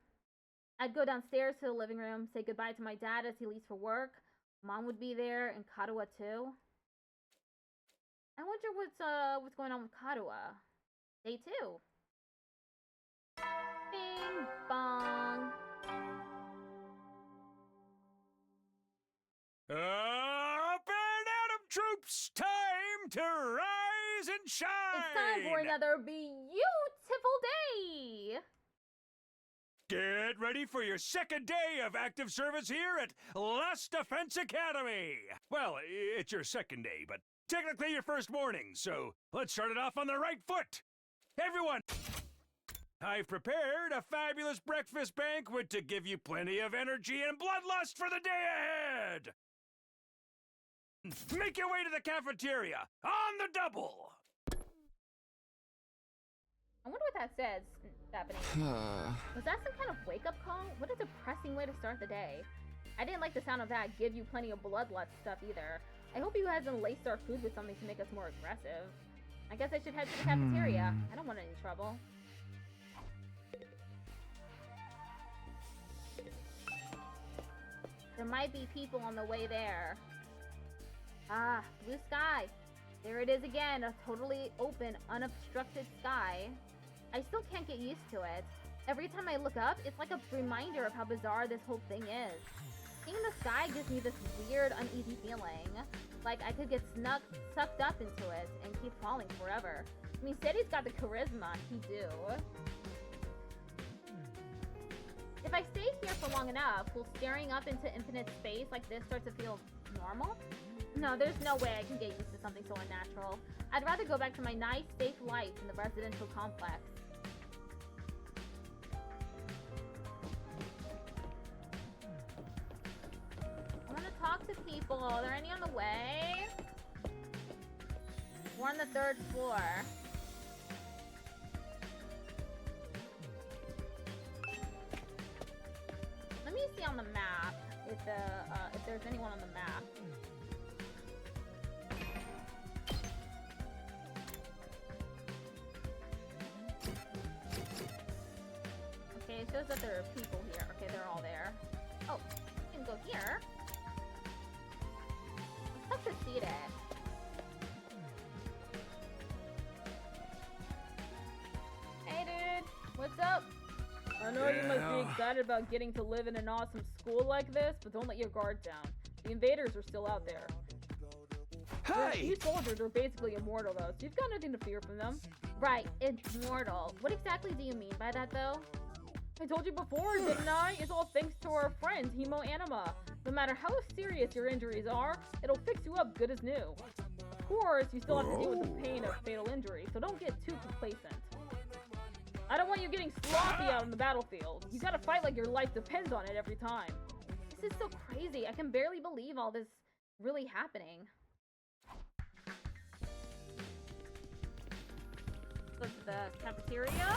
I'd go downstairs to the living room, say goodbye to my dad as he leaves for work. Mom would be there, and Karuha too. I wonder what's going on with Karuha. Day 2. Bing bong. Up and Adam troops, time to rise and shine! It's time for another beautiful day! Get ready for your second day of active service here at Last Defense Academy! Well, it's your second day, but technically your first morning, so let's start it off on the right foot! Everyone! I've prepared a fabulous breakfast banquet to give you plenty of energy and bloodlust for the day ahead! Make your way to the cafeteria, on the double! I wonder what that says, Stephanie. Was that some kind of wake-up call? What a depressing way to start the day. I didn't like the sound of that give you plenty of bloodlust stuff either. I hope he hasn't laced our food with something to make us more aggressive. I guess I should head to the cafeteria. I don't want any trouble. There might be people on the way there. Ah, blue sky. There it is again, a totally open, unobstructed sky. I still can't get used to it. Every time I look up, it's like a reminder of how bizarre this whole thing is. Seeing the sky gives me this weird, uneasy feeling. Like I could get sucked up into it and keep falling forever. I mean, Sadie's got the charisma, he do. If I stay here for long enough, will staring up into infinite space like this start to feel normal? No, there's no way I can get used to something so unnatural. I'd rather go back to my nice, safe life in the residential complex. I want to talk to people. Are there any on the way? We're on the 3rd floor. Let me see on the map if there's anyone on the map. Okay, it shows that there are people here. Okay, they're all there. Oh, you can go here. Let's have to see it. Hey, dude. What's up? I know you must be excited about getting to live in an awesome school like this, but don't let your guard down. The invaders are still out there. Hey! These soldiers are basically immortal, though, so you've got nothing to fear from them. Right, immortal. What exactly do you mean by that, though? I told you before, didn't I? It's all thanks to our friend, Hemo Anima. No matter how serious your injuries are, it'll fix you up good as new. Of course, you still have to deal with the pain of fatal injury, so don't get too complacent. I don't want you getting sloppy out on the battlefield. You gotta fight like your life depends on it every time. This is so crazy. I can barely believe all this really happening. Go to the cafeteria.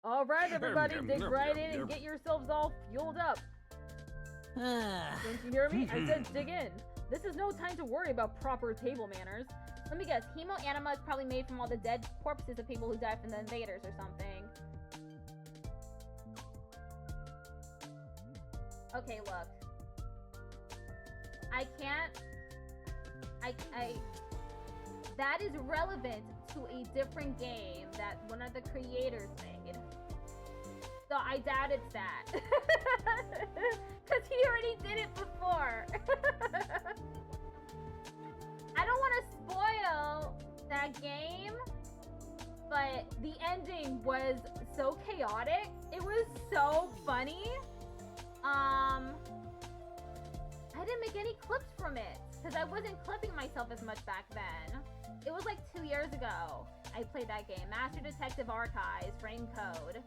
Alright, everybody, dig right in and get yourselves all fueled up. Don't you hear me? I said dig in. This is no time to worry about proper table manners. Let me guess, hemo anima is probably made from all the dead corpses of people who died from the invaders or something. Okay, look. I can't... That is relevant to a different game that one of the creators made. So I doubt it's that. Because he already did it before. I don't want to spoil that game, but the ending was so chaotic. It was so funny. I didn't make any clips from it because I wasn't clipping myself as much back then. It was like 2 years ago I played that game. Master Detective Archives, Frame Code.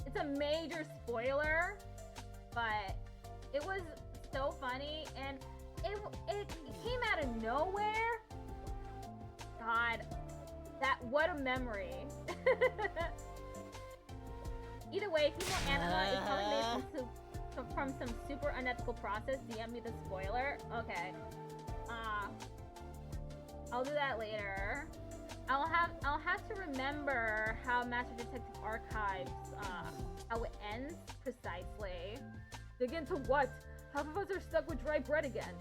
It's a major spoiler, but it was so funny and it came out of nowhere. God, what a memory. Either way, Hemo Anima is probably made from some super unethical process. DM me the spoiler. Okay. I'll do that later. I'll have to remember how Master Detective Archives how it ends precisely. Dig into what? Half of us are stuck with dry bread again.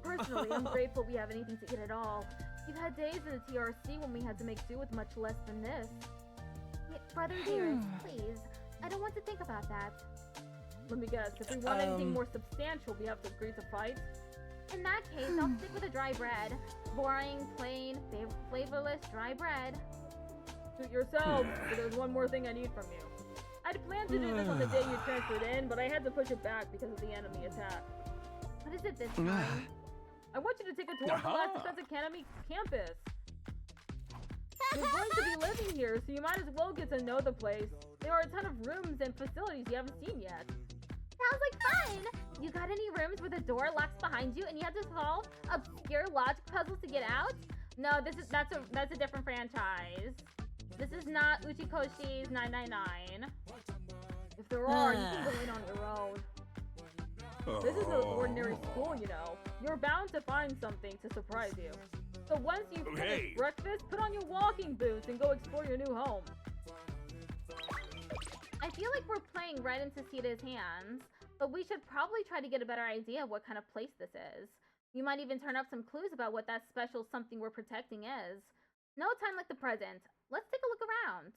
Personally, I'm grateful we have anything to eat at all. We've had days in the TRC when we had to make do with much less than this. Brother dearest, please. I don't want to think about that. Let me guess, if we want anything more substantial, we have to agree to fight? In that case, I'll stick with the dry bread. Boring, plain, flavorless dry bread. Suit yourself, but there's one more thing I need from you. I'd planned to do this on the day you transferred in, but I had to push it back because of the enemy attack. What is it this time? I want you to take a tour of the Last Defense Academy campus. You're going to be living here, so you might as well get to know the place. There are a ton of rooms and facilities you haven't seen yet. Sounds like fun! You got any rooms where the door locks behind you and you have to solve obscure logic puzzles to get out? No, that's a different franchise. This is not Uchikoshi's 999. If there are, you can go in on your own. This is no ordinary school, you know. You're bound to find something to surprise you. So once you finish breakfast, put on your walking boots and go explore your new home. I feel like we're playing right into Sita's hands, but we should probably try to get a better idea of what kind of place this is. You might even turn up some clues about what that special something we're protecting is. No time like the present. Let's take a look around.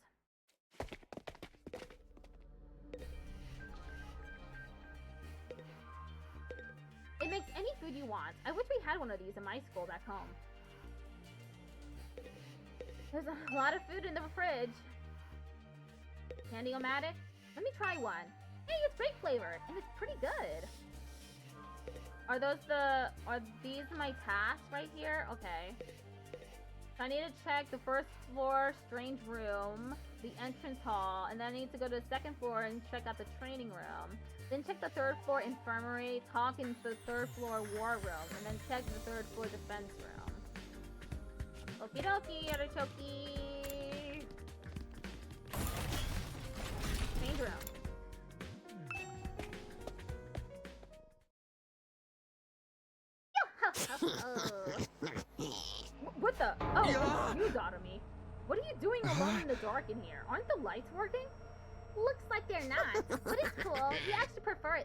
It makes any food you want. I wish we had one of these in my school back home. There's a lot of food in the fridge. Candy-o-matic? Let me try one. Hey, it's grape flavored, and it's pretty good. Are these my tasks right here? Okay. So I need to check the first floor strange room, the entrance hall, and then I need to go to the second floor and check out the training room. Then check the third floor infirmary, talk in the third floor war room, and then check the third floor defense room. Okie dokie, artichoke. Change room. What the? Oh, it's you, Dotomy. What are you doing alone in the dark in here? Aren't the lights working? Looks like they're not, but it's cool. I actually prefer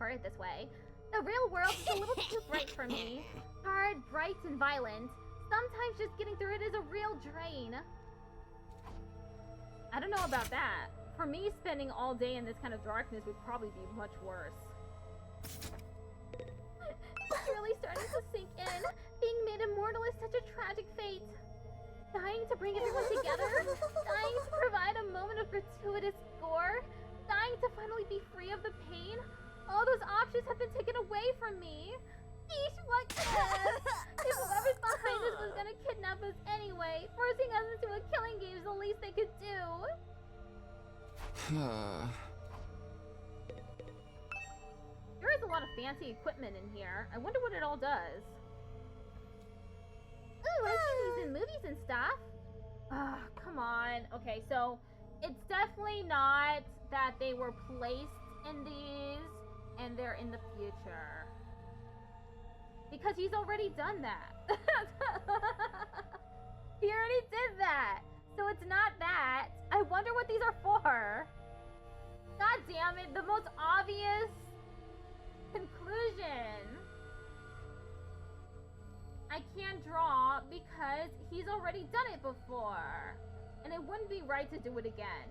it this way. The real world is a little too bright for me. Hard, bright, and violent. Sometimes just getting through it is a real drain. I don't know about that. For me, spending all day in this kind of darkness would probably be much worse. It's really starting to sink in. Being made immortal is such a tragic fate. Dying to bring everyone together, dying to provide a moment of gratuitous gore, dying to finally be free of the pain. All those options have been taken away from me. Eesh, what gives? If whoever's behind this was gonna kidnap us anyway, forcing us into a killing game is the least they could do. There is a lot of fancy equipment in here. I wonder what it all does. Ooh, I've seen these in movies and stuff. Ah, come on. Okay, so it's definitely not that they were placed in these and they're in the future. Because he's already done that. He already did that. So it's not that. I wonder what these are for. God damn it, the most obvious conclusion. I can't draw because he's already done it before. And it wouldn't be right to do it again.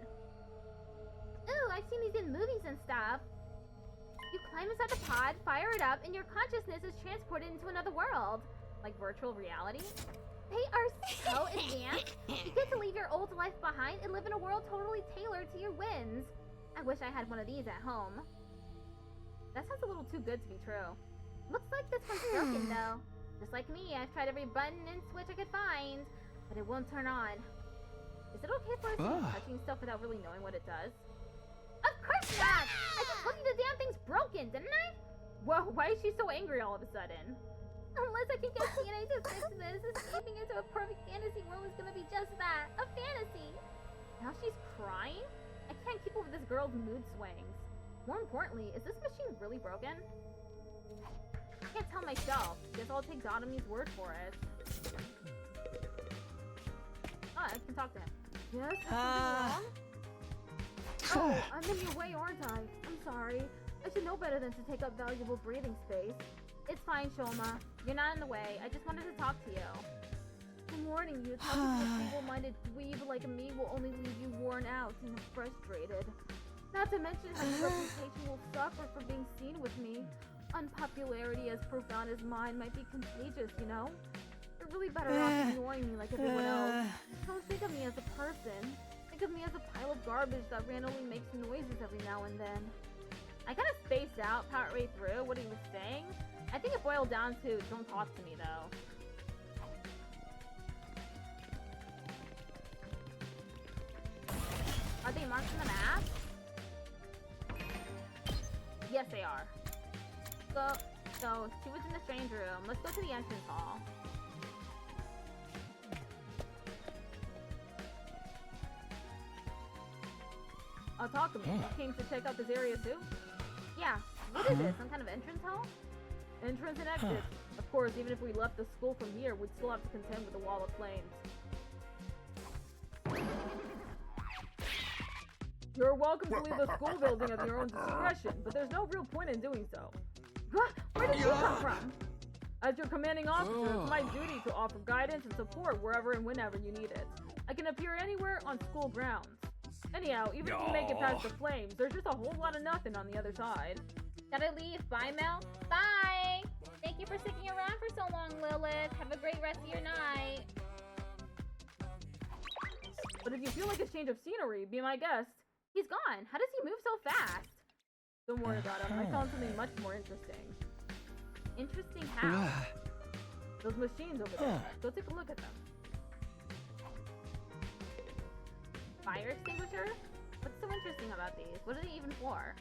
Ooh, I've seen these in movies and stuff. You climb inside the pod, fire it up, and your consciousness is transported into another world. Like virtual reality? They are so advanced. You get to leave your old life behind and live in a world totally tailored to your whims. I wish I had one of these at home. That sounds a little too good to be true. Looks like this one's broken though. Just like me, I've tried every button and switch I could find, but it won't turn on. Is it okay for us to be touching stuff without really knowing what it does? Of course not! I just told you the damn thing's broken, didn't I? Whoa, why is she so angry all of a sudden? Unless I can get TNA to fix this, escaping into a perfect fantasy world is gonna be just that, a fantasy. Now she's crying? I can't keep up with this girl's mood swings. More importantly, is this machine really broken? I can't tell myself. Guess I'll take Zotomy's word for it. Oh, I can talk to him. Yes, is something wrong? Oh, I'm in your way, aren't I? I'm sorry. I should know better than to take up valuable breathing space. It's fine, Shoma. You're not in the way. I just wanted to talk to you. I'm warning you, talking to a feeble-minded dweeb like me will only leave you worn out and frustrated. Not to mention how your reputation will suffer for being seen with me. Unpopularity as profound as mine might be contagious, you know? You're really better off ignoring me like everyone else. Don't think of me as a person. Think of me as a pile of garbage that randomly makes noises every now and then. I kind of spaced out partway through what he was saying. I think it boiled down to, don't talk to me though. Are they marked on the map? Yes, they are. So she was in the strange room. Let's go to the entrance hall. Oh, talk to me. You came to check out this area too? Yeah. What is this? Some kind of entrance hall? Entrance and exit. Of course, even if we left the school from here, we'd still have to contend with the wall of flames. You're welcome to leave the school building at your own discretion, but there's no real point in doing so. Where did you come from? As your commanding officer, it's my duty to offer guidance and support wherever and whenever you need it. I can appear anywhere on school grounds. Anyhow, even if you make it past the flames, there's just a whole lot of nothing on the other side. Gotta leave. Bye, Mel. Bye! Thank you for sticking around for so long, Lilith. Have a great rest of your night. But if you feel like a change of scenery, be my guest. He's gone. How does he move so fast? Don't worry about him. I found something much more interesting. Interesting how? Those machines over there. Go take a look at them. Fire extinguisher? What's so interesting about these? What are they even for?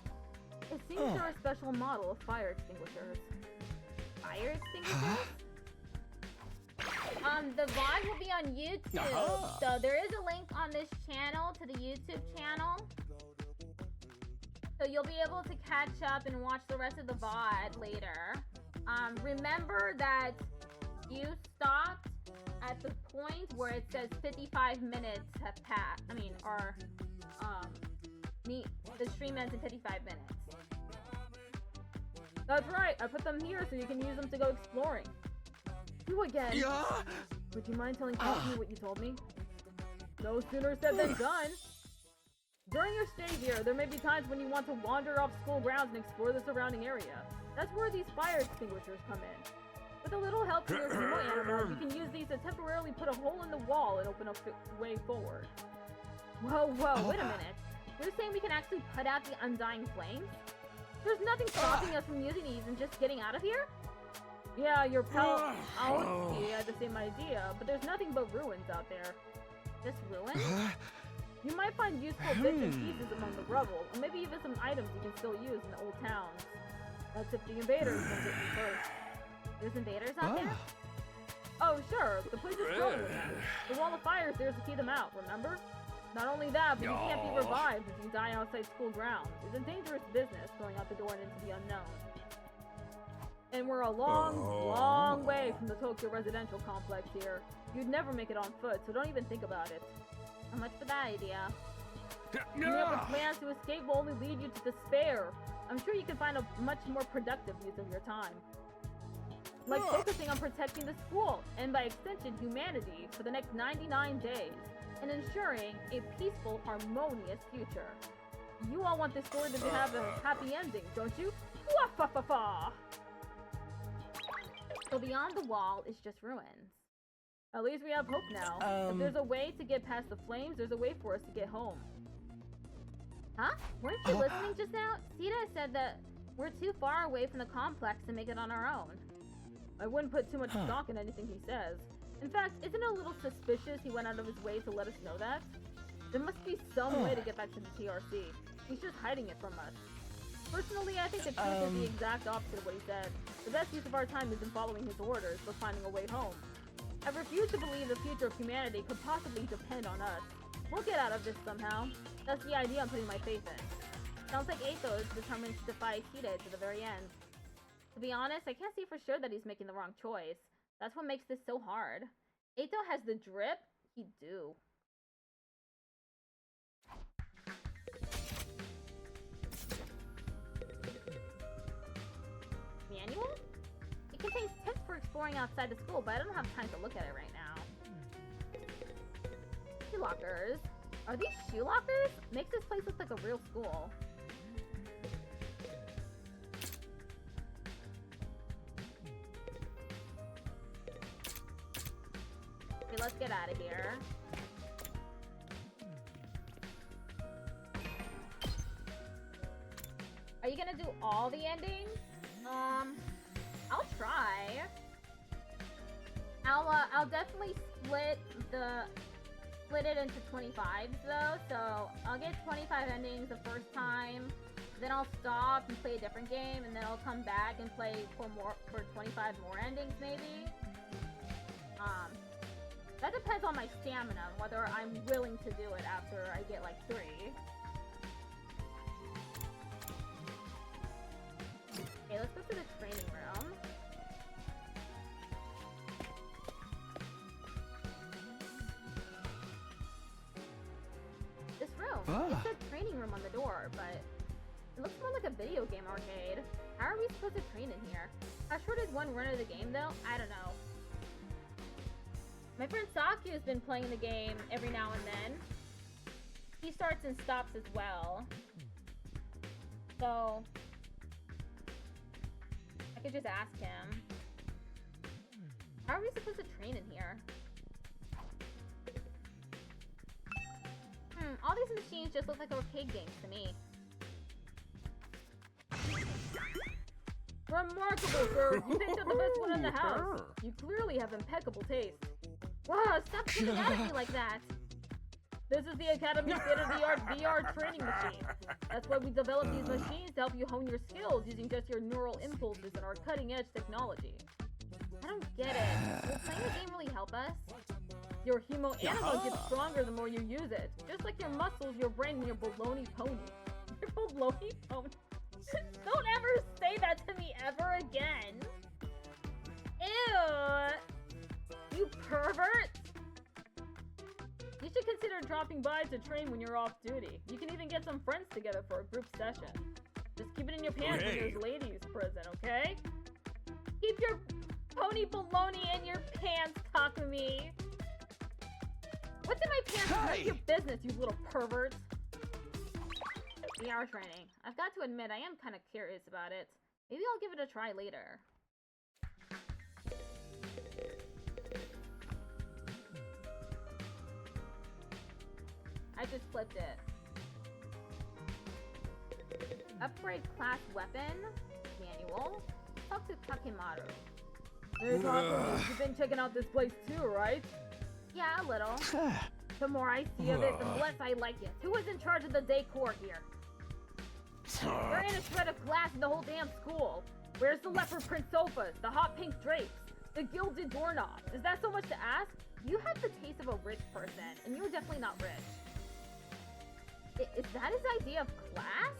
It seems they're a special model of fire extinguishers. Fire extinguishers? The VOD will be on YouTube. So there is a link on this channel to the YouTube channel. So you'll be able to catch up and watch the rest of the VOD later. Remember that you stopped at the point where it says 55 minutes have passed. The stream ends in 55 minutes. That's right, I put them here so you can use them to go exploring. You again. Would you mind telling me what you told me? No sooner said than done. During your stay here, there may be times when you want to wander off school grounds and explore the surrounding area. That's where these fire extinguishers come in. With a little help from your Humo animal, you can use these to temporarily put a hole in the wall and open a way forward. Whoa, wait a minute. You're saying we can actually put out the undying flames? There's nothing stopping us from using these and just getting out of here? Yeah, your pal Aoki had the same idea, but there's nothing but ruins out there. Just ruins? You might find useful bits and pieces among the rubble, or maybe even some items you can still use in the old towns. That's if the invaders don't get you first. There's invaders out there? Oh, sure. The place is filled with them. The wall of fire is there to keep them out, remember? Not only that, but you can't be revived if you die outside school grounds. It's a dangerous business going out the door and into the unknown. And we're a long way from the Tokyo residential complex here. You'd never make it on foot, so don't even think about it. How much for that idea? Your plans to escape will only lead you to despair. I'm sure you can find a much more productive use of your time. Like focusing on protecting the school, and by extension humanity, for the next 99 days, and ensuring a peaceful, harmonious future. You all want this story to have a happy ending, don't you? Wah-fa-fa-fa! So beyond the wall is just ruins. At least we have hope now. If there's a way to get past the flames, there's a way for us to get home. Huh? Weren't you listening just now? Sita said that we're too far away from the complex to make it on our own. I wouldn't put too much stock in anything he says. In fact, isn't it a little suspicious he went out of his way to let us know that? There must be some way to get back to the TRC. He's just hiding it from us. Personally, I think the truth is the exact opposite of what he said. The best use of our time isn't following his orders, but finding a way home. I refuse to believe the future of humanity could possibly depend on us. We'll get out of this somehow. That's the idea I'm putting my faith in. Sounds like Eito is determined to defy Hide to the very end. To be honest, I can't see for sure that he's making the wrong choice. That's what makes this so hard. Eito has the drip? He do. Manual? It contains tips for exploring outside the school, but I don't have time to look at it right now. Shoe lockers. Are these shoe lockers? Makes this place look like a real school. Okay, let's get out of here. Are you gonna do all the endings? I'll try. I'll definitely split it into 25s though, so I'll get 25 endings the first time, then I'll stop and play a different game, and then I'll come back and play for 25 more endings maybe. That depends on my stamina, whether I'm willing to do it after I get like 3. Okay, let's go to the training room. This room. It said training room on the door, but it looks more like a video game arcade. How are we supposed to train in here? How short is one run of the game though? I don't know. My friend Saku has been playing the game every now and then. He starts and stops as well. So I could just ask him. How are we supposed to train in here? All these machines just look like arcade games to me. Remarkable, sir! You picked up the best one in the house! You clearly have impeccable taste. Wow, stop looking at me like that! This is the Academy's state-of-the-art VR training machine. That's why we developed these machines to help you hone your skills using just your neural impulses and our cutting-edge technology. I don't get it. Will playing the game really help us? Your Humo animal gets stronger the more you use it. Just like your muscles, your brain, and your baloney pony. Your baloney pony? Don't ever say that to me ever again! Ew! You pervert! You should consider dropping by to train when you're off duty. You can even get some friends together for a group session. Just keep it in your pants when there's ladies present, okay? Keep your pony baloney in your pants, Takumi! What's in my pants? None of your business, you little pervert! VR training. I've got to admit, I am kind of curious about it. Maybe I'll give it a try later. I just flipped it. Upgrade class weapon. Manual. Talk to Takemaru. Hey, Takumi, you've been checking out this place too, right? Yeah, a little. The more I see of it, the less I like it. Who is in charge of the decor here? There ain't a shred of glass in the whole damn school. Where's the leopard print sofas, the hot pink drapes, the gilded doorknobs? Is that so much to ask? You have the taste of a rich person, and you're definitely not rich. Is that his idea of class?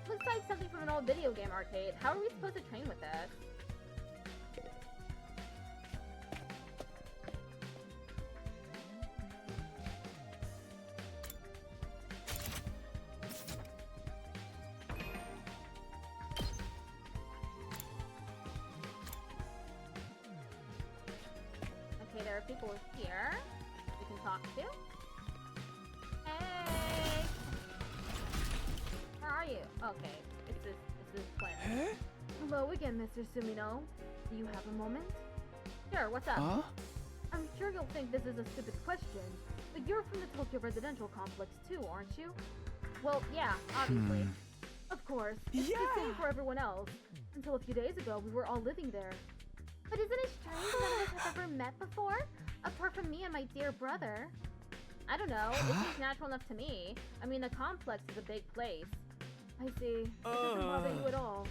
Looks like something from an old video game arcade. How are we supposed to train with this? Okay, there are people here we can talk to. Hey! Where are you? Okay, it's this planet. Hello again, Mr. Sumino. Do you have a moment? Sure, what's up? Huh? I'm sure you'll think this is a stupid question, but you're from the Tokyo residential complex too, aren't you? Well, yeah, obviously. Of course, it's the same for everyone else. Until a few days ago, we were all living there. But isn't it strange none of us have ever met before? Apart from me and my dear brother. I don't know, it seems natural enough to me. I mean, the complex is a big place. I see. It doesn't bother you at all.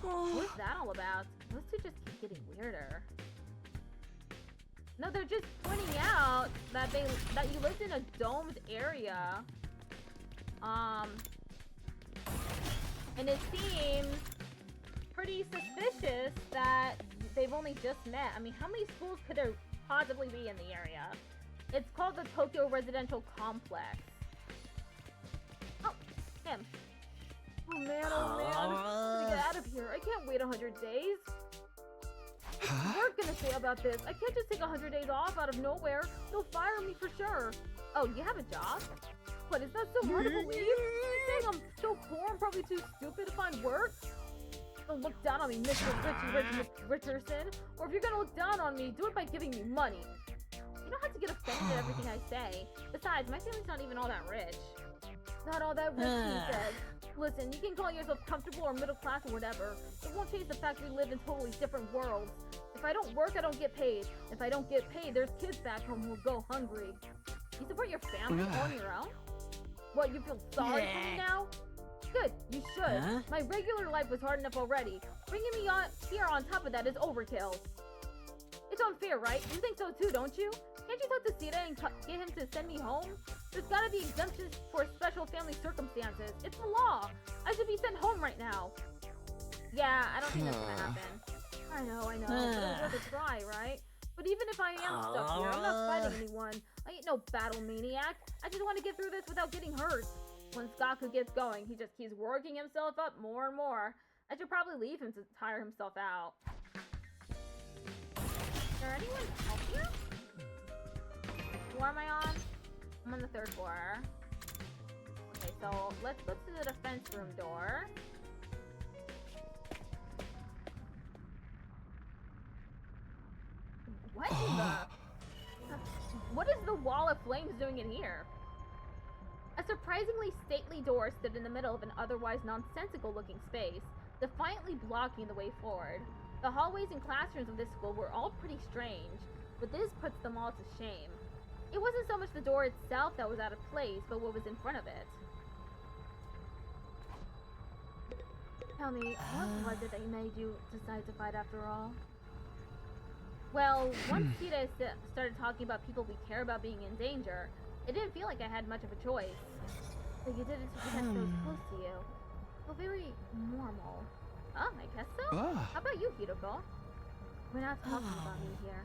What's that all about? Those two just keep getting weirder. No, they're just pointing out that that you lived in a domed area. And it seems pretty suspicious that they've only just met. I mean, how many schools could there possibly be in the area? It's called the Tokyo Residential Complex. Oh, him. Oh man, I'm gonna get out of here. I can't wait 100 days. What's work gonna say about this? I can't just take 100 days off out of nowhere. They'll fire me for sure. Oh, you have a job? What, is that so hard to believe? You're saying I'm so poor and probably too stupid to find work? Don't look down on me, Mr. Richardson. Or if you're gonna look down on me, do it by giving me money. You don't have to get offended at everything I say. Besides, my family's not even all that rich. Not all that rich, he said. Listen, you can call yourself comfortable or middle class or whatever. It won't change the fact we live in totally different worlds. If I don't work, I don't get paid. If I don't get paid, there's kids back home who will go hungry. You support your family on your own? What, you feel sorry for me now? Good, you should. My regular life was hard enough already. Bringing me on here on top of that is overkill. It's unfair, right? You think so too, don't you? Can't you talk to Sita and get him to send me home? There's gotta be exemptions for special family circumstances. It's the law. I should be sent home right now. Yeah, I don't think that's gonna happen. I know. But it was worth a try, right? But even if I am stuck here, I'm not fighting anyone. I ain't no battle maniac. I just want to get through this without getting hurt. When Skaku gets going, he just keeps working himself up more and more. I should probably leave him to tire himself out. Is there anyone else here? What floor am I on? I'm on the 3rd floor. Okay, so let's go to the defense room door. What in the... What is the wall of flames doing in here? A surprisingly stately door stood in the middle of an otherwise nonsensical-looking space, defiantly blocking the way forward. The hallways and classrooms of this school were all pretty strange, but this puts them all to shame. It wasn't so much the door itself that was out of place, but what was in front of it. Tell me, what was it that made you decide to fight after all? Well, once Sita started talking about people we care about being in danger, it didn't feel like I had much of a choice. But you did it to protect those close to you. So very normal. Oh, I guess so? How about you, Hiroko? We're not talking about me here.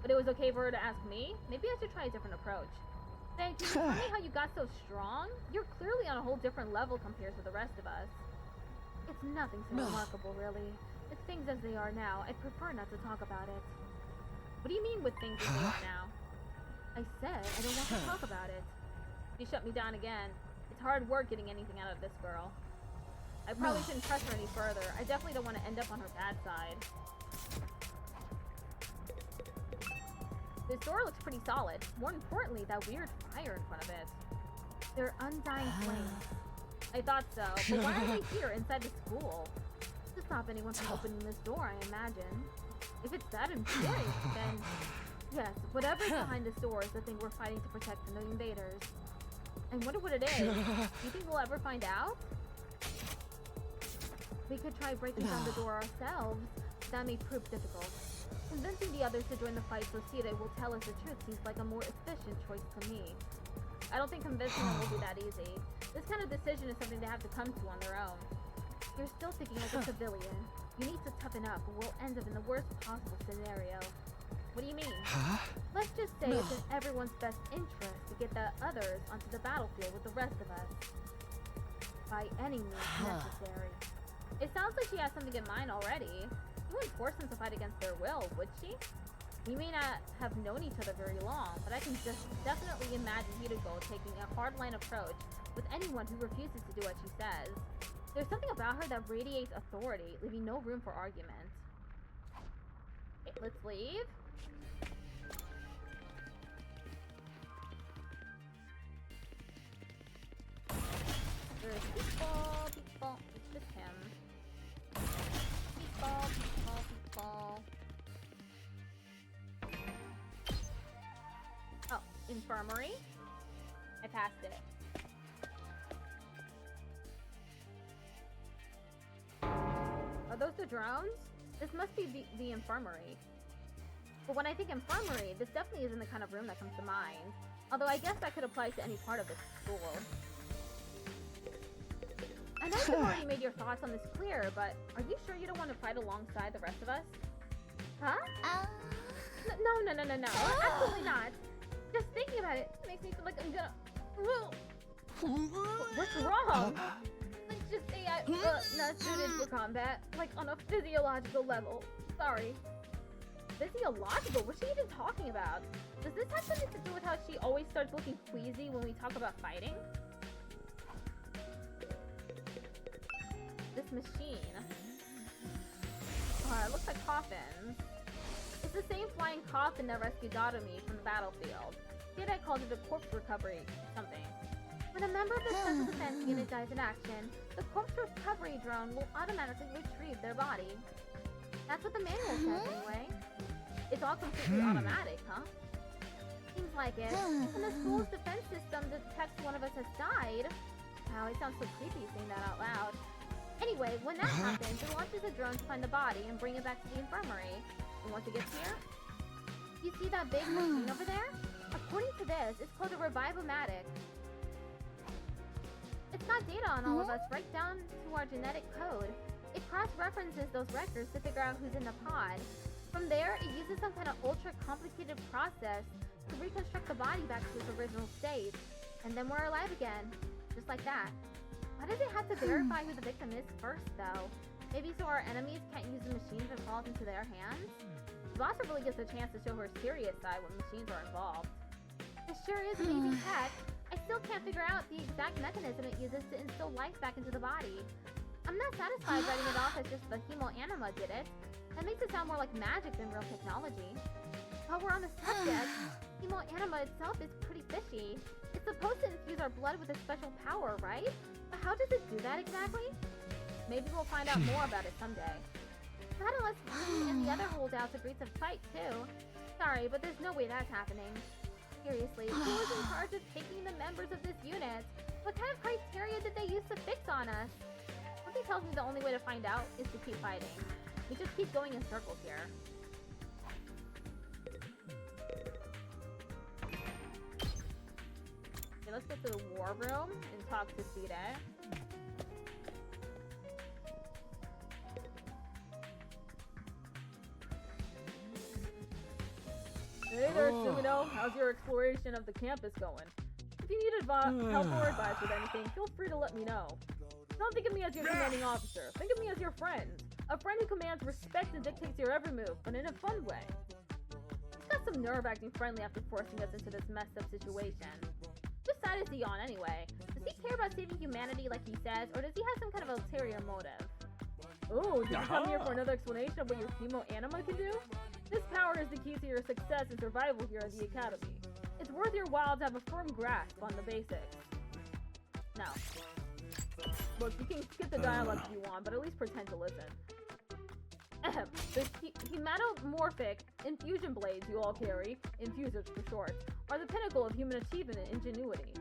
But it was okay for her to ask me? Maybe I should try a different approach. Then, can you tell me how you got so strong? You're clearly on a whole different level compared to the rest of us. It's nothing so remarkable, really. It's things as they are now. I'd prefer not to talk about it. What do you mean with things as they are now? I said I don't want to talk about it. She shut me down again. It's hard work getting anything out of this girl. I probably shouldn't press her any further. I definitely don't want to end up on her bad side. This door looks pretty solid. More importantly, that weird fire in front of it. They're undying flames. I thought so, but why are they here inside the school? To stop anyone from opening this door, I imagine. If it's that important, then yes, whatever's behind this door is the thing we're fighting to protect from the invaders. I wonder what it is. Do you think we'll ever find out? We could try breaking down the door ourselves. That may prove difficult. Convincing the others to join the fight so Sire will tell us the truth seems like a more efficient choice to me. I don't think convincing them will be that easy. This kind of decision is something they have to come to on their own. You're still thinking like a civilian. You need to toughen up or we'll end up in the worst possible scenario. What do you mean? Let's just say it's in everyone's best interest to get the others onto the battlefield with the rest of us. By any means necessary. It sounds like she has something in mind already. You wouldn't force them to fight against their will, would she? We may not have known each other very long, but I can just definitely imagine Hideko taking a hardline approach with anyone who refuses to do what she says. There's something about her that radiates authority, leaving no room for argument. Okay, let's leave. There's people. It's just him. People. Oh, infirmary. I passed it. Are those the drones? This must be the infirmary. But when I think infirmary, this definitely isn't the kind of room that comes to mind. Although I guess that could apply to any part of this school. I know you've already made your thoughts on this clear, but are you sure you don't want to fight alongside the rest of us? Huh? No, absolutely not. Just thinking about it makes me feel like I'm gonna... What's wrong? Let's just say I'm not suited for combat, like on a physiological level. Sorry. Physiological? What's she even talking about? Does this have something to do with how she always starts looking queasy when we talk about fighting? This machine. It looks like coffins. It's the same flying coffin that rescued Dotomi from the battlefield. Kidai called it a corpse recovery something. When a member of the Special Defense Unit dies in action, the corpse recovery drone will automatically retrieve their body. That's what the manual says anyway. It's all completely automatic, huh? Seems like it. When the school's defense system detects one of us has died... Wow, it sounds so creepy saying that out loud. Anyway, when that happens, it launches a drone to find the body and bring it back to the infirmary. And once it gets here, you see that big machine over there? According to this, it's called a revive-o-matic. It's got data on all of us right down to our genetic code. It cross-references those records to figure out who's in the pod. From there, it uses some kind of ultra-complicated process to reconstruct the body back to its original state. And then we're alive again. Just like that. Why does it have to verify who the victim is first, though? Maybe so our enemies can't use the machine if it falls into their hands? Vaasa really gets a chance to show her serious side when machines are involved. This sure is amazing tech. I still can't figure out the exact mechanism it uses to instill life back into the body. I'm not satisfied writing it off as just the hemoanima did it. That makes it sound more like magic than real technology. While we're on the subject, hemoanima itself is pretty fishy. It's supposed to infuse our blood with a special power, right? But how does it do that exactly? Maybe we'll find out more about it someday. Not unless we and the other holdouts agree to fight too. Sorry, but there's no way that's happening. Seriously, who was in charge of picking the members of this unit? What kind of criteria did they use to fix on us? Something tells me the only way to find out is to keep fighting. We just keep going in circles here. Okay, let's get to the war room and talk to Sire. Hey there, Sumino. How's your exploration of the campus going? If you need help or advice with anything, feel free to let me know. Don't think of me as your commanding officer. Think of me as your friend. A friend who commands respect and dictates your every move, but in a fun way. He's got some nerve acting friendly after forcing us into this messed up situation. Which side is he on anyway? Does he care about saving humanity like he says, or does he have some kind of ulterior motive? Oh, did you come here for another explanation of what your hemoanima can do? This power is the key to your success and survival here at the Academy. It's worth your while to have a firm grasp on the basics. Now, look, you can skip the dialogue if you want, but at least pretend to listen. The hematomorphic infusion blades you all carry, infusers for short, are the pinnacle of human achievement and ingenuity.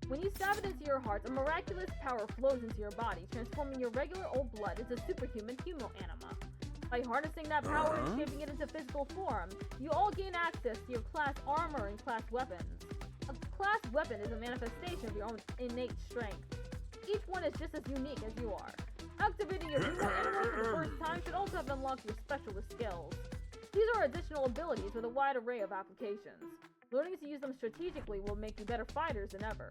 When you stab it into your heart, a miraculous power flows into your body, transforming your regular old blood into superhuman humo-anima. By harnessing that power and shaping it into physical form, you all gain access to your class armor and class weapons. A class weapon is a manifestation of your own innate strength. Each one is just as unique as you are. Activating your humo-anima for the first time should also have unlocked your specialist skills. These are additional abilities with a wide array of applications. Learning to use them strategically will make you better fighters than ever.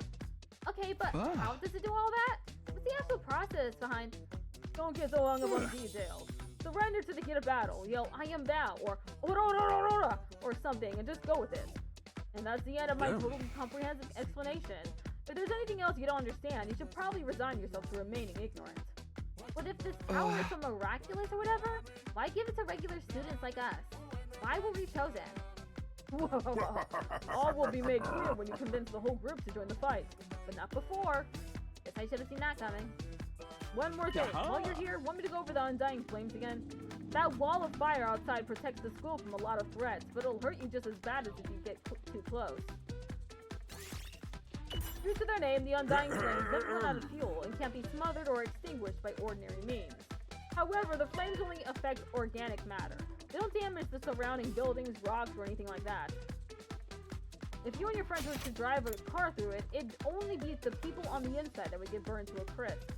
Okay, but how does it do all that? What's the actual process behind... Don't get so hung up on details. Surrender to the heat of battle, yell I am thou, or Ororororora, or something, and just go with it. And that's the end of my totally comprehensive explanation. If there's anything else you don't understand, you should probably resign yourself to remaining ignorant. But if this power is so miraculous or whatever, why give it to regular students like us? Why were we chosen? Whoa, all will be made clear when you convince the whole group to join the fight. But not before. Guess I should have seen that coming. One more thing, while you're here, want me to go over the Undying Flames again? That wall of fire outside protects the school from a lot of threats, but it'll hurt you just as bad as if you get too close. True to their name, the Undying Flames never run out of fuel and can't be smothered or extinguished by ordinary means. However, the flames only affect organic matter. They don't damage the surrounding buildings, rocks, or anything like that. If you and your friends were to drive a car through it, it'd only be the people on the inside that would get burned to a crisp.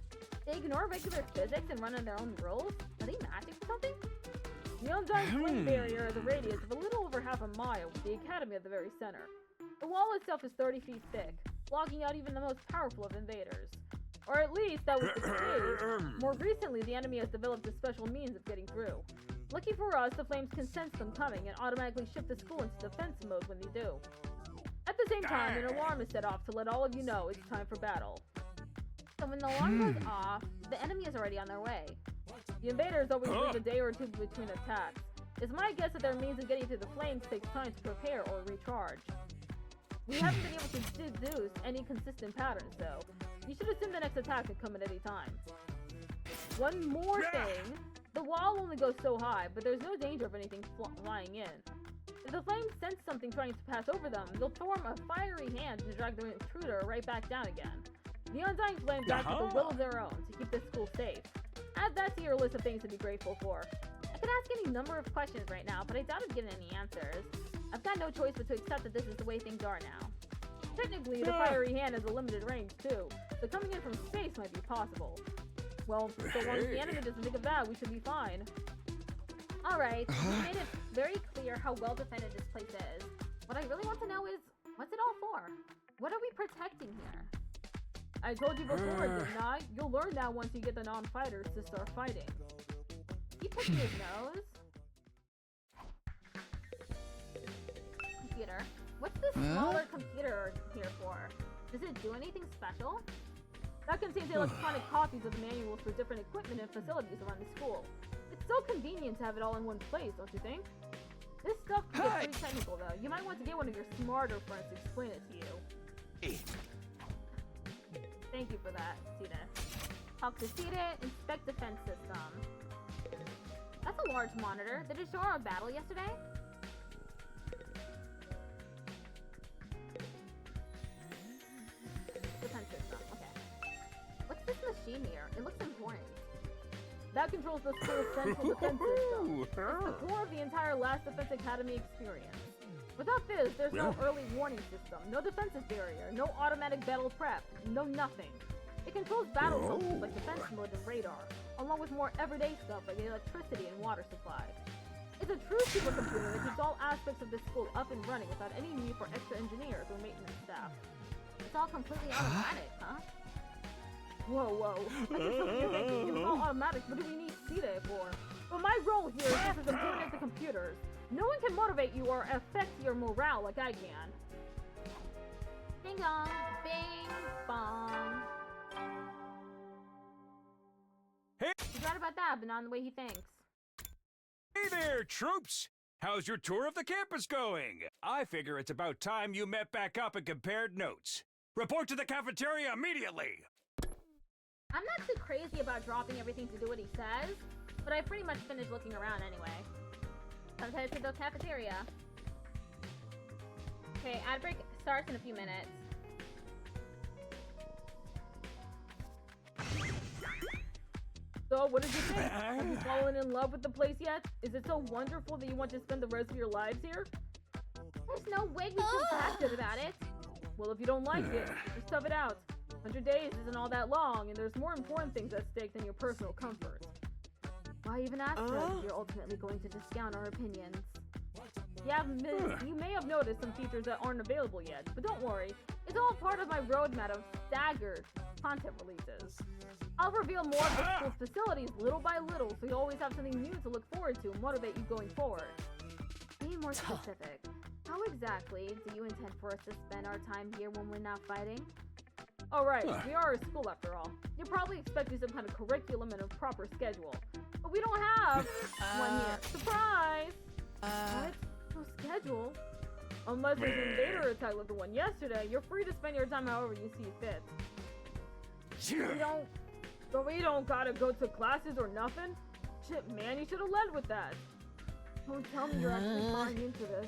They ignore regular physics and run on their own rules? Are they magic or something? The Undying Flame barrier has a radius of a little over half a mile, with the Academy at the very center. The wall itself is 30 feet thick, blocking out even the most powerful of invaders. Or at least that was the case. More recently, the enemy has developed a special means of getting through. Lucky for us, the flames can sense them coming and automatically shift the school into defense mode when they do. At the same time, an alarm is set off to let all of you know it's time for battle. So when the alarm goes off, the enemy is already on their way. The invaders always leave a day or two between attacks. It's my guess that their means of getting through the flames takes time to prepare or recharge. We haven't been able to deduce any consistent patterns, though. You should assume the next attack could come at any time. One more thing, the wall only goes so high, but there's no danger of anything flying in. If the flames sense something trying to pass over them, they'll form a fiery hand to drag the intruder right back down again. The Undying Flames act with a will of their own to keep this school safe. Add that to your list of things to be grateful for. I could ask any number of questions right now, but I doubt I'd get any answers. I've got no choice but to accept that this is the way things are now. Technically, the fiery hand has a limited range too, so coming in from space might be possible. Well, so long as the enemy doesn't think of that, we should be fine. Alright, we made it very clear how well defended this place is. What I really want to know is, what's it all for? What are we protecting here? I told you before, didn't I? You'll learn that once you get the non-fighters to start fighting. He picking his nose. Computer. What's this smaller computer here for? Does it do anything special? That contains electronic copies of the manuals for different equipment and facilities around the school. It's so convenient to have it all in one place, don't you think? This stuff can get pretty technical though. You might want to get one of your smarter friends to explain it to you. Thank you for that, Sita. Talk to Sita, inspect defense system. That's a large monitor. Did it show our battle yesterday? Defense system, okay. What's this machine here? It looks important. That controls the school's central defense system. It's the core of the entire Last Defense Academy experience. Without this, there's no early warning system, no defensive barrier, no automatic battle prep, no nothing. It controls battle tools like defense mode and radar, along with more everyday stuff like electricity and water supply. It's a true supercomputer that keeps all aspects of this school up and running without any need for extra engineers or maintenance staff. It's all completely automatic, huh? Whoa. I can tell you're thinking, if it's all automatic, what do we need Sita for? But my role here is just as important as the computers. No one can motivate you or affect your morale like I can. Ding dong, bing bong. Hey! He's right about that, but not in the way he thinks. Hey there, troops! How's your tour of the campus going? I figure it's about time you met back up and compared notes. Report to the cafeteria immediately! I'm not too crazy about dropping everything to do what he says, but I pretty much finished looking around anyway. Time to head to the cafeteria. Okay, ad break starts in a few minutes. So, what did you think? Have you fallen in love with the place yet? Is it so wonderful that you want to spend the rest of your lives here? There's no way we feel passionate about it. Well, if you don't like it, just tough it out. 100 days isn't all that long, and there's more important things at stake than your personal comfort. Why even ask us if you're ultimately going to discount our opinions? You may have noticed some features that aren't available yet, but don't worry. It's all part of my roadmap of staggered content releases. I'll reveal more of the school's facilities little by little, so you always have something new to look forward to and motivate you going forward. Be more specific. How exactly do you intend for us to spend our time here when we're not fighting? Alright, we are a school after all. You're probably expecting some kind of curriculum and a proper schedule. But we don't have one here. Surprise! What? No schedule? Unless there's an invader attack like the one yesterday, you're free to spend your time however you see fit. We don't gotta go to classes or nothing? Shit, man, you should've led with that. Don't tell me you're actually buying into this.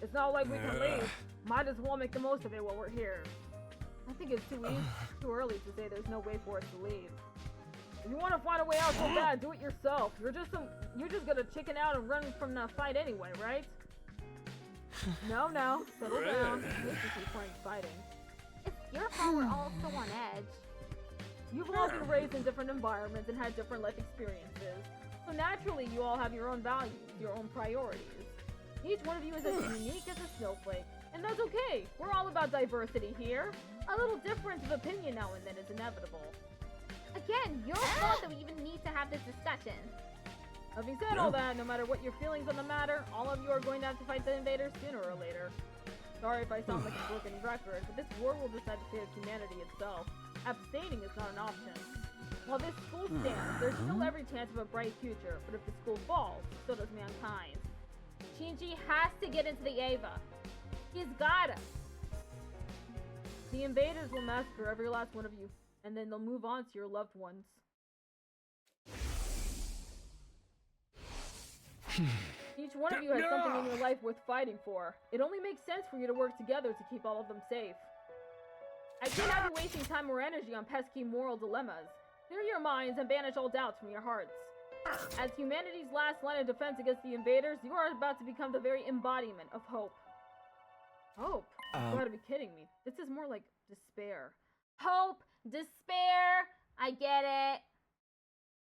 It's not like we can leave. Might as well make the most of it while we're here. I think it's too early to say there's no way for us to leave. If you want to find a way out so bad, do it yourself. You're just gonna chicken out and run from the fight anyway, right? No, settle down. This is the point of fighting. It's your fault we're all so on edge. You've all been raised in different environments and had different life experiences. So naturally, you all have your own values, your own priorities. Each one of you is as unique as a snowflake, and that's okay. We're all about diversity here. A little difference of opinion now and then is inevitable. Again, your fault that we even need to have this discussion. Having said all that, no matter what your feelings on the matter, all of you are going to have to fight the invaders sooner or later. Sorry if I sound like a broken record, but this war will decide the fate of humanity itself. Abstaining is not an option. While this school stands, there's still every chance of a bright future, but if the school falls, so does mankind. Shinji has to get into the Ava. He's gotta. The invaders will massacre every last one of you, and then they'll move on to your loved ones. Each one of you has something in your life worth fighting for. It only makes sense for you to work together to keep all of them safe. I can't have you wasting time or energy on pesky moral dilemmas. Clear your minds and banish all doubts from your hearts. As humanity's last line of defense against the invaders, you are about to become the very embodiment of hope. Hope? You gotta be kidding me. This is more like despair. Hope, despair, I get it.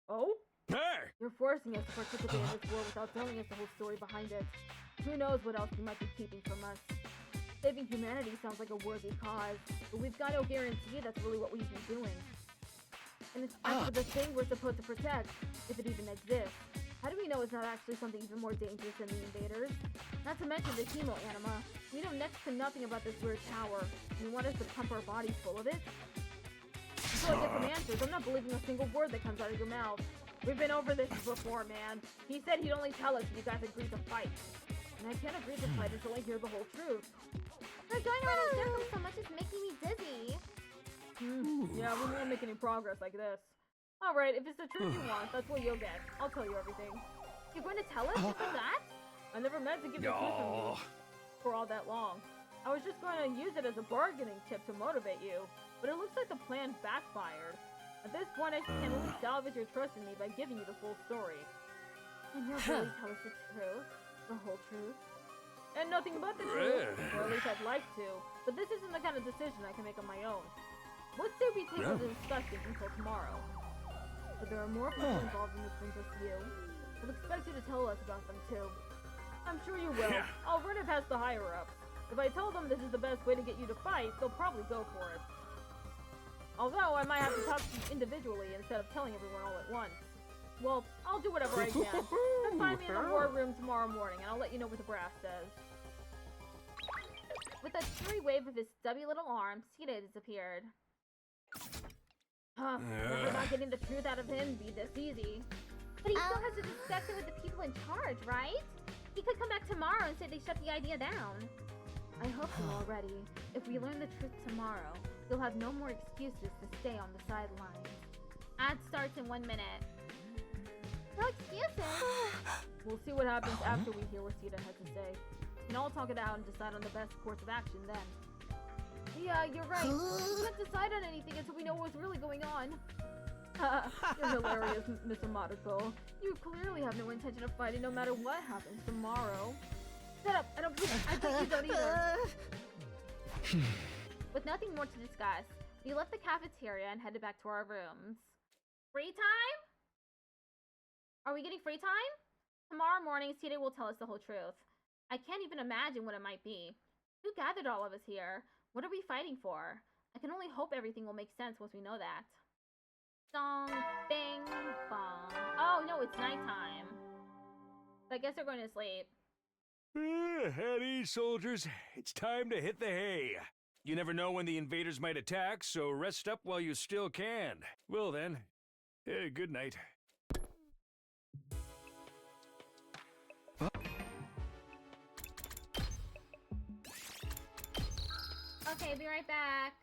Oh? Hey! You're forcing us to participate in this war without telling us the whole story behind it. Who knows what else you might be keeping from us. Saving humanity sounds like a worthy cause, but we've got no guarantee that's really what we've been doing. And it's actually the thing we're supposed to protect, if it even exists. How do we know it's not actually something even more dangerous than the invaders? Not to mention the chemo anima. We know next to nothing about this weird tower. You want us to pump our bodies full of it? Until I get some answers, I'm not believing a single word that comes out of your mouth. We've been over this before, man. He said he'd only tell us if you guys agreed to fight. And I can't agree to fight until I hear the whole truth. We're going around in circles so much it's making me dizzy. Yeah, we won't make any progress like this. Alright, if it's the truth you want, that's what you'll get. I'll tell you everything. You're going to tell us just like that? I never meant to give the truth from you for all that long. I was just going to use it as a bargaining chip to motivate you, but it looks like the plan backfired. At this point, I can only salvage your trust in me by giving you the full story. And you'll really tell us the truth? The whole truth? And nothing but the truth, or at least I'd like to. But this isn't the kind of decision I can make on my own. Let's say we table the discussion until tomorrow. But there are more people involved in this than just you. I'll expect you to tell us about them too. I'm sure you will. I'll run it past the higher-ups. If I tell them this is the best way to get you to fight, they'll probably go for it. Although, I might have to talk to you individually instead of telling everyone all at once. Well, I'll do whatever I can. Just find me in the war room tomorrow morning, and I'll let you know what the brass says. With a cheery wave of his stubby little arm, Sita disappeared. Never not getting the truth out of him be this easy. But he still has to discuss it with the people in charge, right? He could come back tomorrow and say they shut the idea down. I hope so already. If we learn the truth tomorrow, you'll have no more excuses to stay on the sidelines. Ad starts in 1 minute. No excuses! We'll see what happens after we hear what Sita has to say. And I'll talk it out and decide on the best course of action then. Yeah, you're right. We can't decide on anything until we know what's really going on. You're hilarious, Mr. Monaco. You clearly have no intention of fighting no matter what happens tomorrow. Shut up! I think you don't either. With nothing more to discuss, we left the cafeteria and headed back to our rooms. Free time? Are we getting free time? Tomorrow morning, Sita will tell us the whole truth. I can't even imagine what it might be. Who gathered all of us here? What are we fighting for? I can only hope everything will make sense once we know that. Song, bing, bong. Oh no, it's nighttime. So I guess they're going to sleep. At ease, soldiers. It's time to hit the hay. You never know when the invaders might attack, so rest up while you still can. Well then, good night. Okay, be right back.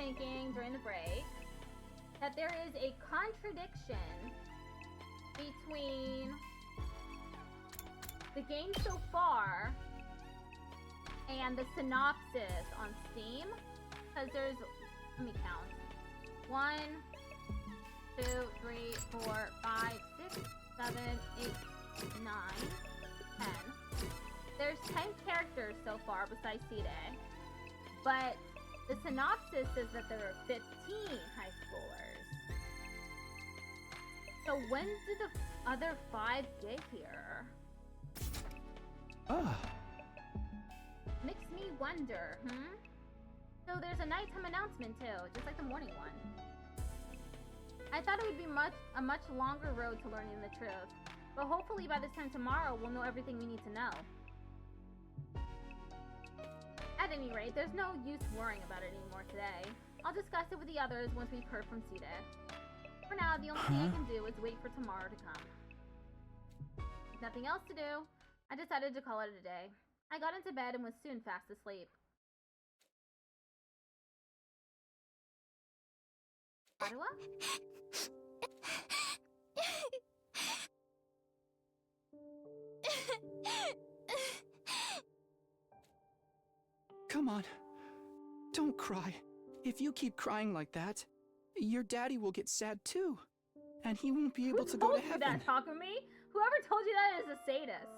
thinking during the break that there is a contradiction between the game so far and the synopsis on Steam. Because there's, let me count. 1, 2, 3, 4, 5, 6, 7, 8, 9, 10. There's 10 characters so far besides Cide. But the synopsis says that there are 15 high schoolers. So when did the other 5 get here? Makes me wonder, So there's a nighttime announcement too, just like the morning one. I thought it would be a much longer road to learning the truth, but hopefully by this time tomorrow we'll know everything we need to know. At any rate, there's no use worrying about it anymore today. I'll discuss it with the others once we've heard from Cide. For now, the only thing I can do is wait for tomorrow to come. With nothing else to do, I decided to call it a day. I got into bed and was soon fast asleep. Ottawa? Come on. Don't cry. If you keep crying like that, your daddy will get sad too. And he won't be able to go to heaven. Who told you that, Takumi? Whoever told you that is a sadist.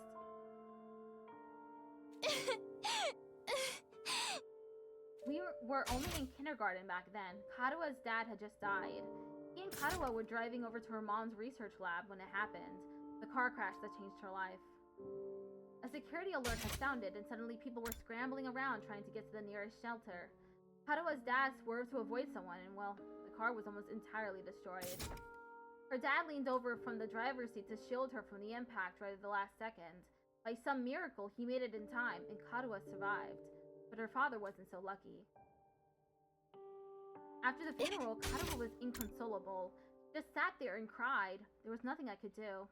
We were only in kindergarten back then. Karua's dad had just died. He and Karua were driving over to her mom's research lab when it happened. The car crash that changed her life. A security alert had sounded, and suddenly people were scrambling around trying to get to the nearest shelter. Karua's dad swerved to avoid someone, and well, the car was almost entirely destroyed. Her dad leaned over from the driver's seat to shield her from the impact right at the last second. By some miracle, he made it in time, and Karua survived. But her father wasn't so lucky. After the funeral, Karua was inconsolable. She just sat there and cried. There was nothing I could do.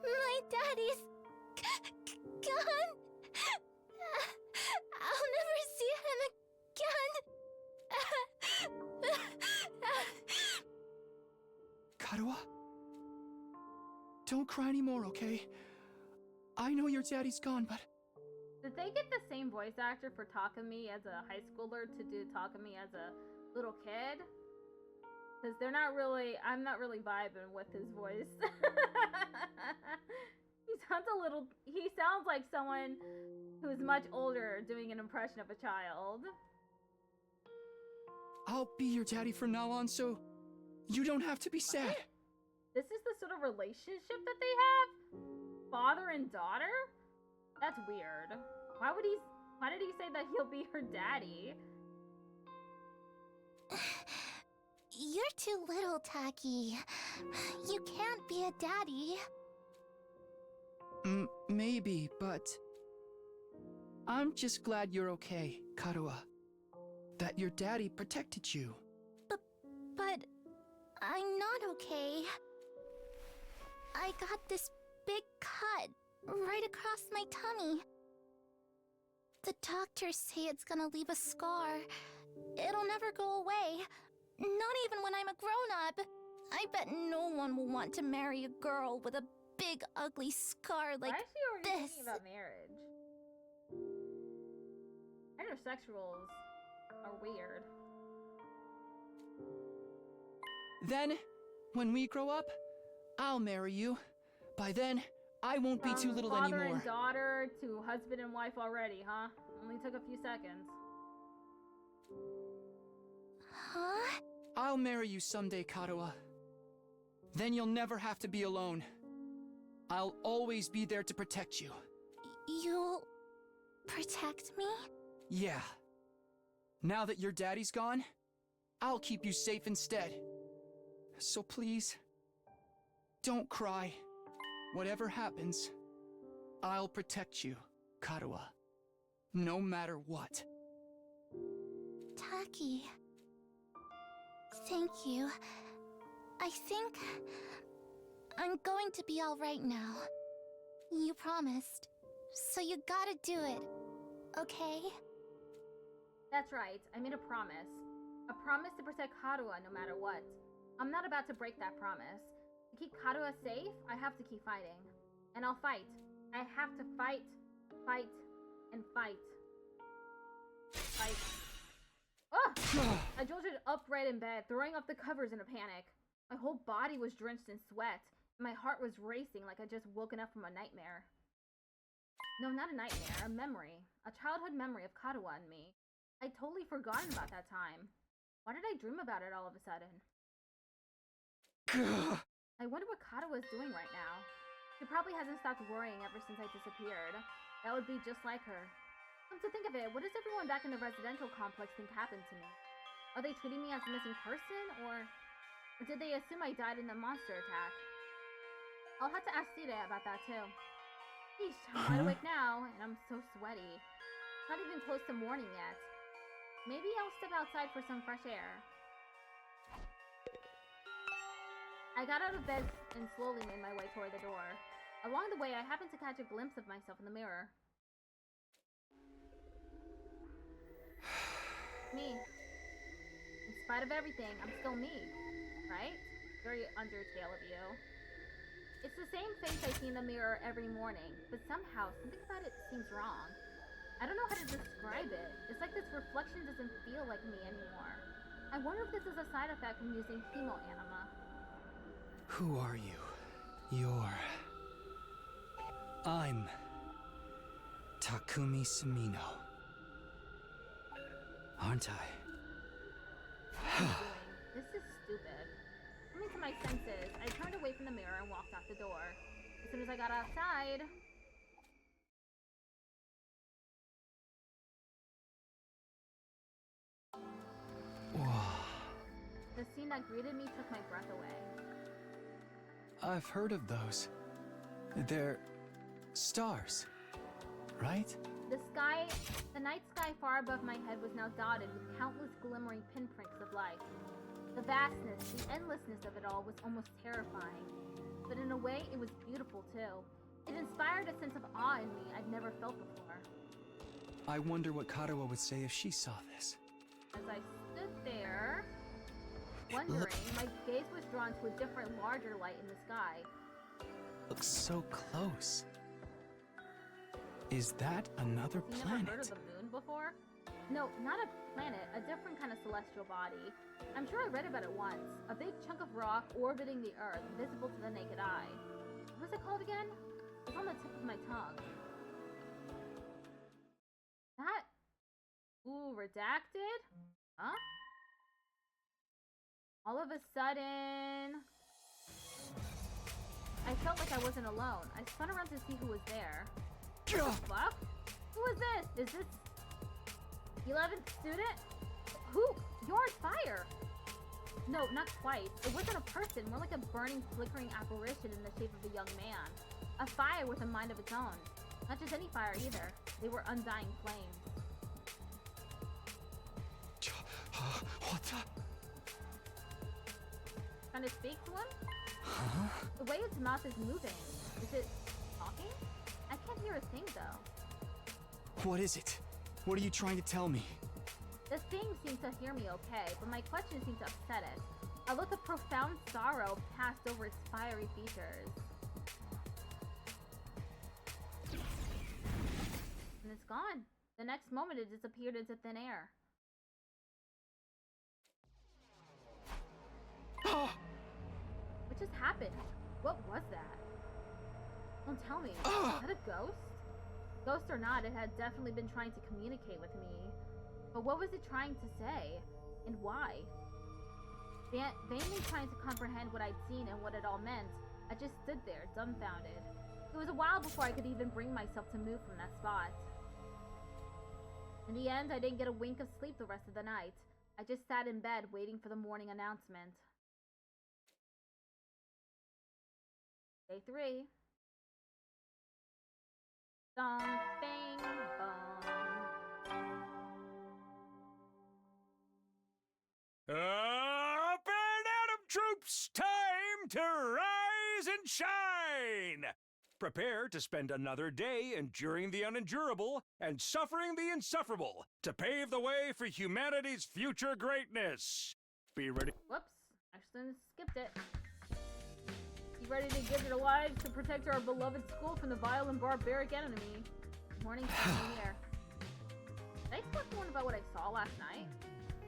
My daddy's gone. I'll never see him again. Karua? Don't cry anymore, okay? I know your daddy's gone, but... Did they get the same voice actor for Takumi as a high schooler to do Takumi as a little kid? Because they're not really... I'm not really vibing with his voice. He sounds like someone who's much older doing an impression of a child. I'll be your daddy from now on, so you don't have to be sad. What? This is the sort of relationship that they have? Father and daughter? That's weird. Why did he say that he'll be her daddy? You're too little, Taki. You can't be a daddy. Maybe, but... I'm just glad you're okay, Karua. That your daddy protected you. But... I'm not okay. I got this big cut right across my tummy. The doctors say it's gonna leave a scar. It'll never go away. Not even when I'm a grown-up. I bet no one will want to marry a girl with a big, ugly scar like Why is she already this. thinking about marriage? Intersexuals are weird. Then, when we grow up, I'll marry you. By then, I won't be too little father anymore. And daughter to husband and wife already, huh? Only took a few seconds. Huh? I'll marry you someday, Karua. Then you'll never have to be alone. I'll always be there to protect you. You'll protect me? Yeah. Now that your daddy's gone, I'll keep you safe instead. So please, don't cry. Whatever happens, I'll protect you, Karua. No matter what. Taki. Thank you. I think I'm going to be all right now. You promised, so you gotta do it. okay? That's right, I made a promise. A promise to protect Haruha no matter what. I'm not about to break that promise. To keep Haruha safe, I have to keep fighting. And I'll fight. I have to fight, fight, and fight. Fight. Ugh! I jolted upright in bed, throwing off the covers in a panic. My whole body was drenched in sweat, and my heart was racing like I'd just woken up from a nightmare. No, not a nightmare, a memory. A childhood memory of Karuha and me. I'd totally forgotten about that time. Why did I dream about it all of a sudden? I wonder what Karuha is doing right now. She probably hasn't stopped worrying ever since I disappeared. That would be just like her. Come to think of it, what does everyone back in the residential complex think happened to me? Are they treating me as a missing person, or did they assume I died in the monster attack? I'll have to ask Sita about that too. Sheesh, I'm wide awake now, and I'm so sweaty. Not even close to morning yet. Maybe I'll step outside for some fresh air. I got out of bed and slowly made my way toward the door. Along the way, I happened to catch a glimpse of myself in the mirror. Me. In spite of everything, I'm still me. Right? Very Undertale of you. It's the same face I see in the mirror every morning, but somehow something about it seems wrong. I don't know how to describe it. It's like this reflection doesn't feel like me anymore. I wonder if this is a side effect from using chemo anima. Who are you? I'm Takumi Sumino. Aren't I? What am I doing? This is stupid. Coming to my senses, I turned away from the mirror and walked out the door. As soon as I got outside... The scene that greeted me took my breath away. I've heard of those. They're stars, right? The night sky far above my head was now dotted with countless glimmering pinpricks of light. The vastness, the endlessness of it all was almost terrifying. But in a way, it was beautiful too. It inspired a sense of awe in me I'd never felt before. I wonder what Karuha would say if she saw this. As I stood there, wondering, my gaze was drawn to a different, larger light in the sky. Looks so close. Is that another You planet? never heard of the moon before? No, not a planet, a different kind of celestial body. I'm sure I read about it once. A big chunk of rock orbiting the Earth, visible to the naked eye. What was it called again? It's on the tip of my tongue. That... Ooh, redacted? Huh? All of a sudden... I felt like I wasn't alone. I spun around to see who was there. What the fuck? Who is this? Is this... 11th student? Who? You're on fire! No, not quite. It wasn't a person, more like a burning, flickering apparition in the shape of a young man. A fire with a mind of its own. Not just any fire either. They were undying flames. What the? Trying to speak to him? Huh? The way its mouth is moving. Is it talking? I can't hear a thing though. What is it? What are you trying to tell me? The thing seemed to hear me okay, but my question seemed to upset it. A look of profound sorrow passed over its fiery features. And it's gone. The next moment it disappeared into thin air. What just happened? What was that? Don't tell me. Is that a ghost? Ghost or not, it had definitely been trying to communicate with me. But what was it trying to say? And why? Vainly trying to comprehend what I'd seen and what it all meant, I just stood there, dumbfounded. It was a while before I could even bring myself to move from that spot. In the end, I didn't get a wink of sleep the rest of the night. I just sat in bed waiting for the morning announcement. Day 3. Dong, bang, bong. Up and atom troops, time to rise and shine! Prepare to spend another day enduring the unendurable and suffering the insufferable to pave the way for humanity's future greatness. Be ready. Whoops. Actually skipped it. Be ready to give your lives to protect our beloved school from the vile and barbaric enemy. Good morning, Sunny here. Did I tell someone about what I saw last night?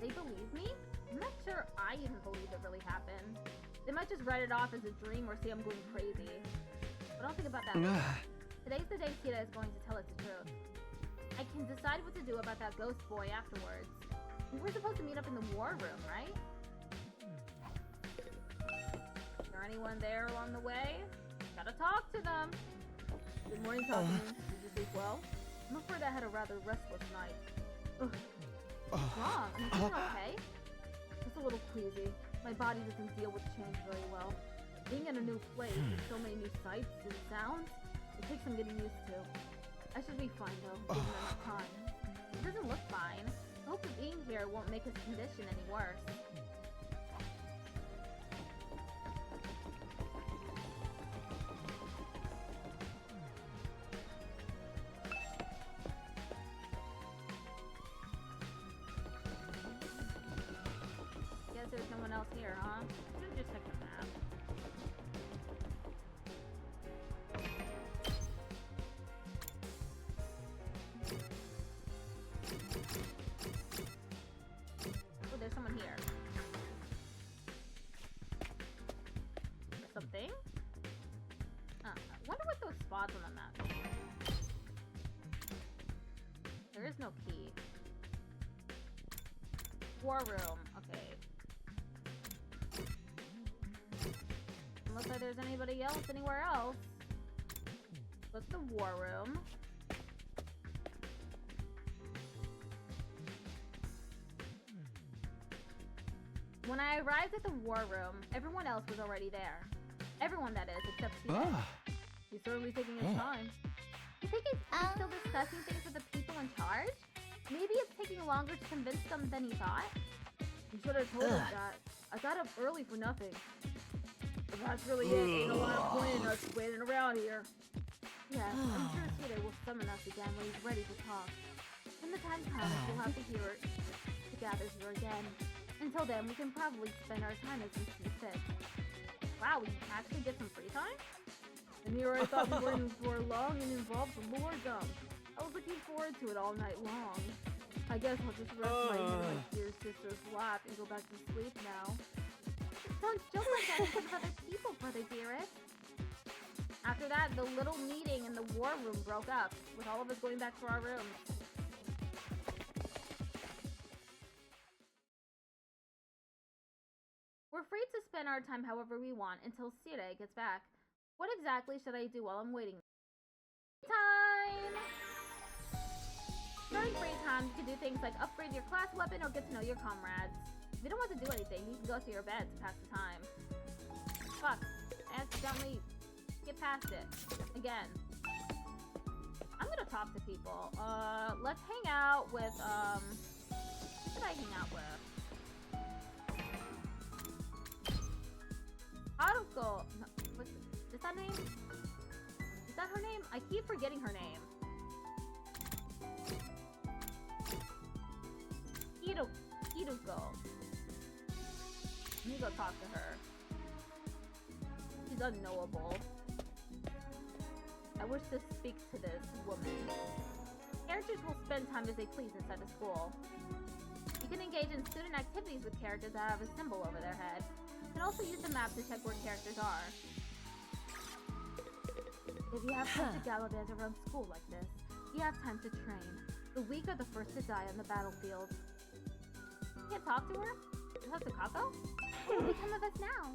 They believe me? I'm not sure I even believe it really happened. They might just write it off as a dream or say I'm going crazy. But I'll think about that later. Today's the day Sita is going to tell us the truth. I can decide what to do about that ghost boy afterwards. We're supposed to meet up in the war room, right? Is there anyone there along the way? Gotta talk to them. Good morning, Talkman. Did you sleep well? I'm afraid I had a rather restless night. Ugh. What's wrong? Am I feeling okay? Just a little queasy. My body doesn't deal with change very well. Being in a new place with so many new sights and sounds, it takes some getting used to. I should be fine though, given enough time. It doesn't look fine. I hope that being here won't make his condition any worse. Guess there's no one else here, huh? Should've just checked the map. Oh, there's someone here. Something? I wonder what those spots on the map mean. There is no key. War room. Okay. Looks like there's anybody else anywhere else. What's the war room? When I arrived at the war room, everyone else was already there. Everyone, that is, except Sita. He's certainly taking his time. You think he's still discussing things with the people in charge? Maybe it's taking longer to convince them than he thought? You should have told us that. I got up early for nothing. If that's really it, ain't a lot of point in us waiting around here. Yes, I'm sure Sita will summon us again when he's ready to talk. When the time comes, we'll have to hear it to gather here again. Until then, we can probably spend our time as we see fit. Wow, we actually get some free time? And here I thought we were in for long and involved lore dump. I was looking forward to it all night long. I guess I'll just rest my head in my dear sister's lap and go back to sleep now. Don't joke like that in front of other people, brother dearest. After that, the little meeting in the war room broke up, with all of us going back to our rooms. We're free to spend our time however we want until Sire gets back. What exactly should I do while I'm waiting? Time! During free time, you can do things like upgrade your class weapon or get to know your comrades. If you don't want to do anything, you can go to your bed to pass the time. Fuck. I accidentally skip past it. Again. I'm gonna talk to people. Let's hang out with, who should I hang out with? Haruko. No, is that name? Is that her name? I keep forgetting her name. Hiruko. Let me go talk to her. She's unknowable. I wish to speak to this woman. Characters will spend time as they please inside the school. You can engage in student activities with characters that have a symbol over their head. You can also use the map to check where characters are. If you have time to gallivant around school like this, you have time to train. The weak are the first to die on the battlefield. You can't talk to her? Is that Sakako? What will become of us now?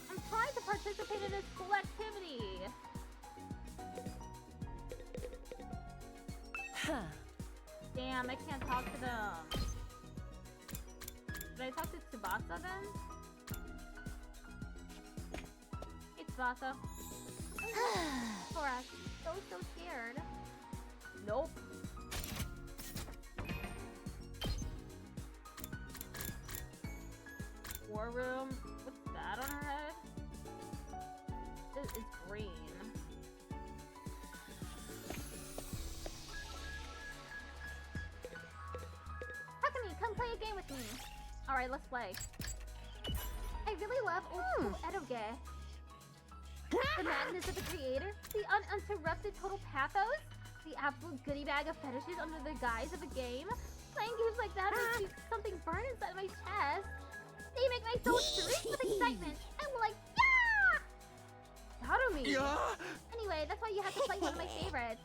I'm trying to participate in this school activity! Damn, I can't talk to them. Did I talk to Tsubasa then? Hey Tsubasa. For us. So scared. Nope. War room. What's that on her head? is green. Hakami, come play a game with me. Alright, let's play. I really love old school eroge. The madness of the creator, the uninterrupted total pathos, the absolute goodie bag of fetishes under the guise of a game. Playing games like that makes something burn inside my chest. They make my soul shriek with excitement. I'm like, yeah! Hakami! Yeah! Anyway, that's why you have to play one of my favorites.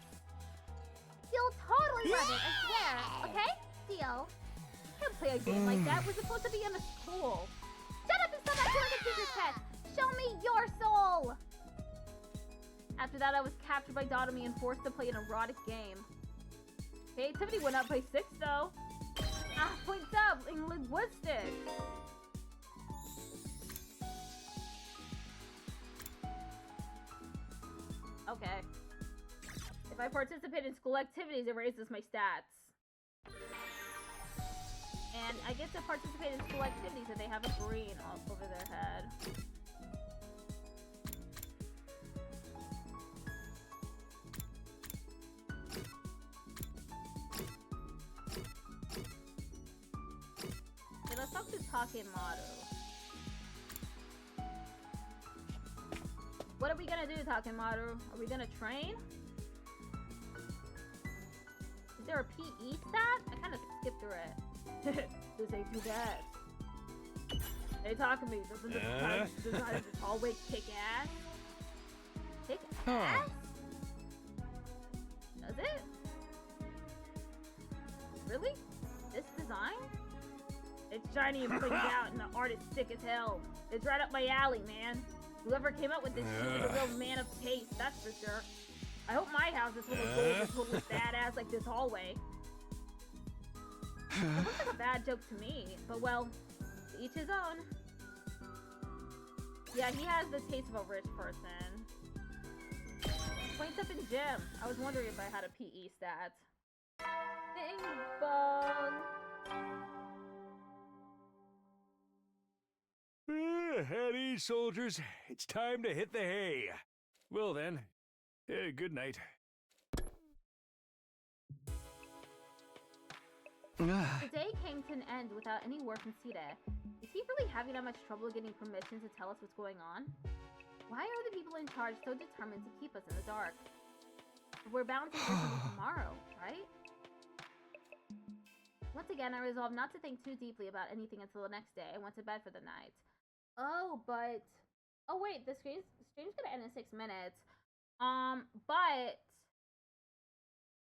You'll totally love it, I swear. Okay? Deal. Can't play a game like that. We're supposed to be in a school. Shut up and stop acting like a teacher's pet. Show me your soul. After that, I was captured by Dotomy and forced to play an erotic game. Creativity went up by 6, though. Points up in linguistics. Okay. If I participate in school activities, it raises my stats. And I get to participate in school activities if they have a green all over their head. Okay, let's talk to Takemaru. What are we gonna do, Takemaru? Are we gonna train? Is there a PE stat? I kind of skipped through it. This ain't too bad. Hey, Takemi, doesn't the design just always kick ass? Kick ass? Does it? Really? This design? It's shiny and blinged out, and the art is sick as hell. It's right up my alley, man. Whoever came up with this shit is a real man of taste, that's for sure. I hope my house is full of gold and totally badass like this hallway. It looks like a bad joke to me, but well, to each his own. Yeah, he has the taste of a rich person. Points up in gym. I was wondering if I had a PE stat. Bing bong. At ease, soldiers. It's time to hit the hay. Well then, good night. The day came to an end without any word from Sita. Is he really having that much trouble getting permission to tell us what's going on? Why are the people in charge so determined to keep us in the dark? We're bound to hear something tomorrow, right? Once again, I resolved not to think too deeply about anything until the next day. I went to bed for the night. Oh, but... Oh, wait, the stream's gonna end in 6 minutes. But...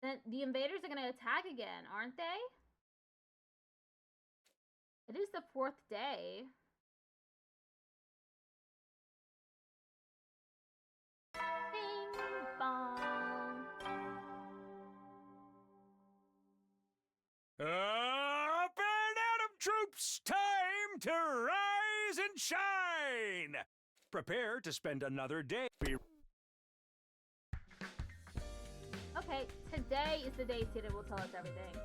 Then the invaders are gonna attack again, aren't they? It is the 4th day. Bing bong. Up and at 'em, troops! Time to rise and shine! Prepare to spend another day. Okay, today is the day Sita will tell us everything.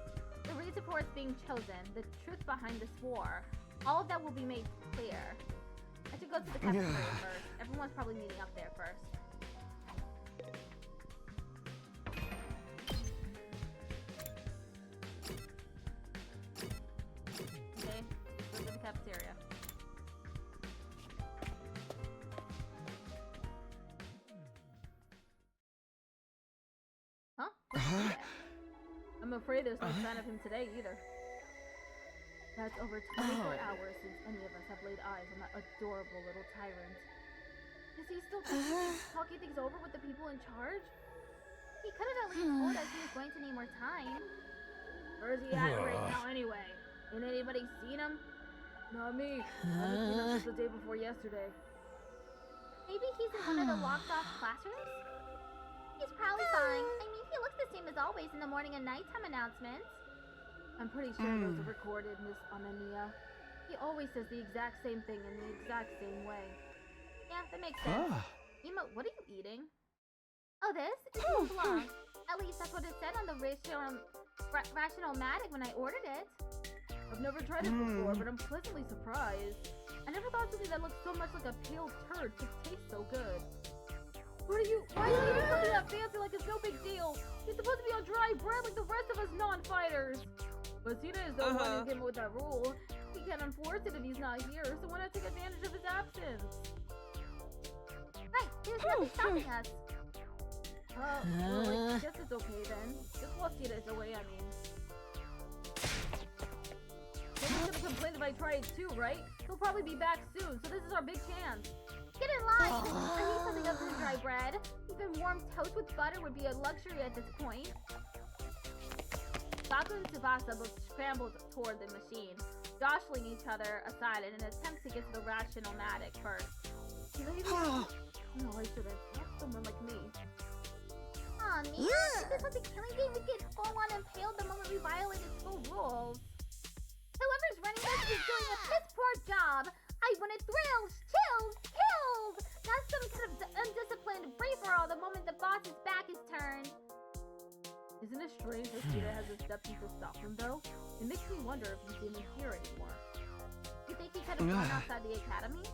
The reason for its being chosen, the truth behind this war, all of that will be made clear. I should go to the cafeteria first. Everyone's probably meeting up there first. Okay, let's go to the cafeteria. Huh? I'm afraid there's no sign of him today either. That's over 24 hours since any of us have laid eyes on that adorable little tyrant. Is he still talking things over with the people in charge? He could have at least told us he was going to need more time. Where is he at right now anyway? Ain't anybody seen him? Not me. I haven't seen him since the day before yesterday. Maybe he's in one of the locked off classrooms? He's probably fine. I mean, he looks the same as always in the morning and nighttime announcements. I'm pretty sure those are recorded, Miss Anania. He always says the exact same thing in the exact same way. Yeah, that makes sense. Emo, what are you eating? Oh, this? It's Mont Blanc. At least that's what it said on the Rationalmatic when I ordered it. I've never tried it before, but I'm pleasantly surprised. I never thought something that looked so much like a pale turd could taste so good. Why are you eating something that fancy like it's no big deal? You're supposed to be on dry bread like the rest of us non-fighters. But Cita is the one who came up with that rule. He can't enforce it if he's not here, so why not take advantage of his absence? Right, there's nothing stopping us. Well, I guess it's okay then. Just while Cita is away, I mean. Nobody's gonna complain if I try it too, right? He'll probably be back soon, so this is our big chance. Get in line! I need something other than dry bread. Even warm toast with butter would be a luxury at this point. Saku and Tsubasa both scrambled toward the machine, jostling each other aside in an attempt to get to the rational-matic first. Maybe? No, I should have asked someone like me. Aw, Mia, if this was a killing game, we'd get full-on impaled the moment we violated school rules. Whoever's running this is doing a piss-poor job. I wanted thrills, chills, kills! Not some kind of undisciplined free-for-all the moment the boss's back is turned. Isn't it strange that Cita hasn't stepped in to stop him, though? It makes me wonder if he's even here anymore. You think he could have gone outside the academy?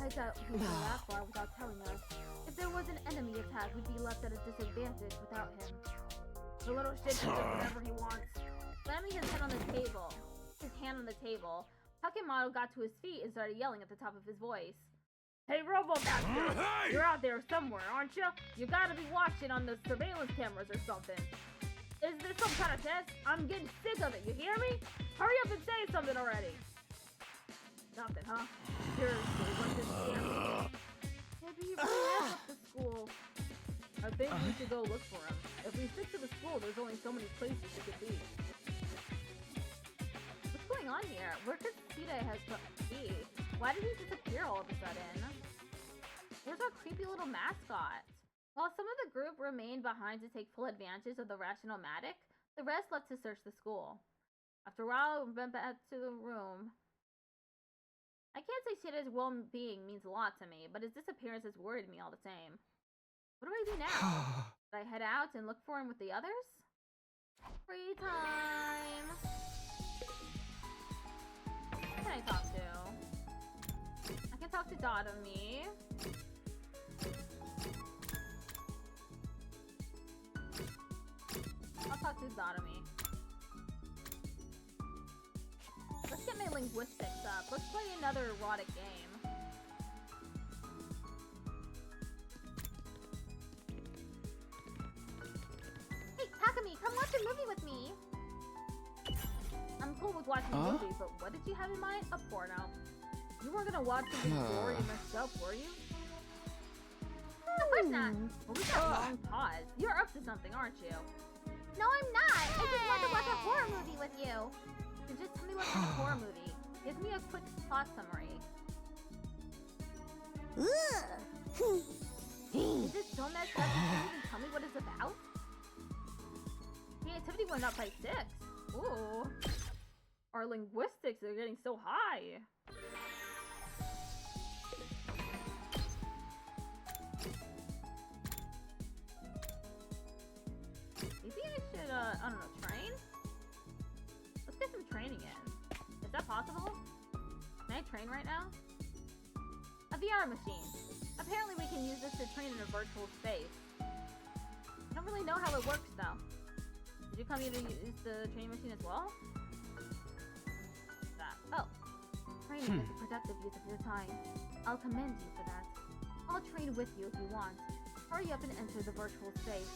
I doubt he'd go that far without telling us. If there was an enemy attack, we'd be left at a disadvantage without him. The little shit can do whatever he wants. Slamming his hand on the table, Takemoto got to his feet and started yelling at the top of his voice. Hey, Robomaster! You're out there somewhere, aren't you? You gotta be watching on the surveillance cameras or something. Is this some kind of test? I'm getting sick of it, you hear me? Hurry up and say something already! Nothing, huh? Seriously, what's this here? Maybe he really has left the school. I think we should go look for him. If we stick to the school, there's only so many places he could be. What's going on here? Where could Cita be? Why did he disappear all of a sudden? Where's our creepy little mascot? While some of the group remained behind to take full advantage of the rational-matic, the rest left to search the school. After a while, we went back to the room. I can't say Cita's well-being means a lot to me, but his disappearance has worried me all the same. What do I do now? Should I head out and look for him with the others? Free time! Who can I talk to? I can talk to Dotomi. I'll talk to Dotomi. Let's get my linguistics up. Let's play another erotic game. Hey, Takumi, come watch a movie with me! I'm cool with watching a movie, but what did you have in mind? A porno. You weren't gonna watch something gory and messed up, were you? Of course not! Well, we got a long pause. You're up to something, aren't you? No, I'm not! I just want to watch a horror movie with you! So just tell me what's in the horror movie. Give me a quick plot summary. Is this so messed up you can't even tell me what it's about? Creativity went up by 6. Ooh. Our linguistics are getting so high. Maybe I should, I don't know, train? Let's get some training in. Is that possible? Can I train right now? A VR machine. Apparently we can use this to train in a virtual space. I don't really know how it works though. Did you come here to use the training machine as well? That. Oh. Training is a productive use of your time. I'll commend you for that. I'll train with you if you want. Hurry up and enter the virtual space.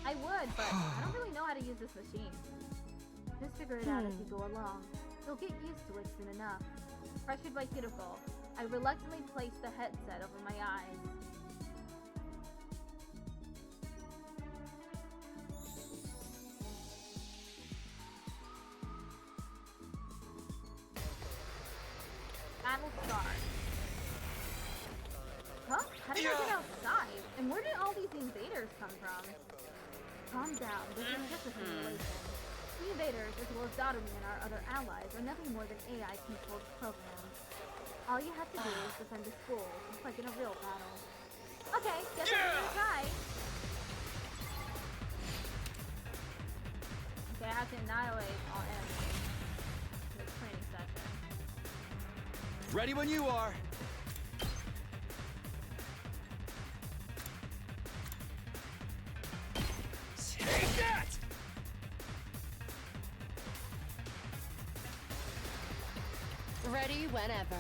I would, but I don't really know how to use this machine. Just figure it out as you go along. You'll get used to it soon enough. Pressured by cuticle, I reluctantly placed the headset over my eyes. Battle starts. Huh? How did I get outside? And where did all these invaders come from? Calm down, this is just a simulation. The invaders, as well as Dotomi and our other allies, are nothing more than AI-controlled programs. All you have to do is defend the school, just like in a real battle. Okay, guess I'm gonna try. Okay, I have to annihilate all enemies in this training session. Ready when you are. Ready whenever.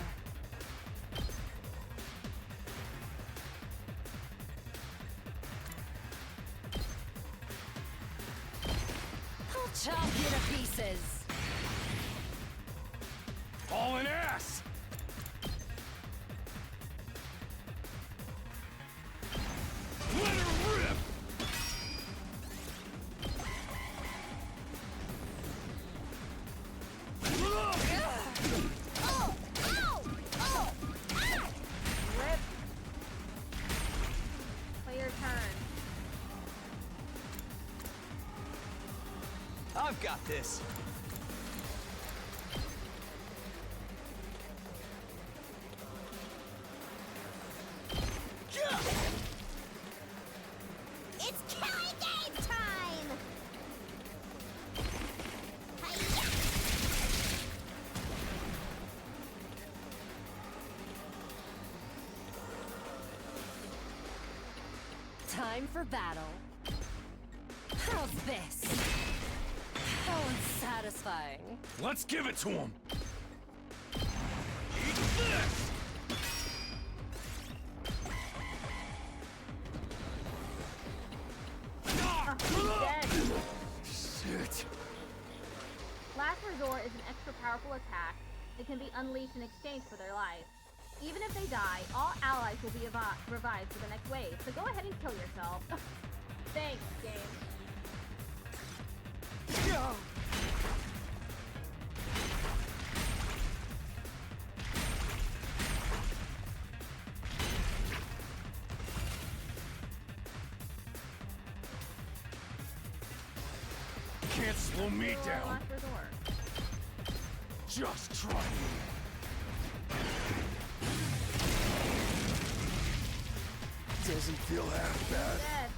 I'll chop you to pieces. All an ass! Let her rip! Rip. Play your turn. I've got this. It's killing game time! Time for battle. How's this? How unsatisfying. Let's give it to him! Eat this! Dead. Shit. Last Resort is an extra powerful attack that can be unleashed in exchange for their life. Even if they die, all allies will be revived for the next wave, so go ahead and kill yourself. Thanks, game. Can't slow me down. Last Resort. Just try me. Doesn't feel half bad. Dead.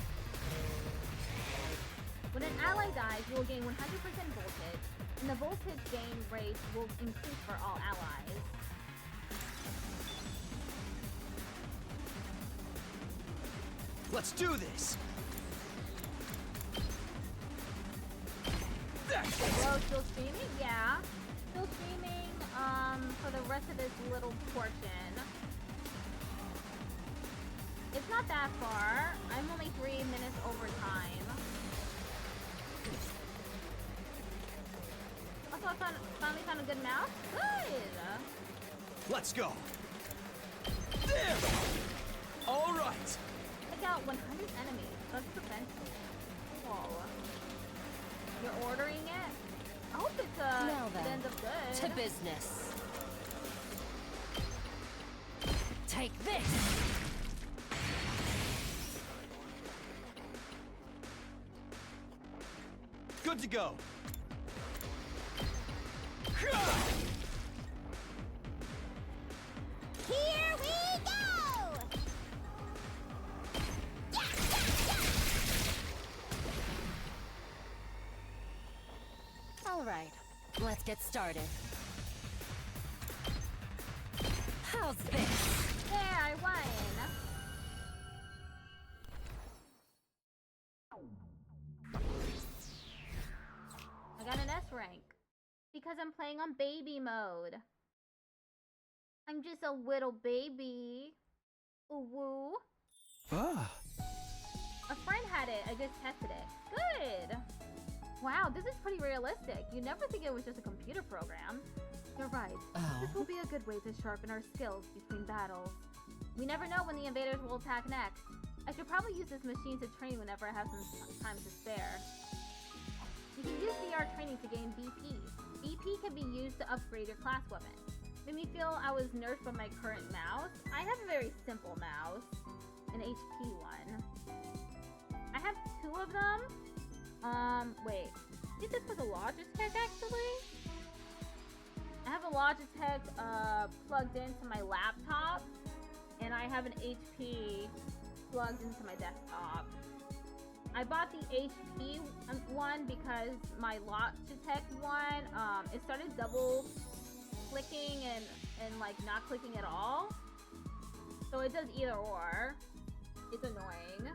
When an ally dies, you will gain 100% voltage, and the voltage gain rate will increase for all allies. Let's do this. Whoa, still streaming? Yeah. Still streaming, for the rest of this little portion. It's not that far. I'm only 3 minutes over time. Also, I finally found a good mouse. Good! Let's go. There! All right. Take out 100 enemies. That's defensive. Whoa. You're ordering it? I hope it's Now it then, ends up good. to business. Take this! Good to go. Here we go! All right, let's get started. How's this? There, I won! I got an S rank. Because I'm playing on baby mode. I'm just a little baby. Ooh woo. Ah. A friend had it, I just tested it. Good! Wow, this is pretty realistic. You never think it was just a computer program. You're right. This will be a good way to sharpen our skills between battles. We never know when the invaders will attack next. I should probably use this machine to train whenever I have some time to spare. You can use VR training to gain BP. BP can be used to upgrade your class weapon. Made me feel I was nerfed by my current mouse. I have a very simple mouse. An HP one. I have 2 of them. Wait. I think this was a Logitech actually. I have a Logitech plugged into my laptop, and I have an HP plugged into my desktop. I bought the HP one because my Logitech one, it started double clicking and like not clicking at all. So it does either or. It's annoying.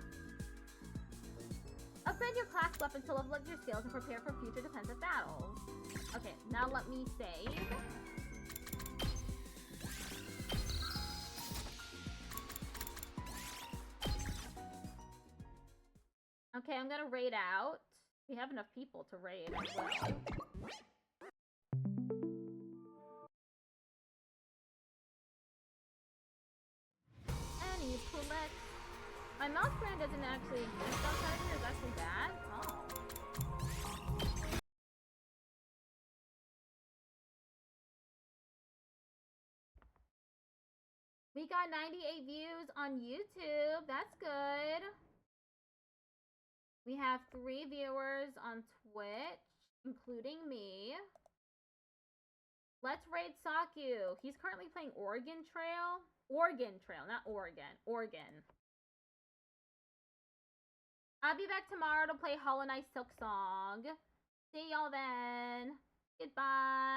Upgrade your class weapon to level up your skills and prepare for future defensive battles. Okay, now let me save. Okay, I'm gonna raid out. We have enough people to raid as well. Any collect. My mouse brand doesn't actually exist outside of here. Is that so bad? Oh. We got 98 views on YouTube. That's good. We have 3 viewers on Twitch, including me. Let's raid Saku. He's currently playing Oregon Trail. Oregon Trail, not Oregon. Oregon. I'll be back tomorrow to play Hollow Knight Silk Song. See y'all then. Goodbye.